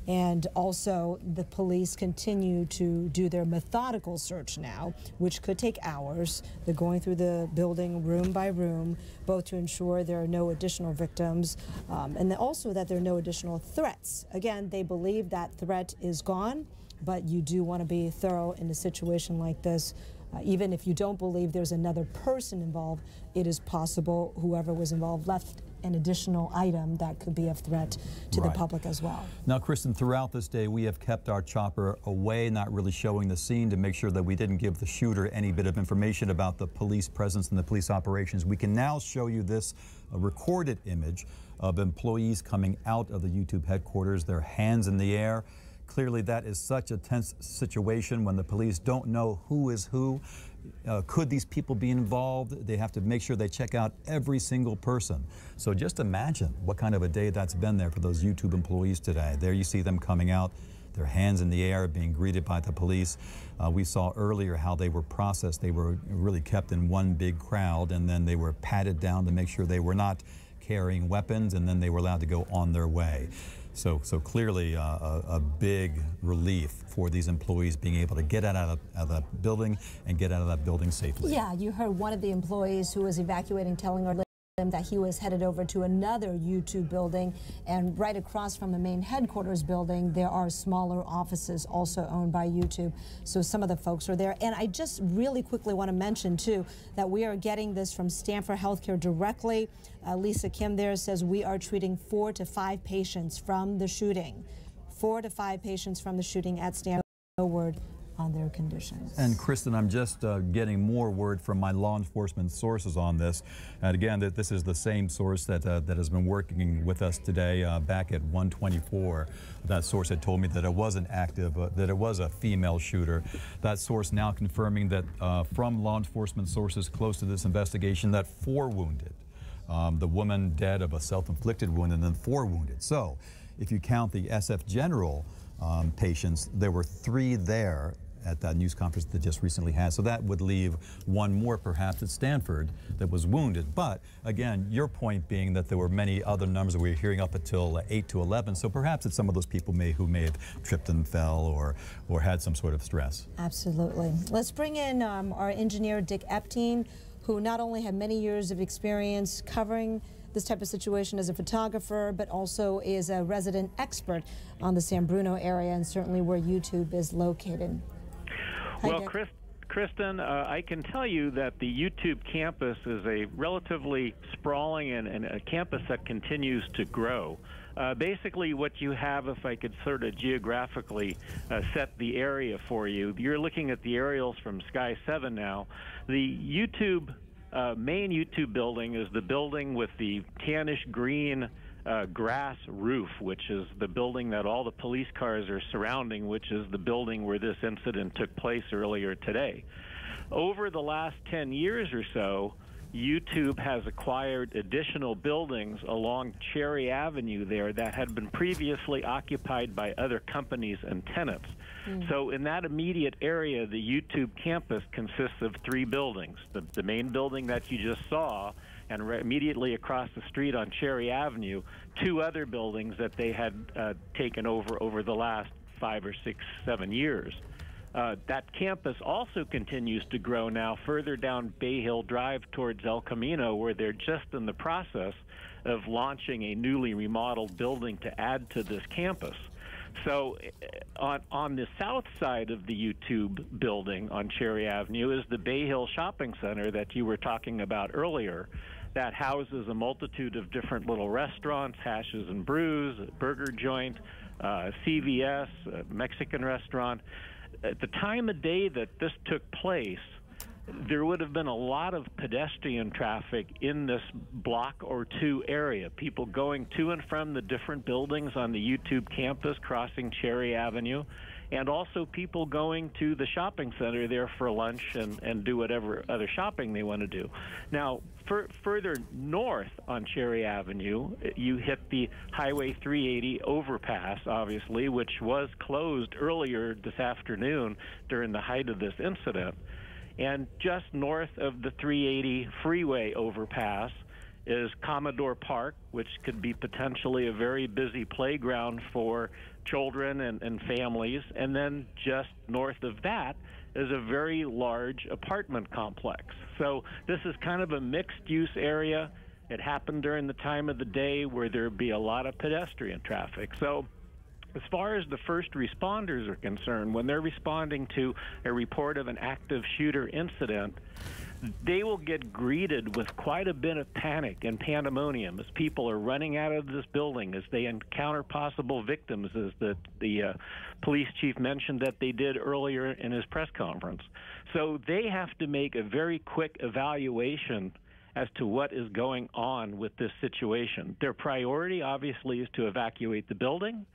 And also the police continue to do their methodical search now, which could take hours. They're going through the building room by room, both to ensure there are no additional victims and also that there are no additional threats. Again, they believe that threat is gone, but you do want to be thorough in a situation like this. Even if you don't believe there's another person involved, it is possible whoever was involved left an additional item that could be of threat to the public as well. Now, Kristen, throughout this day, we have kept our chopper away, not really showing the scene, to make sure that we didn't give the shooter any bit of information about the police presence and the police operations. We can now show you this recorded image of employees coming out of the YouTube headquarters, their hands in the air. Clearly, that is such a tense situation when the police don't know who is who. Could these people be involved? They have to make sure they check out every single person. So just imagine what kind of a day that's been there for those YouTube employees today. There you see them coming out, their hands in the air, being greeted by the police. We saw earlier how they were processed. They were really kept in one big crowd, and then they were patted down to make sure they were not carrying weapons, and then they were allowed to go on their way. So clearly a big relief for these employees being able to get out of that building and get out of that building safely. Yeah, you heard one of the employees who was evacuating telling our that he was headed over to another YouTube building, and right across from the main headquarters building there are smaller offices also owned by YouTube, so some of the folks are there. And I just really quickly want to mention too that we are getting this from Stanford Health Care directly. Lisa Kim there says we are treating 4 to 5 patients from the shooting. 4 to 5 patients from the shooting at Stanford. No word on their conditions. And Kristen, I'm just getting more word from my law enforcement sources on this. And again, that this is the same source that has been working with us today back at 124. That source had told me that it wasn't active, that it was a female shooter. That source now confirming that from law enforcement sources close to this investigation that 4 wounded. The woman dead of a self-inflicted wound, and then 4 wounded. So if you count the SF General patients, there were 3 there at that news conference that just recently had. So that would leave 1 more perhaps at Stanford that was wounded. But again, your point being that there were many other numbers that we were hearing up until 8 to 11. So perhaps it's some of those people who may have tripped and fell or had some sort of stress. Absolutely. Let's bring in our engineer, Dick Epstein, who not only had many years of experience covering this type of situation as a photographer, but also is a resident expert on the San Bruno area and certainly where YouTube is located. Hi, well, Dick. Kristen, I can tell you that the YouTube campus is a relatively sprawling and a campus that continues to grow. Basically, what you have, if I could sort of geographically set the area for you, you're looking at the aerials from Sky 7 now. The YouTube main YouTube building is the building with the tannish green grass roof, which is the building that all the police cars are surrounding, which is the building where this incident took place earlier today. Over the last 10 years or so, YouTube has acquired additional buildings along Cherry Avenue there that had been previously occupied by other companies and tenants. So in that immediate area, the YouTube campus consists of 3 buildings. The main building that you just saw, and immediately across the street on Cherry Avenue, 2 other buildings that they had taken over the last 5 or 6, 7 years. That campus also continues to grow now further down Bay Hill Drive towards El Camino, where they're just in the process of launching a newly remodeled building to add to this campus. So on the south side of the YouTube building on Cherry Avenue is the Bay Hill Shopping Center that you were talking about earlier, that houses a multitude of different little restaurants, Hashes and Brews, a burger joint, CVS, a Mexican restaurant. At the time of day that this took place, there would have been a lot of pedestrian traffic in this block or 2 area, people going to and from the different buildings on the YouTube campus, crossing Cherry Avenue, and also people going to the shopping center there for lunch and do whatever other shopping they want to do. Now, further north on Cherry Avenue, you hit the Highway 380 overpass, obviously, which was closed earlier this afternoon during the height of this incident. And just north of the 380 freeway overpass is Commodore Park, which could be potentially a very busy playground for children and families. And then just north of that is a very large apartment complex. So this is kind of a mixed-use area. It happened during the time of the day where there'd be a lot of pedestrian traffic. So as far as the first responders are concerned, when they're responding to a report of an active shooter incident, they will get greeted with quite a bit of panic and pandemonium as people are running out of this building, as they encounter possible victims, as the police chief mentioned that they did earlier in his press conference. So they have to make a very quick evaluation as to what is going on with this situation. Their priority, obviously, is to evacuate the building.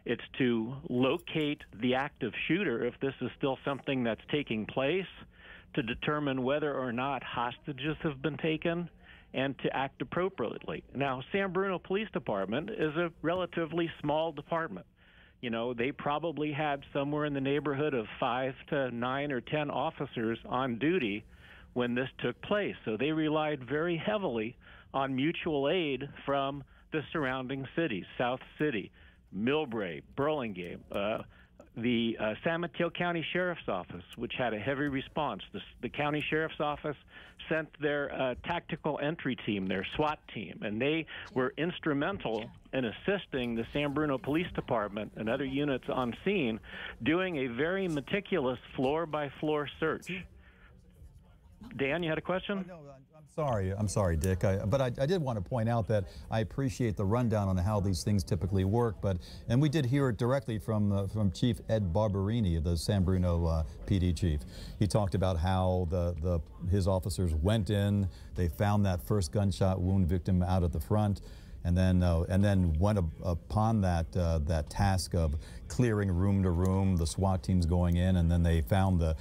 It's to locate the active shooter if this is still something that's taking place, to determine whether or not hostages have been taken, and to act appropriately. Now, San Bruno Police Department is a relatively small department. You know, they probably had somewhere in the neighborhood of 5 to 9 or 10 officers on duty when this took place. So they relied very heavily on mutual aid from the surrounding cities, South City, Millbrae, Burlingame, the San Mateo County Sheriff's Office, which had a heavy response. The county sheriff's office sent their tactical entry team, their SWAT team, and they were instrumental in assisting the San Bruno Police Department and other units on scene, doing a very meticulous floor-by-floor search. Dan, you had a question? No, I'm sorry, Dick. But I did want to point out that I appreciate the rundown on how these things typically work. And we did hear it directly from Chief Ed Barberini, the San Bruno PD chief. He talked about how his officers went in, they found that first gunshot wound victim out at the front, and then went upon that task of clearing room to room, the SWAT teams going in, and then they found the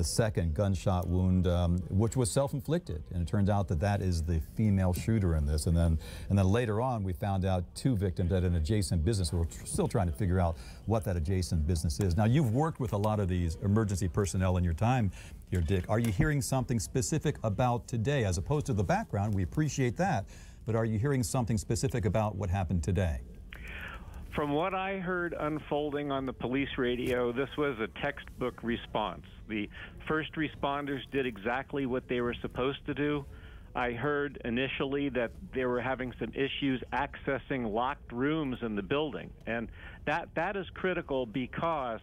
second gunshot wound, which was self-inflicted, and it turns out that is the female shooter in this. And then later on, we found out 2 victims at an adjacent business. We're still trying to figure out what that adjacent business is. Now, you've worked with a lot of these emergency personnel in your time here, Dick. Are you hearing something specific about today, as opposed to the background? We appreciate that, but are you hearing something specific about what happened today? From what I heard unfolding on the police radio, this was a textbook response. The first responders did exactly what they were supposed to do. I heard initially that they were having some issues accessing locked rooms in the building. And that is critical because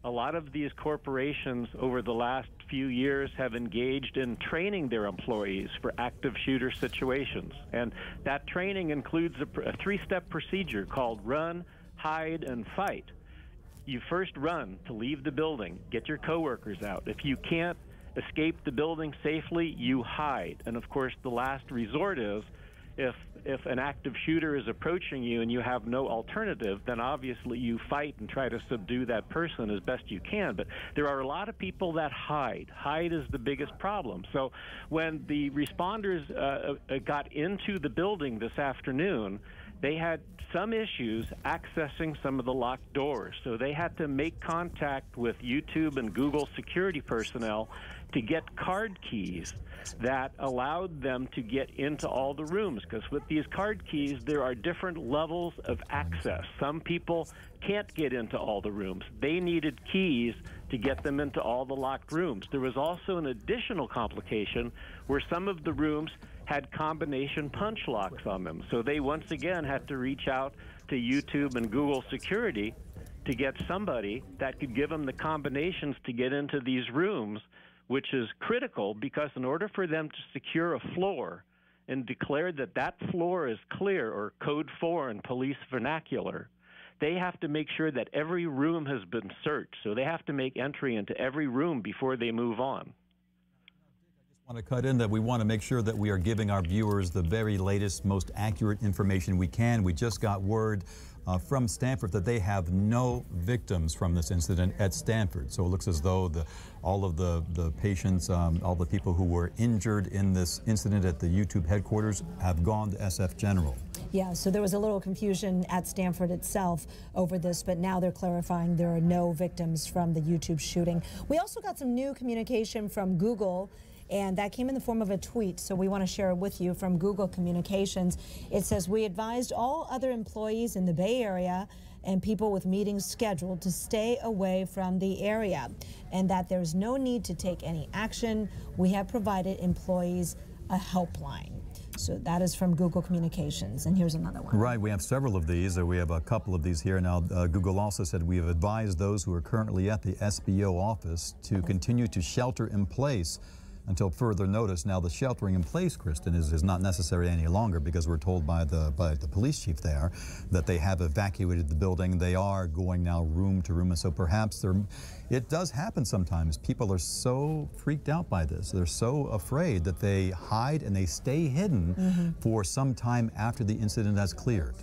a lot of these corporations over the last few years have engaged in training their employees for active shooter situations. And that training includes a 3-step procedure called run, hide, and fight. You first run to leave the building, get your coworkers out. If you can't escape the building safely, you hide. And of course, the last resort is if an active shooter is approaching you and you have no alternative, then obviously you fight and try to subdue that person as best you can. But there are a lot of people that hide. Hide is the biggest problem. So when the responders got into the building this afternoon, they had some issues accessing some of the locked doors. So they had to make contact with YouTube and Google security personnel to get card keys that allowed them to get into all the rooms, because with these card keys there are different levels of access. Some people can't get into all the rooms. They needed keys to get them into all the locked rooms. There was also an additional complication where some of the rooms had combination punch locks on them. So they once again had to reach out to YouTube and Google security to get somebody that could give them the combinations to get into these rooms, which is critical because in order for them to secure a floor and declare that that floor is clear, or code 4 in police vernacular, they have to make sure that every room has been searched. So they have to make entry into every room before they move on. I want to cut in that we want to make sure that we are giving our viewers the very latest, most accurate information we can. We just got word from Stanford that they have no victims from this incident at Stanford. So it looks as though all of the patients, all the people who were injured in this incident at the YouTube headquarters have gone to SF General. Yeah, so there was a little confusion at Stanford itself over this, but now they're clarifying there are no victims from the YouTube shooting. We also got some new communication from Google, and that came in the form of a tweet, so we want to share it with you from Google Communications. It says, we advised all other employees in the Bay Area and people with meetings scheduled to stay away from the area, and that there's no need to take any action. We have provided employees a helpline. So that is from Google Communications, and here's another one. Right, we have several of these, or we have a couple of these here. Now, Google also said we have advised those who are currently at the SBO office to continue to shelter in place until further notice. Now, the sheltering in place, Kristen, is not necessary any longer because we're told by the police chief there that they have evacuated the building. They are going now room to room, and so perhaps it does happen sometimes. People are so freaked out by this. They're so afraid that they hide and they stay hidden for some time after the incident has cleared.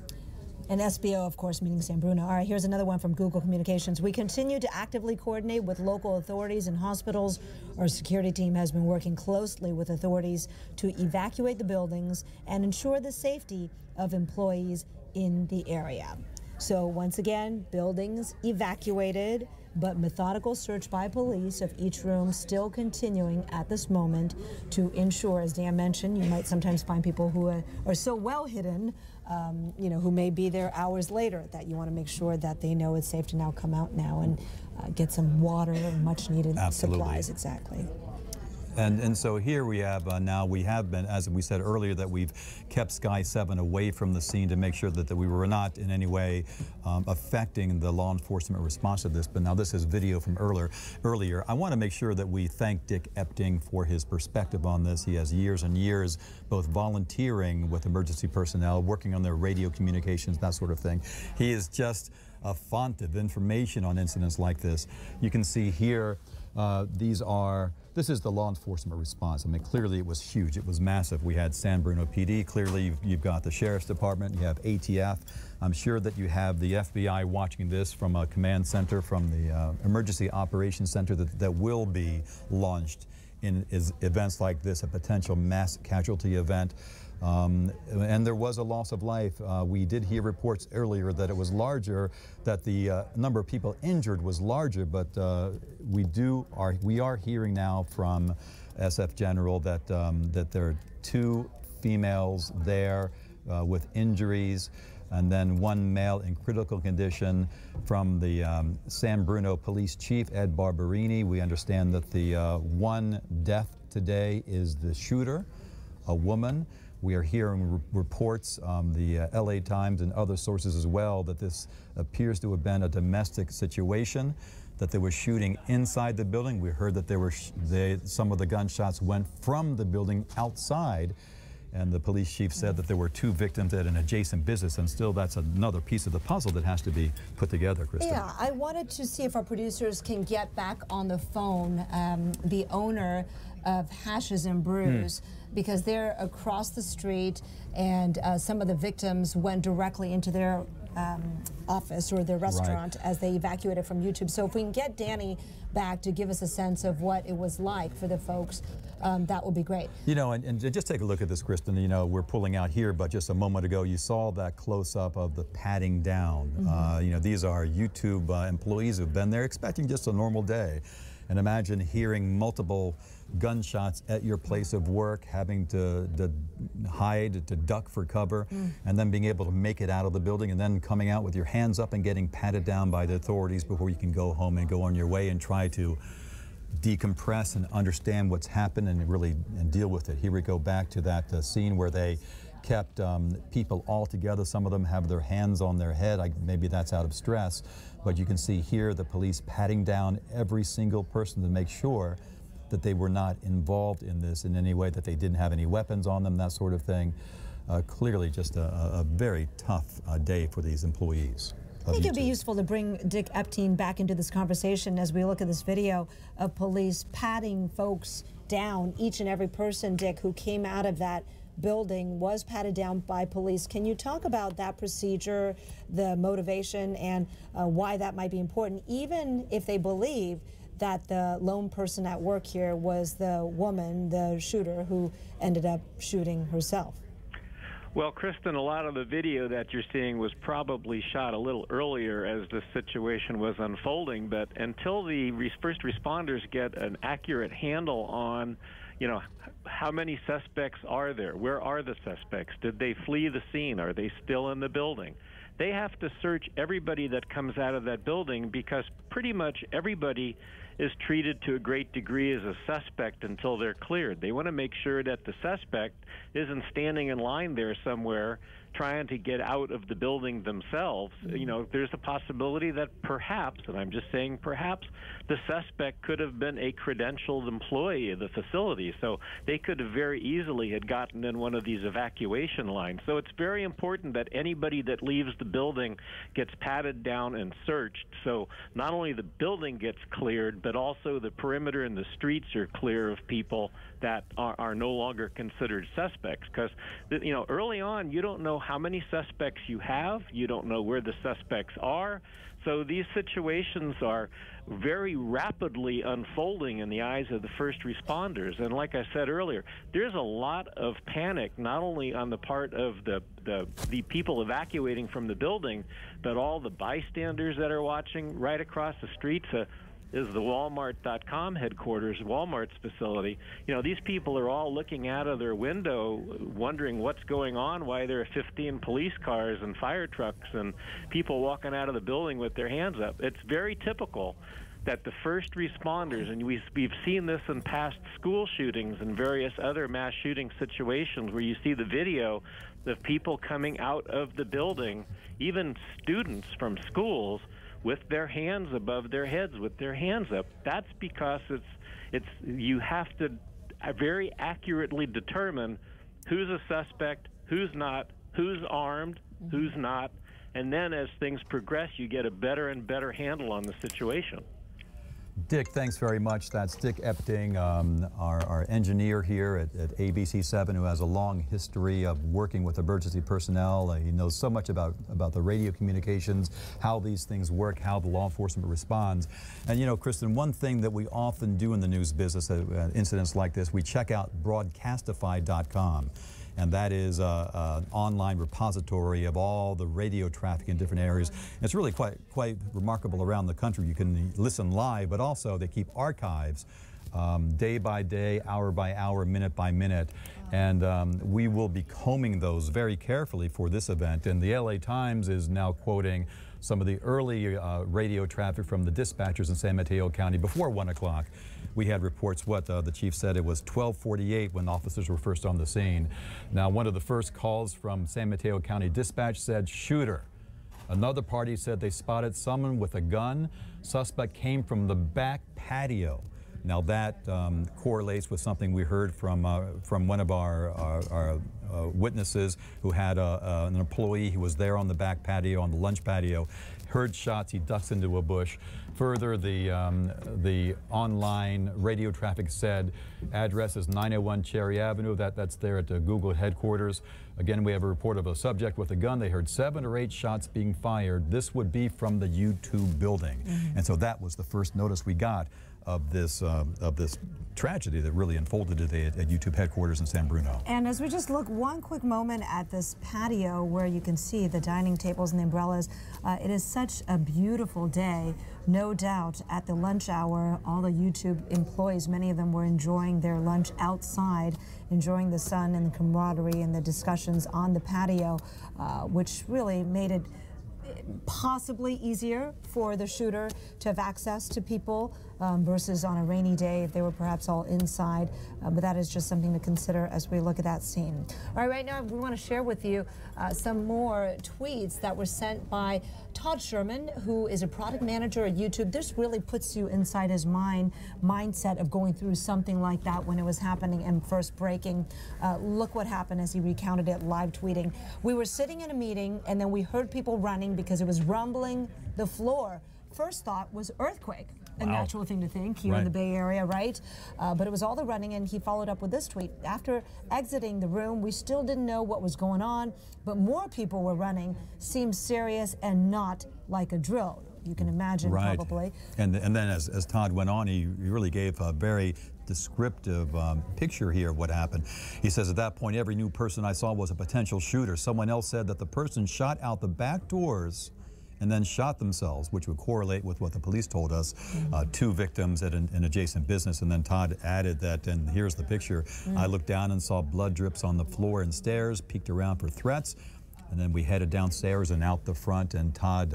And SBO, of course, meaning San Bruno. All right, here's another one from Google Communications. We continue to actively coordinate with local authorities and hospitals. Our security team has been working closely with authorities to evacuate the buildings and ensure the safety of employees in the area. So once again, buildings evacuated, but methodical search by police of each room still continuing at this moment to ensure, as Dan mentioned, you might sometimes find people who are so well hidden, you know, who may be there hours later, that you want to make sure that they know it's safe to now come out now and get some water and much needed supplies. Exactly. And so here we have now we have been, as we said earlier, that we've kept Sky 7 away from the scene to make sure that we were not in any way affecting the law enforcement response to this. But now this is video from earlier. I want to make sure that we thank Dick Epting for his perspective on this. He has years and years both volunteering with emergency personnel, working on their radio communications, that sort of thing. He is just a font of information on incidents like this. You can see here, this is the law enforcement response. I mean, clearly it was huge. It was massive. We had San Bruno PD. Clearly, you've got the Sheriff's Department. You have ATF. I'm sure that you have the FBI watching this from a command center, from the Emergency Operations Center that will be launched in events like this, a potential mass casualty event. And there was a loss of life. We did hear reports earlier that it was larger, that the number of people injured was larger, but we are hearing now from SF General that there are 2 females there with injuries, and then 1 male in critical condition. From the San Bruno Police Chief, Ed Barberini, we understand that the 1 death today is the shooter, a woman. We are hearing reports, the LA Times and other sources as well, that this appears to have been a domestic situation, that they were shooting inside the building. We heard that some of the gunshots went from the building outside, and the police chief said that there were 2 victims at an adjacent business, and still that's another piece of the puzzle that has to be put together, Kristen. Yeah, I wanted to see if our producers can get back on the phone the owner of Hashes and Brews, because they're across the street, and some of the victims went directly into their office or their restaurant as they evacuated from YouTube. So if we can get Danny back to give us a sense of what it was like for the folks, that would be great. You know, and just take a look at this, Kristen. You know, we're pulling out here, but just a moment ago you saw that close-up of the patting down. You know, these are YouTube employees who've been there expecting just a normal day. And imagine hearing multiple gunshots at your place of work, having to hide, to duck for cover, and then being able to make it out of the building, and then coming out with your hands up and getting patted down by the authorities before you can go home and go on your way and try to decompress and understand what's happened and really deal with it. Here we go back to that scene where they kept people all together. Some of them have their hands on their head. Maybe that's out of stress. But you can see here the police patting down every single person to make sure that they were not involved in this in any way, that they didn't have any weapons on them, that sort of thing. Clearly just a very tough day for these employees. I think it'd be useful to bring Dick Epting back into this conversation as we look at this video of police patting folks down. Each and every person, Dick, who came out of that building was patted down by police. Can you talk about that procedure, the motivation, and why that might be important, even if they believe that the lone person at work here was the woman, the shooter, who ended up shooting herself? Well, Kristen, a lot of the video that you're seeing was probably shot a little earlier as the situation was unfolding, but until the first responders get an accurate handle on, you know, how many suspects are there? Where are the suspects? Did they flee the scene? Are they still in the building? They have to search everybody that comes out of that building because pretty much everybody is treated to a great degree as a suspect until they're cleared. They want to make sure that the suspect isn't standing in line there somewhere trying to get out of the building themselves. You know, there's a possibility that perhaps, and I'm just saying perhaps, the suspect could have been a credentialed employee of the facility. So they could have very easily had gotten in one of these evacuation lines. So it's very important that anybody that leaves the building gets patted down and searched. So not only the building gets cleared, but also the perimeter and the streets are clear of people that are no longer considered suspects. Because, you know, early on, you don't know how many suspects you have. You don't know where the suspects are. So these situations are very rapidly unfolding in the eyes of the first responders. And like I said earlier, there's a lot of panic, not only on the part of the people evacuating from the building, but all the bystanders that are watching. Right across the street is the Walmart.com headquarters, Walmart's facility. You know, these people are all looking out of their window wondering what's going on, why there are 15 police cars and fire trucks and people walking out of the building with their hands up. It's very typical that the first responders, and we've seen this in past school shootings and various other mass shooting situations where you see the video of people coming out of the building, even students from schools, with their hands above their heads, with their hands up. That's because you have to very accurately determine who's a suspect, who's not, who's armed, who's not, and then as things progress, you get a better and better handle on the situation. Dick, thanks very much. That's Dick Epting, our engineer here at ABC7, who has a long history of working with emergency personnel. He knows so much about the radio communications, how these things work, how the law enforcement responds. And you know, Kristen, one thing that we often do in the news business at incidents like this, we check out broadcastify.com. And that is an online repository of all the radio traffic in different areas. It's really quite remarkable around the country. You can listen live, but also they keep archives day by day, hour by hour, minute by minute. And we will be combing those very carefully for this event. And the LA Times is now quoting some of the early radio traffic from the dispatchers in San Mateo County before 1 o'clock. We had reports, the chief said it was 12:48 when officers were first on the scene. Now, one of the first calls from San Mateo County Dispatch said shooter. Another party said they spotted someone with a gun. Suspect came from the back patio. Now that correlates with something we heard from one of our witnesses who had an employee who was there on the back patio, on the lunch patio, heard shots, he ducks into a bush. Further, the online radio traffic said address is 901 Cherry Avenue. That's there at the Google headquarters. Again, we have a report of a subject with a gun. They heard 7 or 8 shots being fired. This would be from the YouTube building. And so that was the first notice we got of this tragedy that really unfolded today at YouTube headquarters in San Bruno. And as we just look one quick moment at this patio where you can see the dining tables and the umbrellas, it is such a beautiful day. No doubt at the lunch hour, all the YouTube employees, many of them were enjoying their lunch outside, enjoying the sun and the camaraderie and the discussions on the patio, which really made it possibly easier for the shooter to have access to people versus on a rainy day if they were perhaps all inside. But that is just something to consider as we look at that scene. All right now we want to share with you some more tweets that were sent by Todd Sherman, who is a product manager at YouTube, this really puts you inside his mindset of going through something like that when it was happening and first breaking. Look what happened as he recounted it, live tweeting. We were sitting in a meeting, and then we heard people running because it was rumbling the floor. First thought was earthquake. A natural thing to think here in the Bay Area, right? But it was all the running, and he followed up with this tweet. After exiting the room, we still didn't know what was going on, but more people were running. Seemed serious and not like a drill. You can imagine, probably. And then as Todd went on, he really gave a very descriptive picture here of what happened. He says, at that point, every new person I saw was a potential shooter. Someone else said that the person shot out the back doors and then shot themselves, which would correlate with what the police told us. 2 victims at an adjacent business. And then Todd added that, and here's the picture. I looked down and saw blood drips on the floor and stairs, peeked around for threats. And then we headed downstairs and out the front, and Todd,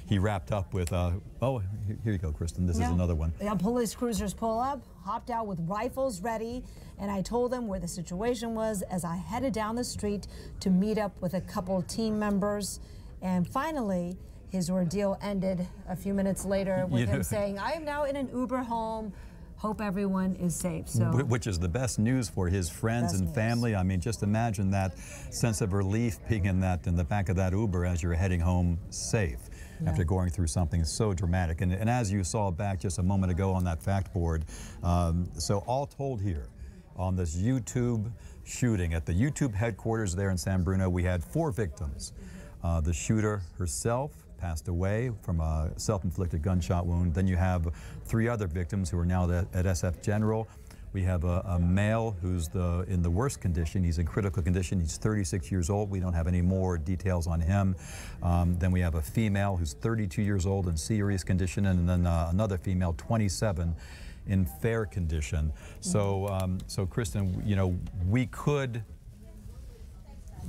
he wrapped up with, oh, here you go, Kristen, this is another one. Yeah, police cruisers pull up, hopped out with rifles ready, and I told them where the situation was as I headed down the street to meet up with a couple team members. And finally, his ordeal ended a few minutes later with him saying, I am now in an Uber home. Hope everyone is safe. So, which is the best news for his friends and family. I mean, just imagine that sense of relief being in the back of that Uber as you're heading home safe after going through something so dramatic. And as you saw back just a moment ago on that fact board, so all told here on this YouTube shooting at the YouTube headquarters there in San Bruno, we had 4 victims. The shooter herself passed away from a self-inflicted gunshot wound. Then you have 3 other victims who are now at SF General. We have a male who's in the worst condition. He's in critical condition. He's 36 years old. We don't have any more details on him. Then we have a female who's 32 years old in serious condition, and then another female, 27, in fair condition. So, so Kristen, you know, we could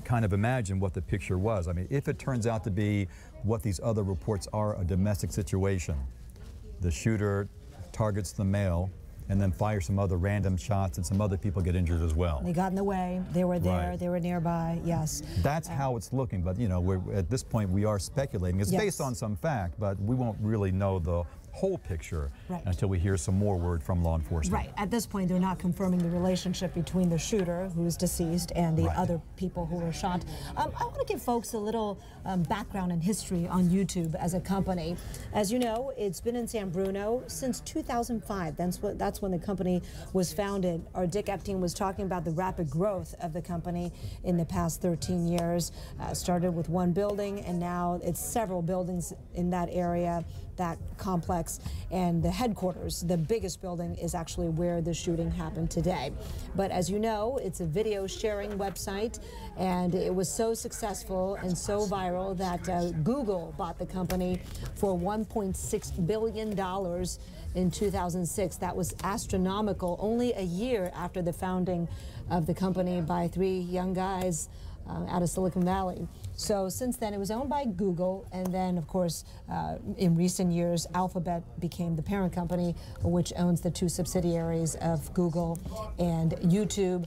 kind of imagine what the picture was. I mean, if it turns out to be what these other reports are, a domestic situation, the shooter targets the male and then fires some other random shots, and some other people get injured as well. They got in the way. They were there. They were nearby. Yes. That's how it's looking. But you know, at this point, we are speculating. It's based on some fact, but we won't really know the whole picture until we hear some more word from law enforcement. Right. At this point, they're not confirming the relationship between the shooter, who is deceased, and the other people who were shot. I want to give folks a little background and history on YouTube as a company. As you know, it's been in San Bruno since 2005. That's when the company was founded. Our Dick Epstein was talking about the rapid growth of the company in the past 13 years. Started with 1 building, and now it's several buildings in that area, that complex, and the headquarters, the biggest building, is actually where the shooting happened today. But as you know, it's a video sharing website, and it was so successful and so viral that Google bought the company for $1.6 billion in 2006. That was astronomical, only a year after the founding of the company by 3 young guys out of Silicon Valley. So since then, it was owned by Google, and then, of course, in recent years, Alphabet became the parent company, which owns the 2 subsidiaries of Google and YouTube.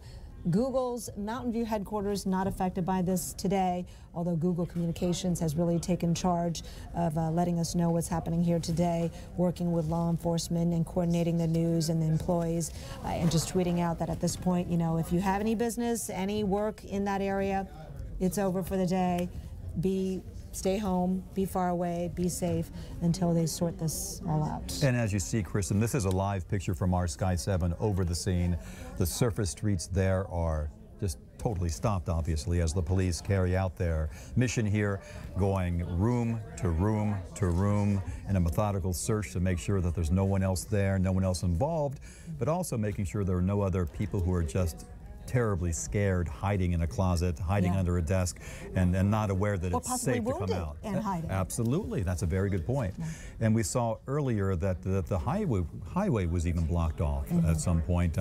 Google's Mountain View headquarters not affected by this today, although Google Communications has really taken charge of letting us know what's happening here today, working with law enforcement and coordinating the news and the employees, and just tweeting out that at this point, you know, if you have any business, any work in that area, it's over for the day. Stay home, be far away, be safe until they sort this all out. And as you see, Kristen, this is a live picture from our Sky 7 over the scene. The surface streets there are just totally stopped, obviously, as the police carry out their mission here, going room to room to room in a methodical search to make sure that there's no one else there, no one else involved, but also making sure there are no other people who are just terribly scared, hiding in a closet, hiding under a desk, and not aware that it's safe to come out. And hiding. Absolutely, that's a very good point. And we saw earlier that the highway was even blocked off at some point,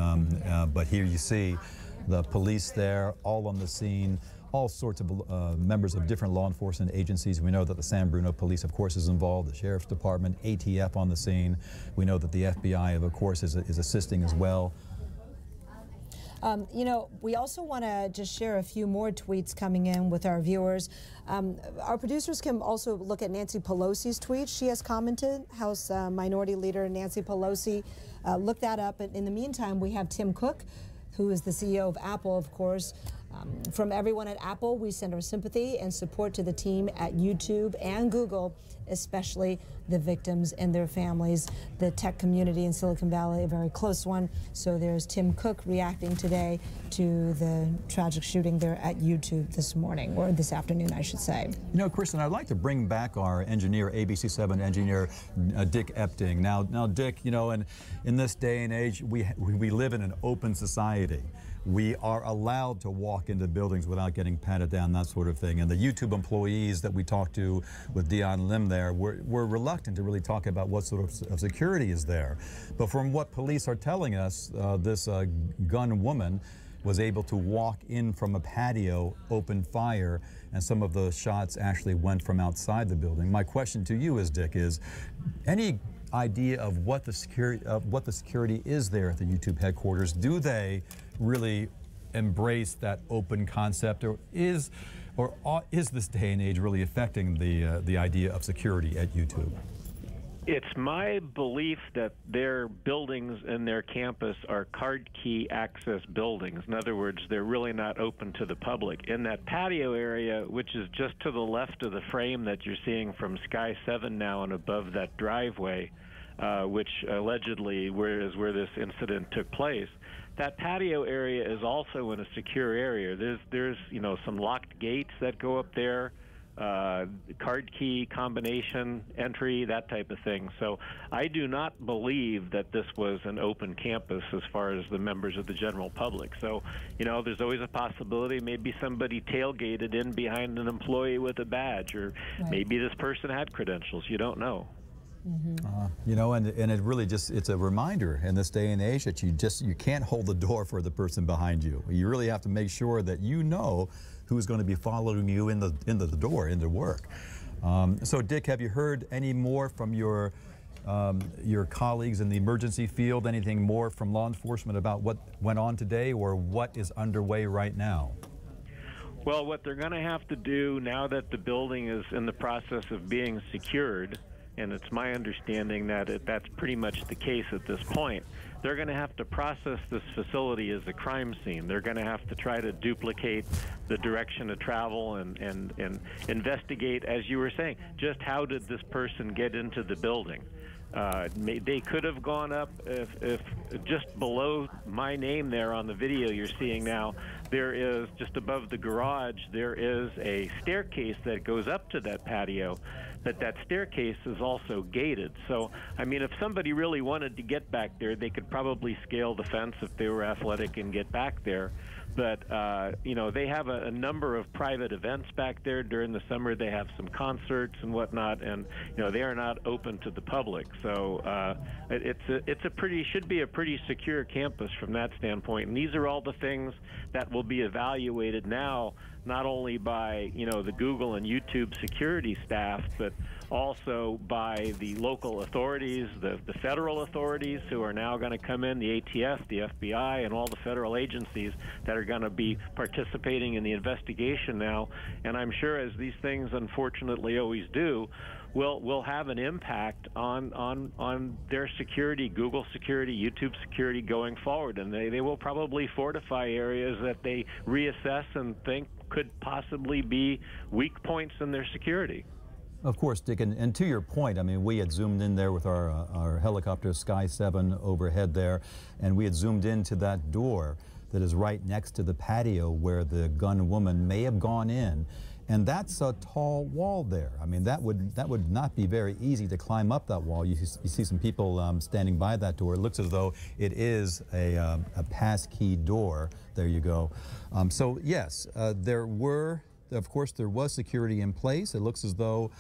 but here you see the police there, all on the scene, all sorts of members of different law enforcement agencies. We know that the San Bruno Police, of course, is involved, the Sheriff's Department, ATF on the scene. We know that the FBI, of course, is assisting as well. You know, we also want to just share a few more tweets coming in with our viewers. Our producers can also look at Nancy Pelosi's tweet. She has commented, House Minority Leader Nancy Pelosi. Look that up. And in the meantime, we have Tim Cook, who is the CEO of Apple, of course. From everyone at Apple, we send our sympathy and support to the team at YouTube and Google, especially the victims and their families. The tech community in Silicon Valley, a very close one. So there's Tim Cook reacting today to the tragic shooting there at YouTube this morning, or this afternoon, I should say. You know, Kristen, I'd like to bring back our engineer, ABC7 engineer, Dick Epting. Now, Dick, you know, in this day and age, we live in an open society. We are allowed to walk into buildings without getting patted down, that sort of thing. And the YouTube employees that we talked to with Dion Lim there were reluctant to really talk about what sort of security is there. But from what police are telling us, this gun woman was able to walk in from a patio, open fire, and some of the shots actually went from outside the building. My question to you is, Dick, is any idea of what the security is there at the YouTube headquarters? Do they really embrace that open concept, or is this day and age really affecting the idea of security at YouTube? It's my belief that their buildings and their campus are card key access buildings. In other words, they're really not open to the public. In that patio area, which is just to the left of the frame that you're seeing from Sky 7 now and above that driveway, which allegedly is where this incident took place, that patio area is also in a secure area. There's you know, some locked gates that go up there, card key combination entry, that type of thing. So I do not believe that this was an open campus as far as the members of the general public. So, you know, there's always a possibility maybe somebody tailgated in behind an employee with a badge, or maybe this person had credentials. You don't know. You know, and it really it's a reminder in this day and age that you can't hold the door for the person behind you. You really have to make sure that you know who's going to be following you into the door, into work. So, Dick, have you heard any more from your colleagues in the emergency field? Anything more from law enforcement about what went on today, or what is underway right now? Well, what they're going to have to do now that the building is in the process of being secured, and it's my understanding that that's pretty much the case at this point, they're going to have to process this facility as a crime scene. They're going to have to try to duplicate the direction of travel and investigate, as you were saying, just how did this person get into the building. They could have gone up if just below my name there on the video you're seeing now, there is, just above the garage, there is a staircase that goes up to that patio, but that staircase is also gated. So, I mean, if somebody really wanted to get back there, they could probably scale the fence if they were athletic and get back there. But, you know, they have a number of private events back there during the summer. They have some concerts and whatnot, and, you know, they are not open to the public. So should be a pretty secure campus from that standpoint. And these are all the things that will be evaluated now, not only by, you know, the Google and YouTube security staff, but also by the local authorities, the federal authorities who are now going to come in, the ATF, the FBI, and all the federal agencies that are going to be participating in the investigation now. And I'm sure, as these things unfortunately always do, will have an impact on their security, Google security, YouTube security going forward. And they will probably fortify areas that they reassess and think could possibly be weak points in their security. Of course, Dick, and to your point, I mean, we had zoomed in there with our helicopter Sky 7 overhead there, and we had zoomed into that door that is right next to the patio where the gun woman may have gone in. And that's a tall wall there. I mean, that would not be very easy to climb up that wall. You see some people standing by that door. It looks as though it is a passkey door. There you go. So yes, of course, there was security in place. It looks as though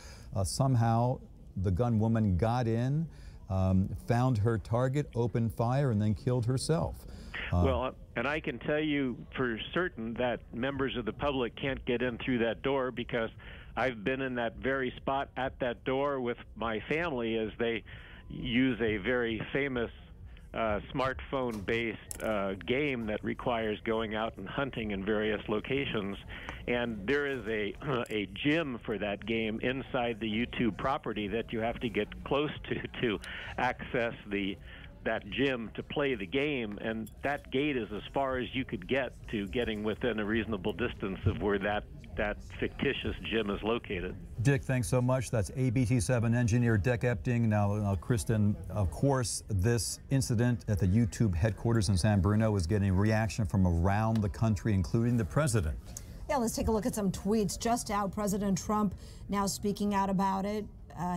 somehow the gun woman got in, found her target, opened fire, and then killed herself. Well, and I can tell you for certain that members of the public can't get in through that door, because I've been in that very spot at that door with my family as they use a very famous smartphone-based game that requires going out and hunting in various locations. And there is a gym for that game inside the YouTube property that you have to get close to access that gym to play the game, and that gate is as far as you could get to getting within a reasonable distance of where that fictitious gym is located. Dick, thanks so much. That's ABC7 engineer Dick Epting. Now, Kristen, of course, this incident at the YouTube headquarters in San Bruno is getting reaction from around the country, including the president. Yeah, let's take a look at some tweets just out. President Trump now speaking out about it.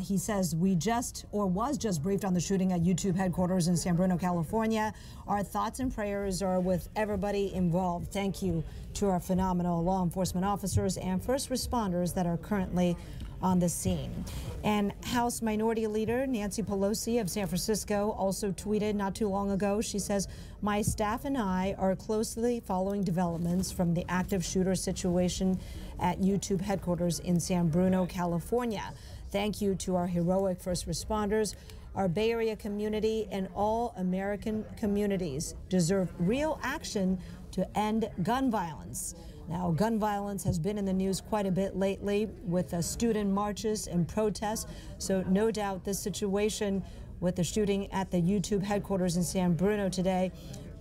He says, was just briefed on the shooting at YouTube headquarters in San Bruno, California. Our thoughts and prayers are with everybody involved. Thank you to our phenomenal law enforcement officers and first responders that are currently on the scene. And House Minority Leader Nancy Pelosi of San Francisco also tweeted not too long ago. She says, my staff and I are closely following developments from the active shooter situation at YouTube headquarters in San Bruno, California. Thank you to our heroic first responders. Our Bay Area community and all American communities deserve real action to end gun violence. Now, gun violence has been in the news quite a bit lately with student marches and protests. So no doubt this situation with the shooting at the YouTube headquarters in San Bruno today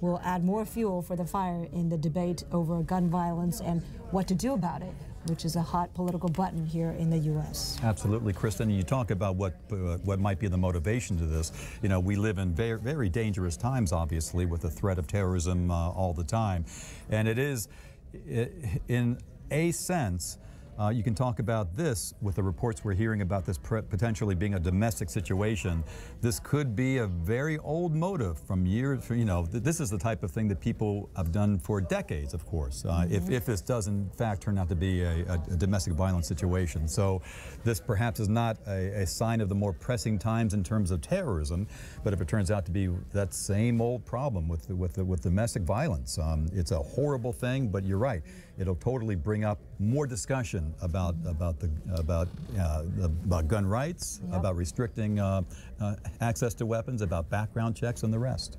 will add more fuel for the fire in the debate over gun violence and what to do about it, which is a hot political button here in the U.S. Absolutely, Kristen. You talk about what might be the motivation to this. You know, we live in very, very dangerous times, obviously, with the threat of terrorism all the time. And it is, in a sense, you can talk about this with the reports we're hearing about this potentially being a domestic situation. This could be a very old motive from years, you know, this is the type of thing that people have done for decades, of course, if this does in fact turn out to be a domestic violence situation. So this perhaps is not a sign of the more pressing times in terms of terrorism, but if it turns out to be that same old problem with domestic violence, it's a horrible thing, but you're right. It'll totally bring up more discussion about gun rights, yep, about restricting access to weapons, about background checks and the rest.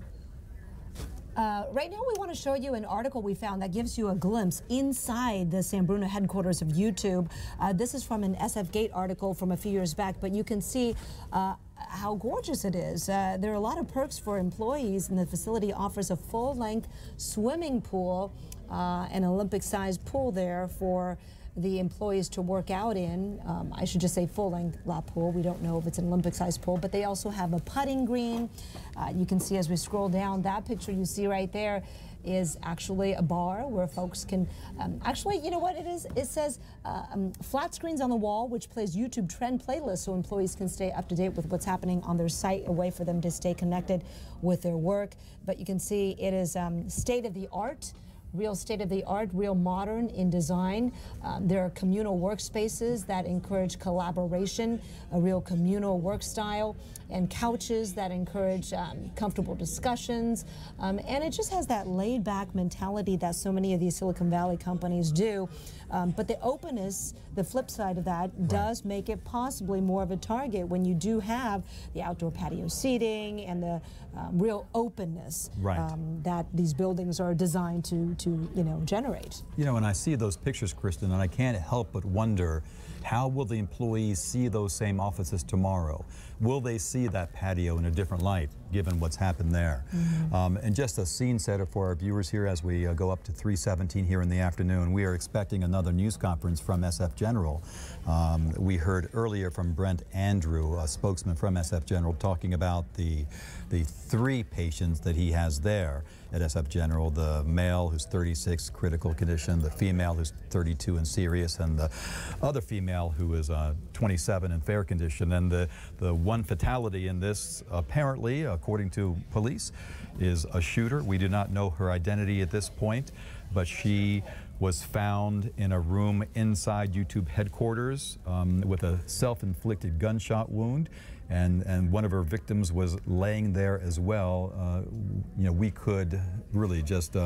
Right now we want to show you an article we found that gives you a glimpse inside the San Bruno headquarters of YouTube. This is from an SF Gate article from a few years back, but you can see how gorgeous it is. There are a lot of perks for employees, and the facility offers a full-length swimming pool, an Olympic-sized pool there for the employees to work out in. I should just say full-length lap pool. We don't know if it's an Olympic-sized pool, but they also have a putting green. You can see as we scroll down, that picture you see right there is actually a bar where folks can, actually, you know what it is? It says flat screens on the wall, which plays YouTube trend playlists so employees can stay up to date with what's happening on their site, a way for them to stay connected with their work. But you can see it is state-of-the-art. Real state-of-the-art, real modern in design. There are communal workspaces that encourage collaboration, a real communal work style, and couches that encourage comfortable discussions. And it just has that laid-back mentality that so many of these Silicon Valley companies do. But the openness, the flip side of that, does make it possibly more of a target when you do have the outdoor patio seating and the real openness that these buildings are designed to generate. You know, and I see those pictures, Kristen, and I can't help but wonder, how will the employees see those same offices tomorrow? Will they see that patio in a different light, given what's happened there? And just a scene setter for our viewers here as we go up to 3:17 here in the afternoon. We are expecting another news conference from SF General. We heard earlier from Brent Andrew, a spokesman from SF General, talking about the 3 patients that he has there at SF General, the male who's 36, critical condition, the female who's 32 and serious, and the other female who is 27 in fair condition. And the one fatality in this, apparently, according to police, is a shooter. We do not know her identity at this point, but she was found in a room inside YouTube headquarters with a self-inflicted gunshot wound. And one of her victims was laying there as well. You know, we could really just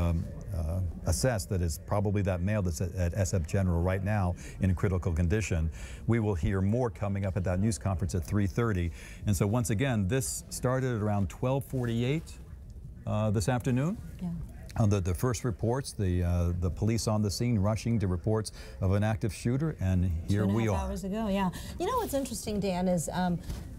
assess that it's probably that male that's at SF General right now in critical condition. We will hear more coming up at that news conference at 3:30. And so once again, this started at around 12:48 this afternoon. Yeah. The first reports, the police on the scene rushing to reports of an active shooter, and here we are. 2.5 hours ago, yeah. You know what's interesting, Dan, is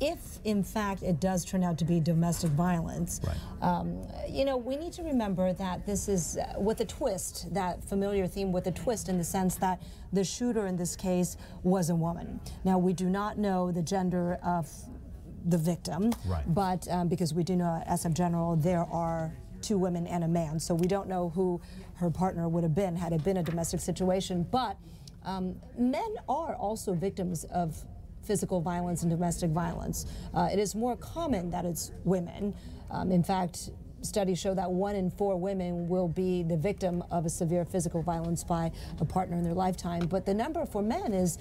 if in fact it does turn out to be domestic violence, right. You know, we need to remember that this is with a twist, that familiar theme with a twist, in the sense that the shooter in this case was a woman. Now, we do not know the gender of the victim, right. But because we do know at SF General there are 2 women and a man, so we don't know who her partner would have been had it been a domestic situation. But men are also victims of physical violence and domestic violence. It is more common that it's women. In fact, studies show that 1 in 4 women will be the victim of a severe physical violence by a partner in their lifetime. But the number for men is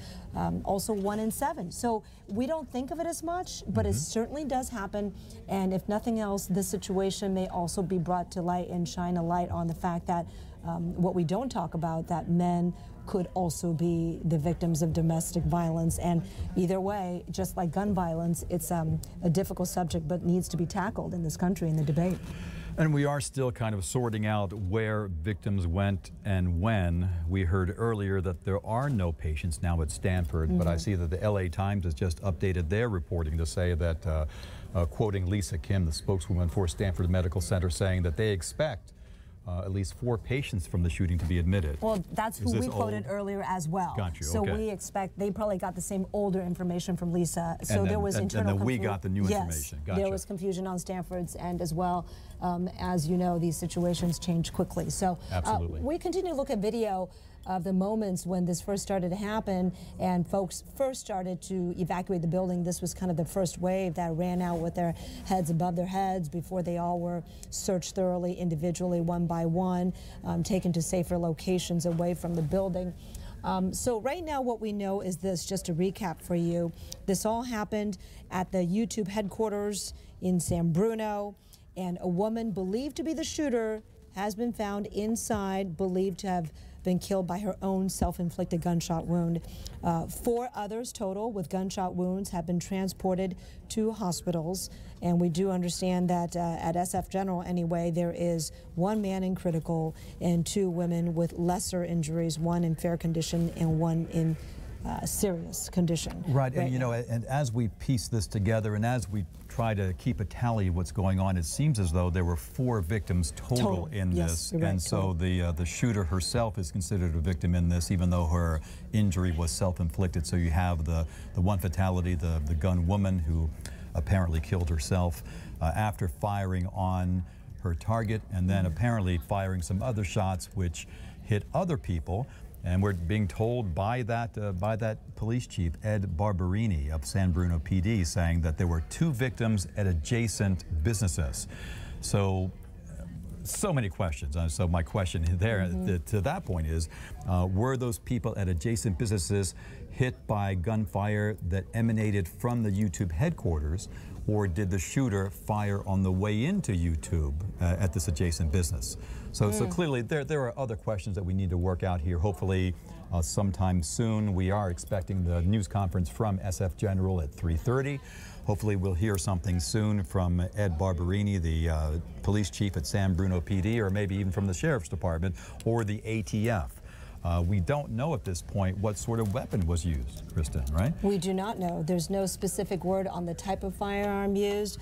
also 1 in 7. So we don't think of it as much, but it certainly does happen. And if nothing else, this situation may also be brought to light and shine a light on the fact that what we don't talk about, that men could also be the victims of domestic violence. And either way, just like gun violence, it's a difficult subject, but needs to be tackled in this country in the debate. And we are still kind of sorting out where victims went and when. We heard earlier that there are no patients now at Stanford, but I see that the LA Times has just updated their reporting to say that, quoting Lisa Kim, the spokeswoman for Stanford Medical Center, saying that they expect at least 4 patients from the shooting to be admitted. Well, that's who we quoted earlier as well. Got you, so okay. we expect they probably got the same older information from Lisa. So there was internal and then we got the new information. Gotcha. There was confusion on Stanford's end as well. As you know, these situations change quickly. So we continue to look at video of the moments when this first started to happen and folks first started to evacuate the building. This was kind of the first wave that ran out with their heads above their heads before they all were searched thoroughly, individually, one by one, taken to safer locations away from the building. So right now what we know is this, just to recap for you, this all happened at the YouTube headquarters in San Bruno, and a woman believed to be the shooter has been found inside, believed to have been killed by her own self-inflicted gunshot wound. 4 others total with gunshot wounds have been transported to hospitals, and we do understand that at SF General anyway, there is 1 man in critical and 2 women with lesser injuries, 1 in fair condition and 1 in serious condition. Right, and you know, and as we piece this together and as we try to keep a tally of what's going on, it seems as though there were 4 victims total in this, and so the shooter herself is considered a victim in this, even though her injury was self-inflicted. So you have the 1 fatality, the gun woman who apparently killed herself after firing on her target, and then apparently firing some other shots which hit other people. And we're being told by that police chief, Ed Barberini of San Bruno PD, saying that there were 2 victims at adjacent businesses. So many questions. So my question there to that point is, were those people at adjacent businesses hit by gunfire that emanated from the YouTube headquarters, or did the shooter fire on the way into YouTube at this adjacent business? So clearly there are other questions that we need to work out here. Hopefully sometime soon. We are expecting the news conference from SF General at 3:30. Hopefully we'll hear something soon from Ed Barberini, the police chief at San Bruno PD, or maybe even from the Sheriff's Department or the ATF. We don't know at this point what sort of weapon was used, Kristen, right? We do not know. There's no specific word on the type of firearm used.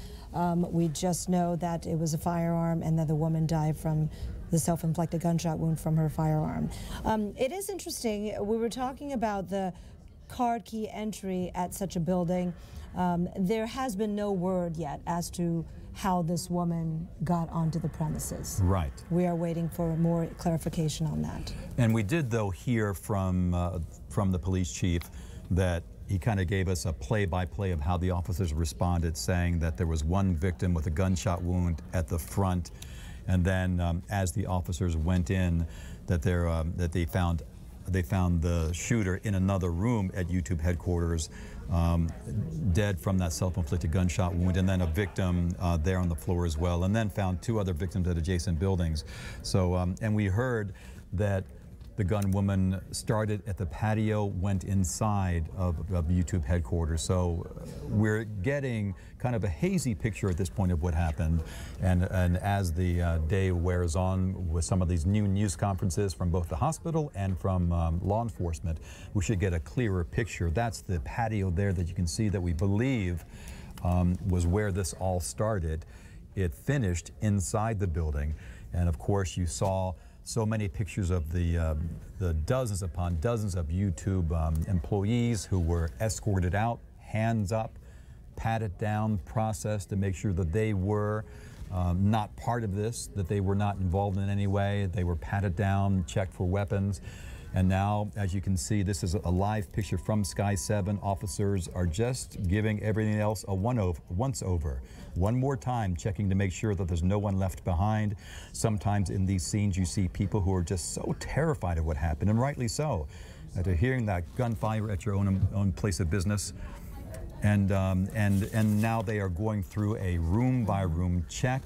We just know that it was a firearm and that the woman died from the self-inflicted gunshot wound from her firearm. It is interesting. We were talking about the card key entry at such a building. There has been no word yet as to how this woman got onto the premises. Right. We are waiting for more clarification on that. And we did, though, hear from the police chief that he kind of gave us a play-by-play of how the officers responded, saying that there was 1 victim with a gunshot wound at the front, and then as the officers went in, that they found the shooter in another room at YouTube headquarters, dead from that self-inflicted gunshot wound, and then a victim there on the floor as well, and then found 2 other victims at adjacent buildings. So, and we heard that The gunwoman started at the patio, went inside of YouTube headquarters. So we're getting kind of a hazy picture at this point of what happened. And as the day wears on with some of these new news conferences from both the hospital and from law enforcement, we should get a clearer picture. That's the patio there that you can see that we believe was where this all started. It finished inside the building. And of course, you saw so many pictures of the dozens upon dozens of YouTube employees who were escorted out, hands up, patted down, processed to make sure that they were not part of this, that they were not involved in any way. They were patted down, checked for weapons. And now, as you can see, this is a live picture from Sky 7. Officers are just giving everything else a once-over. One more time, checking to make sure that there's no one left behind. Sometimes in these scenes, you see people who are just so terrified of what happened, and rightly so. After hearing that gunfire at your own place of business, and now they are going through a room-by-room check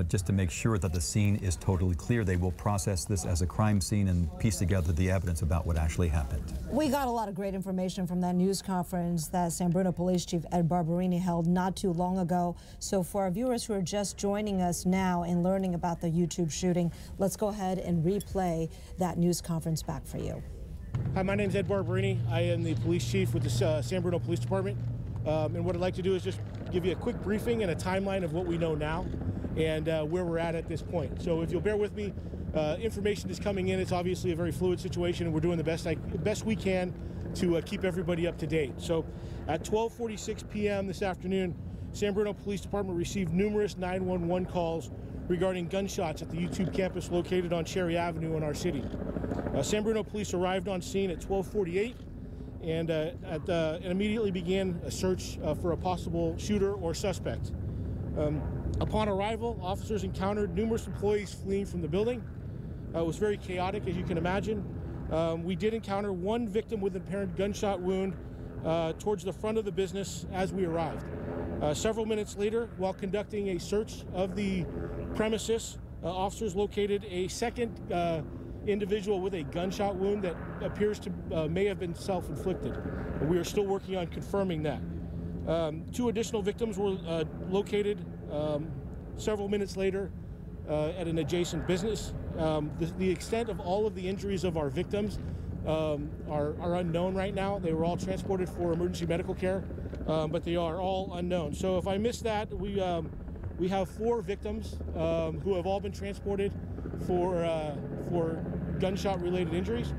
just to make sure that the scene is totally clear. They will process this as a crime scene and piece together the evidence about what actually happened. We got a lot of great information from that news conference that San Bruno Police Chief Ed Barberini held not too long ago. So for our viewers who are just joining us now and learning about the YouTube shooting, let's go ahead and replay that news conference back for you. Hi, my name is Ed Barberini. I am the police chief with the San Bruno Police Department. And what I'd like to do is just give you a quick briefing and a timeline of what we know now and where we're at this point. So if you'll bear with me, information is coming in. It's obviously a very fluid situation, and we're doing the best we can to keep everybody up to date. So at 12:46 p.m. this afternoon, San Bruno Police Department received numerous 911 calls regarding gunshots at the YouTube campus located on Cherry Avenue in our city. San Bruno Police arrived on scene at 12:48 and immediately began a search for a possible shooter or suspect. Upon arrival, officers encountered numerous employees fleeing from the building. It was very chaotic, as you can imagine. We did encounter one victim with an apparent gunshot wound towards the front of the business as we arrived. Several minutes later, while conducting a search of the premises, officers located a second individual with a gunshot wound that appears to may have been self-inflicted. We are still working on confirming that. Two additional victims were located several minutes later at an adjacent business. The extent of all of the injuries of our victims are unknown right now. They were all transported for emergency medical care, but they are all unknown. So if I missed that, we have 4 victims who have all been transported for gunshot-related injuries,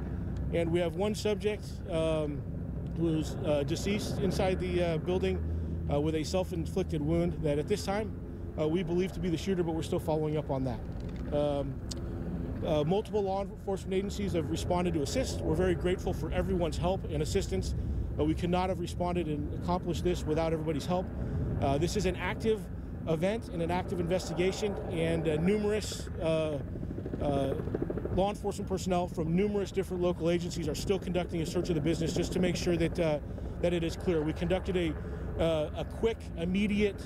and we have one subject who's deceased inside the building with a self-inflicted wound that at this time we believe to be the shooter, but we're still following up on that. Multiple law enforcement agencies have responded to assist. We're very grateful for everyone's help and assistance. We could not have responded and accomplished this without everybody's help. This is an active event and an active investigation, and numerous law enforcement personnel from numerous different local agencies are still conducting a search of the business just to make sure that that it is clear. We conducted a quick, immediate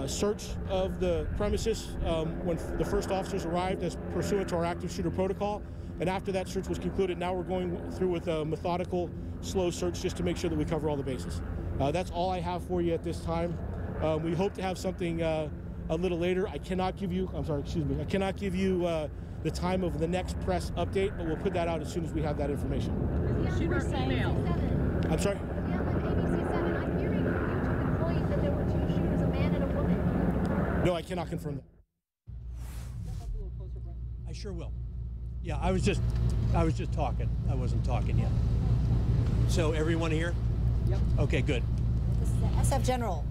search of the premises when the first officers arrived as pursuant to our active shooter protocol, and after that search was concluded, now we're going through with a methodical, slow search just to make sure that we cover all the bases. That's all I have for you at this time. We hope to have something a little later. I cannot give you, I cannot give you the time of the next press update, but we'll put that out as soon as we have that information. I'm sorry? I'm hearing from YouTube employees that there were 2 shooters, a man and a woman. No, I cannot confirm that. I sure will. Yeah, I was just talking. I wasn't talking yet. So everyone here? Yep. Okay, good. This is the SF General.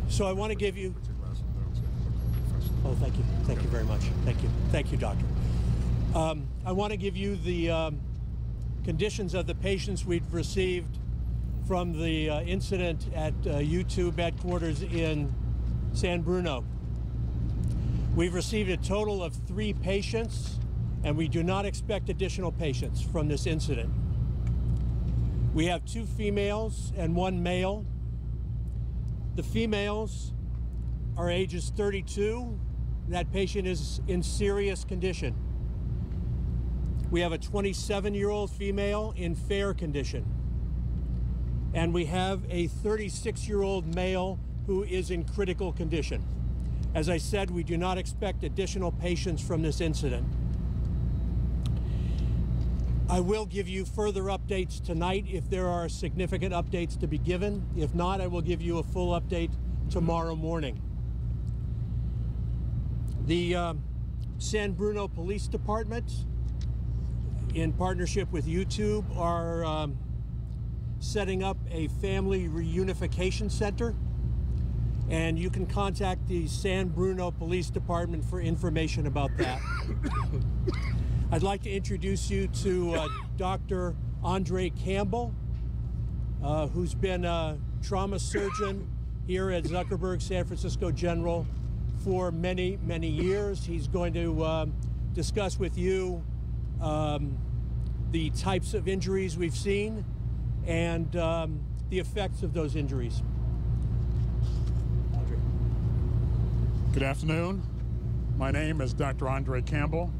So I want to give you... Oh, thank you. Thank you very much. Thank you. Thank you, Doctor. I want to give you the conditions of the patients we've received from the incident at YouTube headquarters in San Bruno. We've received a total of 3 patients, and we do not expect additional patients from this incident. We have 2 females and 1 male. The females are ages 32. That patient is in serious condition. We have a 27-year-old female in fair condition. And we have a 36-year-old male who is in critical condition. As I said, we do not expect additional patients from this incident. I will give you further updates tonight if there are significant updates to be given. If not, I will give you a full update tomorrow morning. The San Bruno Police Department, in partnership with YouTube, are setting up a family reunification center, and you can contact the San Bruno Police Department for information about that. I'd like to introduce you to Dr. Andre Campbell, who's been a trauma surgeon here at Zuckerberg San Francisco General for many, many years. He's going to discuss with you the types of injuries we've seen and the effects of those injuries. Andre. Good afternoon. My name is Dr. Andre Campbell.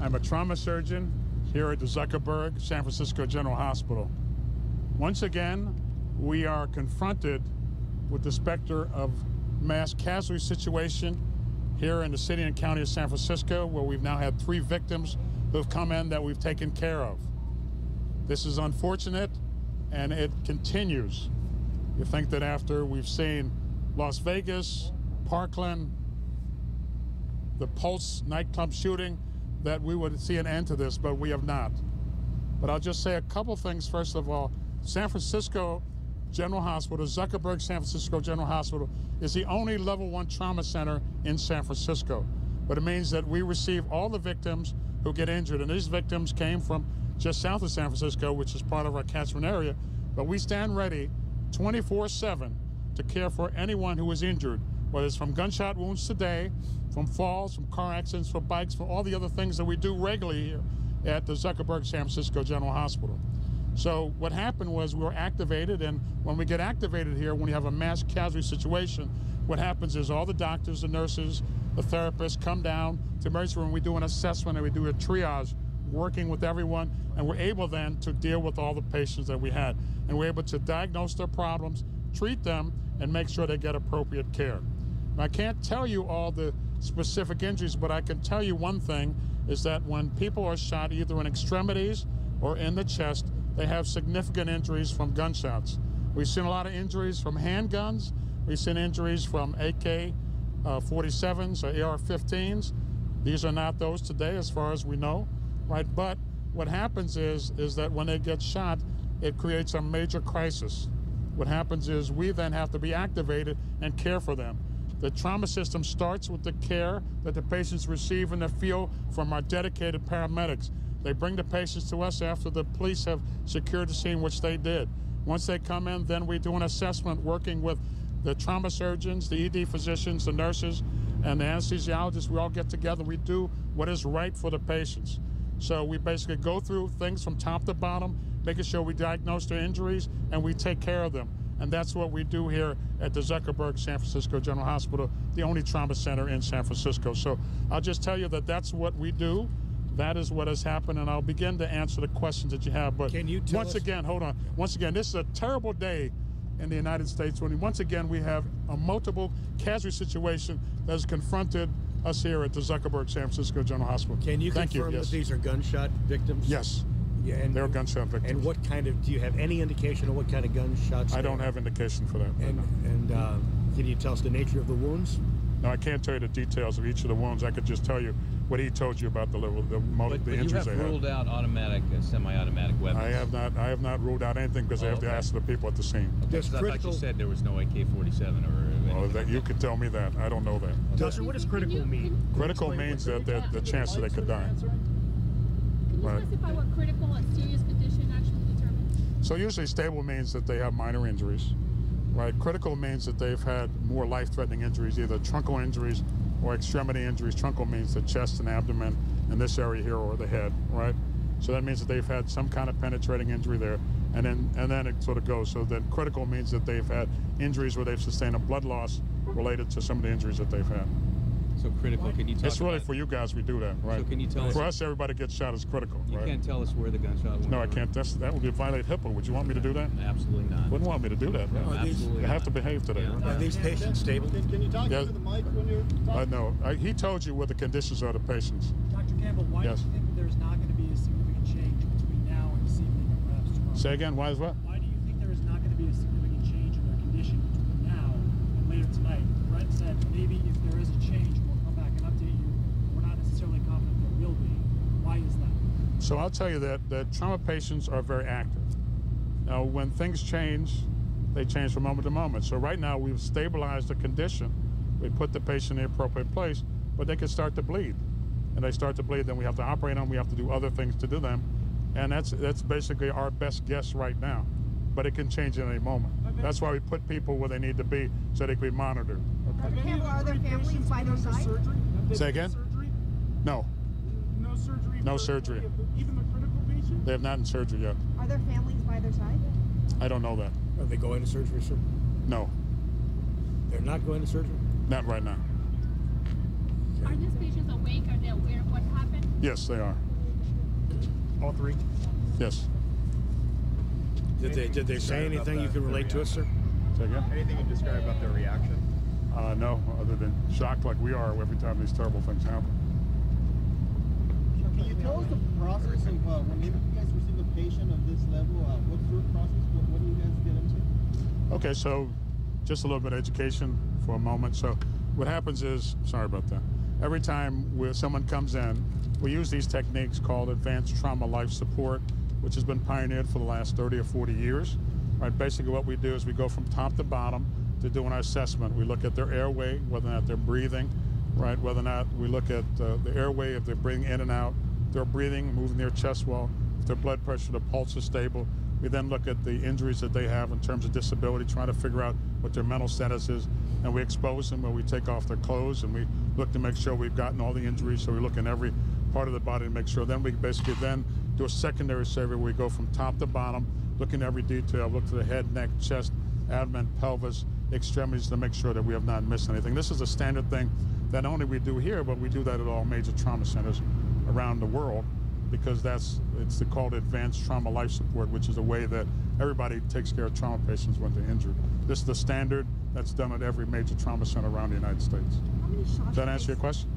I'm a trauma surgeon here at the Zuckerberg San Francisco General Hospital. Once again, we are confronted with the specter of mass casualty situation here in the city and county of San Francisco, where we've now had 3 victims who have come in that we've taken care of. This is unfortunate, and it continues. You think that after we've seen Las Vegas, Parkland, the Pulse nightclub shooting, that we would see an end to this, but we have not. But I'll just say a couple things. First of all, San Francisco General Hospital, Zuckerberg San Francisco General Hospital, is the only level 1 trauma center in San Francisco. But it means that we receive all the victims who get injured, and these victims came from just south of San Francisco, which is part of our catchment area. But we stand ready 24/7 to care for anyone who is injured, whether it's from gunshot wounds today, from falls, from car accidents, from bikes, from all the other things that we do regularly here at the Zuckerberg San Francisco General Hospital. So what happened was we were activated, and when we get activated here, when you have a mass casualty situation, what happens is all the doctors, the nurses, the therapists come down to the emergency room. We do an assessment and we do a triage, working with everyone, and we're able then to deal with all the patients that we had. And we're able to diagnose their problems, treat them, and make sure they get appropriate care. I can't tell you all the specific injuries, but I can tell you one thing, is that when people are shot either in extremities or in the chest, they have significant injuries from gunshots. We've seen a lot of injuries from handguns. We've seen injuries from AK-47s or AR-15s. These are not those today as far as we know, right? But what happens is that when they get shot, it creates a major crisis. What happens is we then have to be activated and care for them. The trauma system starts with the care that the patients receive in the field from our dedicated paramedics. They bring the patients to us after the police have secured the scene, which they did. Once they come in, then we do an assessment working with the trauma surgeons, the ED physicians, the nurses, and the anesthesiologists. We all get together. We do what is right for the patients. So we basically go through things from top to bottom, making sure we diagnose their injuries, and we take care of them. And that's what we do here at the Zuckerberg San Francisco General Hospital, the only trauma center in San Francisco. So I'll just tell you that that's what we do. That is what has happened, and I'll begin to answer the questions that you have. But can you tell once again, hold on. Once again, this is a terrible day in the United States when once again we have a multiple casualty situation that has confronted us here at the Zuckerberg San Francisco General Hospital. Can you confirm that these are gunshot victims? Yes. Yeah, and they're gunshot victims. And what kind of, do you have any indication of what kind of gunshots? I don't have indication for that. And can you tell us the nature of the wounds? No, I can't tell you the details of each of the wounds. I could just tell you what he told you about the injuries they had. You have ruled out automatic, semi-automatic weapons. I have not ruled out anything because I have to ask the people at the scene. Okay, I thought you said there was no AK-47 or. Well, that you could tell me that. I don't know that. Doctor, what does critical mean? Critical means that the chance that they could die. Can you specify what critical and serious condition actually determines? So usually stable means that they have minor injuries, right? Critical means that they've had more life-threatening injuries, either truncal injuries or extremity injuries. Truncal means the chest and abdomen in this area here or the head, right? So that means that they've had some kind of penetrating injury there, and then it sort of goes. So then critical means that they've had injuries where they've sustained a blood loss related to some of the injuries that they've had. So critical, can you talk It's really for you guys we do that, right? So can you tell us? For us, everybody gets shot is critical, You right? can't tell us where the gunshot went? No, I can't. That would be violate HIPAA. Would you want me to do that? Absolutely not. Wouldn't want me to do that, right? No, absolutely You have not. to behave today, right? Are these patients stable? Can you talk into the mic when you're talking? No. He told you what the conditions are of the patients. Dr. Campbell, why Yes. do you think that there's not going to be a significant change between now and this evening or perhaps tomorrow? Say again, why is what? Why do you think there is not going to be a significant change in their condition between now and later tonight? Brett said maybe if there is a change, we'll come back and update you. We're not necessarily confident there will be. Why is that? So I'll tell you that trauma patients are very active. Now, when things change, they change from moment to moment. So right now, we've stabilized the condition. We put the patient in the appropriate place, but they can start to bleed. And they start to bleed, then we have to operate on them. We have to do other things to do them. And that's basically our best guess right now. But it can change at any moment. That's why we put people where they need to be so they can be monitored. Dr. Campbell, are there families by their side? Say again? Surgery? No. No surgery? No surgery. Even the critical patients? They have not in surgery yet. Are there families by their side? I don't know that. Are they going to surgery, sir? No. They're not going to surgery? Not right now. Are these patients awake? Are they aware of what happened? Yes, they are. All three? Yes. Did they say anything you can relate to us, sir? Say again? Anything you describe about their reaction? No, other than shocked like we are every time these terrible things happen. Can you tell us the process of whenever you guys receive a patient of this level, what's your process? What do you guys get into? Okay, so just a little bit of education for a moment. So what happens is, sorry about that, every time someone comes in, we use these techniques called advanced trauma life support, which has been pioneered for the last 30 or 40 years. Right, basically what we do is we go from top to bottom to doing our assessment. We look at their airway, whether or not they're breathing, right? Whether or not we look at the airway, if they're breathing in and out, they're breathing, moving their chest wall, if their blood pressure, their pulse is stable. We then look at the injuries that they have in terms of disability, trying to figure out what their mental status is, and we expose them, or we take off their clothes, and we look to make sure we've gotten all the injuries, so we look in every part of the body to make sure. Then we basically then do a secondary survey where we go from top to bottom, look in every detail, look to the head, neck, chest, abdomen, pelvis, extremities to make sure that we have not missed anything. This is a standard thing that not only we do here, but we do that at all major trauma centers around the world, because it's called advanced trauma life support, which is a way that everybody takes care of trauma patients when they're injured. This is the standard that's done at every major trauma center around the United States. How many shots? Does that answer your question?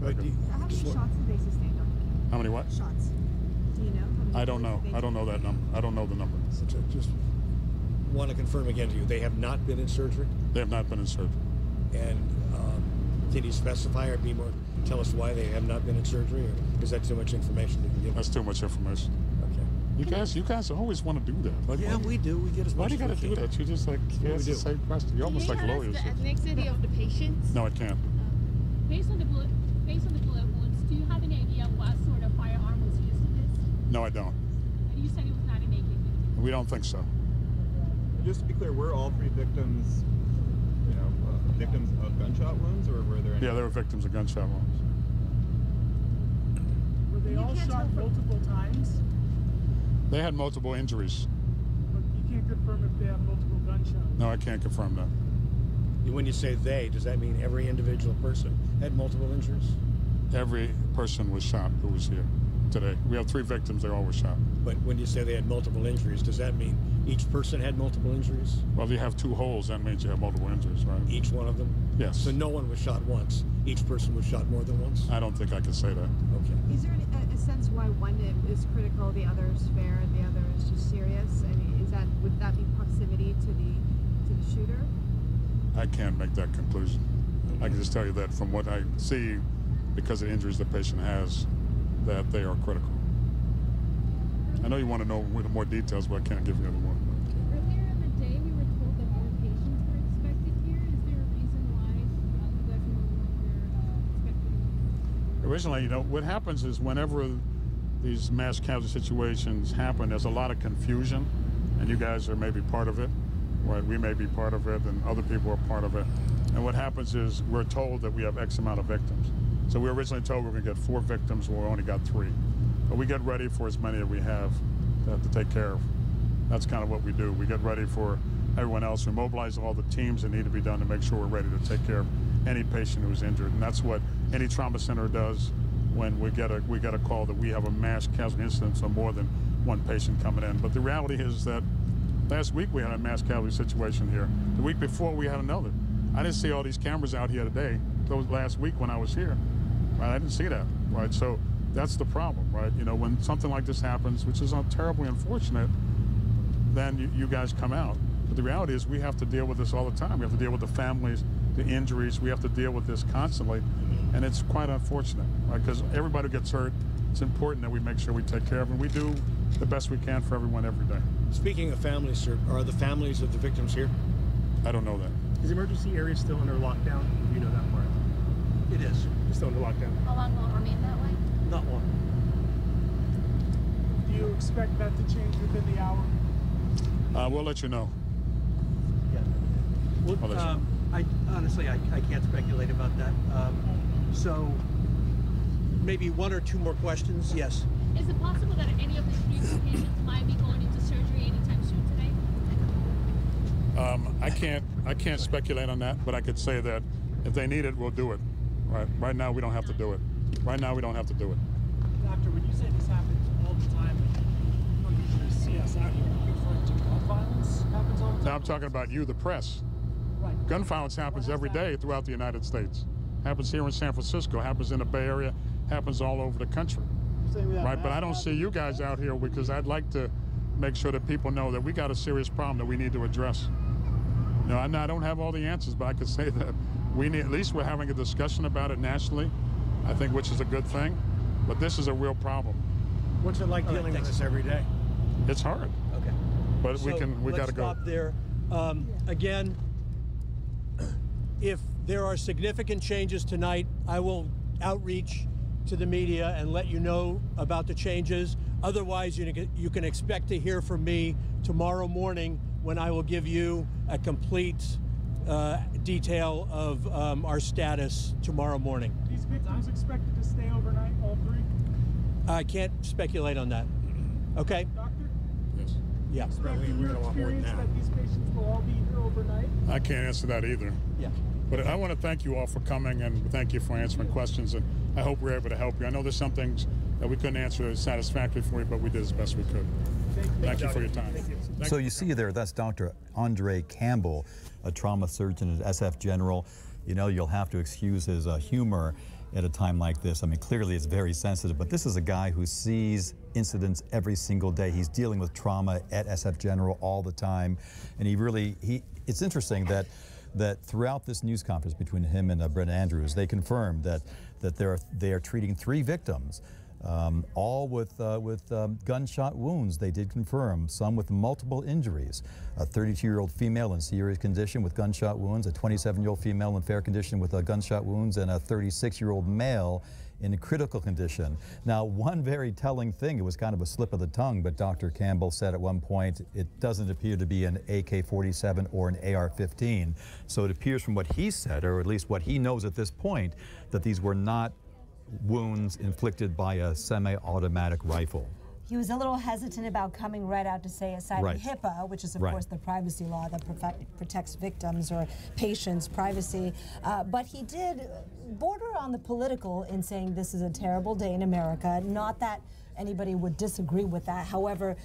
How many shots did they sustain, Dr. King? How many what? Shots. Do you know? I don't know. I don't know that number. I don't know the number. Just want to confirm again to you, they have not been in surgery? They have not been in surgery. And can you specify or tell us why they have not been in surgery, or is that too much information you can give us? That's too much information. Okay. You guys always want to do that. Like, Yeah, we do. We get as why much do you got as to we do can. that? You just like ask the same question. You're almost like lawyers. The ethnicity of the patients? No, I can't. Based on the bullet wounds, do you have any idea what sort of firearm was used in this? No, I don't. And you said it was not an AK-47. We don't think so. Just to be clear, were all three victims, victims of gunshot wounds, or were there any? Yeah, they were victims of gunshot wounds. Were they all shot multiple times? They had multiple injuries. But you can't confirm if they have multiple gunshots. No, I can't confirm that. When you say they, does that mean every individual person had multiple injuries? Every person was shot who was here today. We have 3 victims, they all were shot. But when you say they had multiple injuries, does that mean each person had multiple injuries? Well, if you have 2 holes, that means you have multiple injuries, right? Each one of them? Yes. So no one was shot once. Each person was shot more than once? I don't think I can say that. Okay. Is there a sense why one is critical, the other is fair, and the other is just serious? I mean, would that be proximity to the shooter? I can't make that conclusion. I can just tell you that from what I see, because of the injuries the patient has, that they are critical. I know you want to know more details, but I can't give you any more. Earlier in the day, we were told that more patients were expected here. Is there a reason why you guys are no longer expecting? Originally, what happens is whenever these mass casualty situations happen, there's a lot of confusion, and you guys are maybe part of it, right? We may be part of it, and other people are part of it. And what happens is we're told that we have X amount of victims. So we were originally told we were going to get 4 victims, and we only got 3. But we get ready for as many as we have to take care of. That's kind of what we do. We get ready for everyone else. We mobilize all the teams that need to be done to make sure we're ready to take care of any patient who's injured. And that's what any trauma center does when we get a call that we have a mass casualty incident, so more than one patient coming in. But the reality is that last week we had a mass casualty situation here. The week before we had another. I didn't see all these cameras out here today. Those last week when I was here, right? I didn't see that, right? So that's the problem, right? You know, when something like this happens, which is terribly unfortunate, then you guys come out. But the reality is we have to deal with this all the time. We have to deal with the families, the injuries. We have to deal with this constantly. And it's quite unfortunate, right? Because everybody gets hurt. It's important that we make sure we take care of them. We do the best we can for everyone every day. Speaking of families, sir, are the families of the victims here? I don't know that. Is the emergency area still under lockdown? Do you know that part? It is. It's still under lockdown. How long will it remain that way? Not long. Do you expect that to change within the hour? We'll let you know. Yeah. Well, I'll let you know. I honestly, I can't speculate about that. So maybe one or two more questions. Yes. Is it possible that any of the three patients might be going into surgery anytime soon today? I can't speculate on that, but I could say that if they need it, we'll do it. Right now, we don't have to do it. Right now, we don't have to do it. Doctor, when you say this happens all the time, you don't usually see us out here. Are you referring to gun violence happens all the time? Now I'm talking about you, the press. Right. Gun violence happens every day throughout the United States. Happens here in San Francisco, happens in the Bay Area, happens all over the country. Right, but I don't see you guys out here because I'd like to make sure that people know that we got a serious problem that we need to address. You know, I don't have all the answers, but I could say that we need, at least we're having a discussion about it nationally, I think, which is a good thing. But this is a real problem. What's it like dealing with this every day? It's hard. Okay. But we got to go. Let's stop there. Again, if there are significant changes tonight, I will outreach to the media and let you know about the changes. Otherwise, you can expect to hear from me tomorrow morning when I will give you a complete detail of our status tomorrow morning. These victims expected to stay overnight, all three? I can't speculate on that. Okay? Doctor? Yes. Yeah. Expecting your experience that these patients will all be here overnight? I can't answer that either. Yeah. But I want to thank you all for coming and thank you for answering questions, and I hope we're able to help you. I know there's some things that we couldn't answer satisfactorily for you, but we did as best we could. Thank you for your time. So you see there, that's Dr. Andre Campbell, a trauma surgeon at SF General. You know, you'll have to excuse his humor at a time like this. I mean, clearly it's very sensitive, but this is a guy who sees incidents every single day. He's dealing with trauma at SF General all the time, and it's interesting that throughout this news conference between him and Brent Andrews, they confirmed that they are treating 3 victims, all with gunshot wounds. They did confirm, some with multiple injuries. A 32-year-old female in serious condition with gunshot wounds, a 27-year-old female in fair condition with gunshot wounds, and a 36-year-old male in a critical condition. Now, one very telling thing, it was kind of a slip of the tongue, but Dr. Campbell said at one point, it doesn't appear to be an AK-47 or an AR-15. So it appears from what he said, or at least what he knows at this point, that these were not wounds inflicted by a semi-automatic rifle. He was a little hesitant about coming right out to say, aside Right. from HIPAA, which is, of Right. course, the privacy law that protects victims' or patients' privacy, but he did border on the political in saying this is a terrible day in America. Not that anybody would disagree with that. However,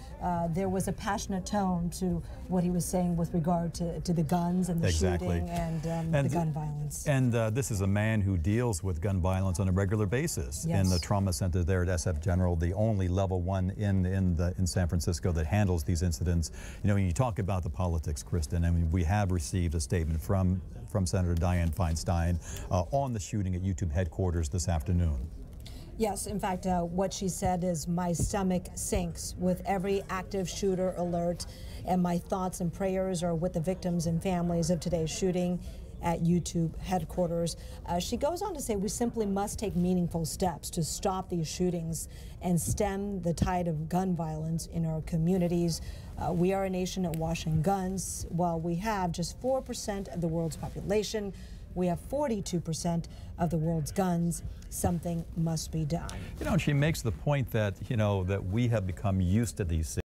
there was a passionate tone to what he was saying with regard to the guns and the shooting and the gun violence. And this is a man who deals with gun violence on a regular basis in the trauma center there at SF General, the only level 1 in San Francisco that handles these incidents. You know, when you talk about the politics, Kristen, I mean, we have received a statement from Senator Dianne Feinstein on the shooting at YouTube headquarters this afternoon. Yes, in fact, what she said is, my stomach sinks with every active shooter alert, and my thoughts and prayers are with the victims and families of today's shooting at YouTube headquarters. She goes on to say, we simply must take meaningful steps to stop these shootings and stem the tide of gun violence in our communities. We are a nation awash in guns. While we have just 4% of the world's population, we have 42% of the world's guns. Something must be done. You know, and she makes the point that, you know, that we have become used to these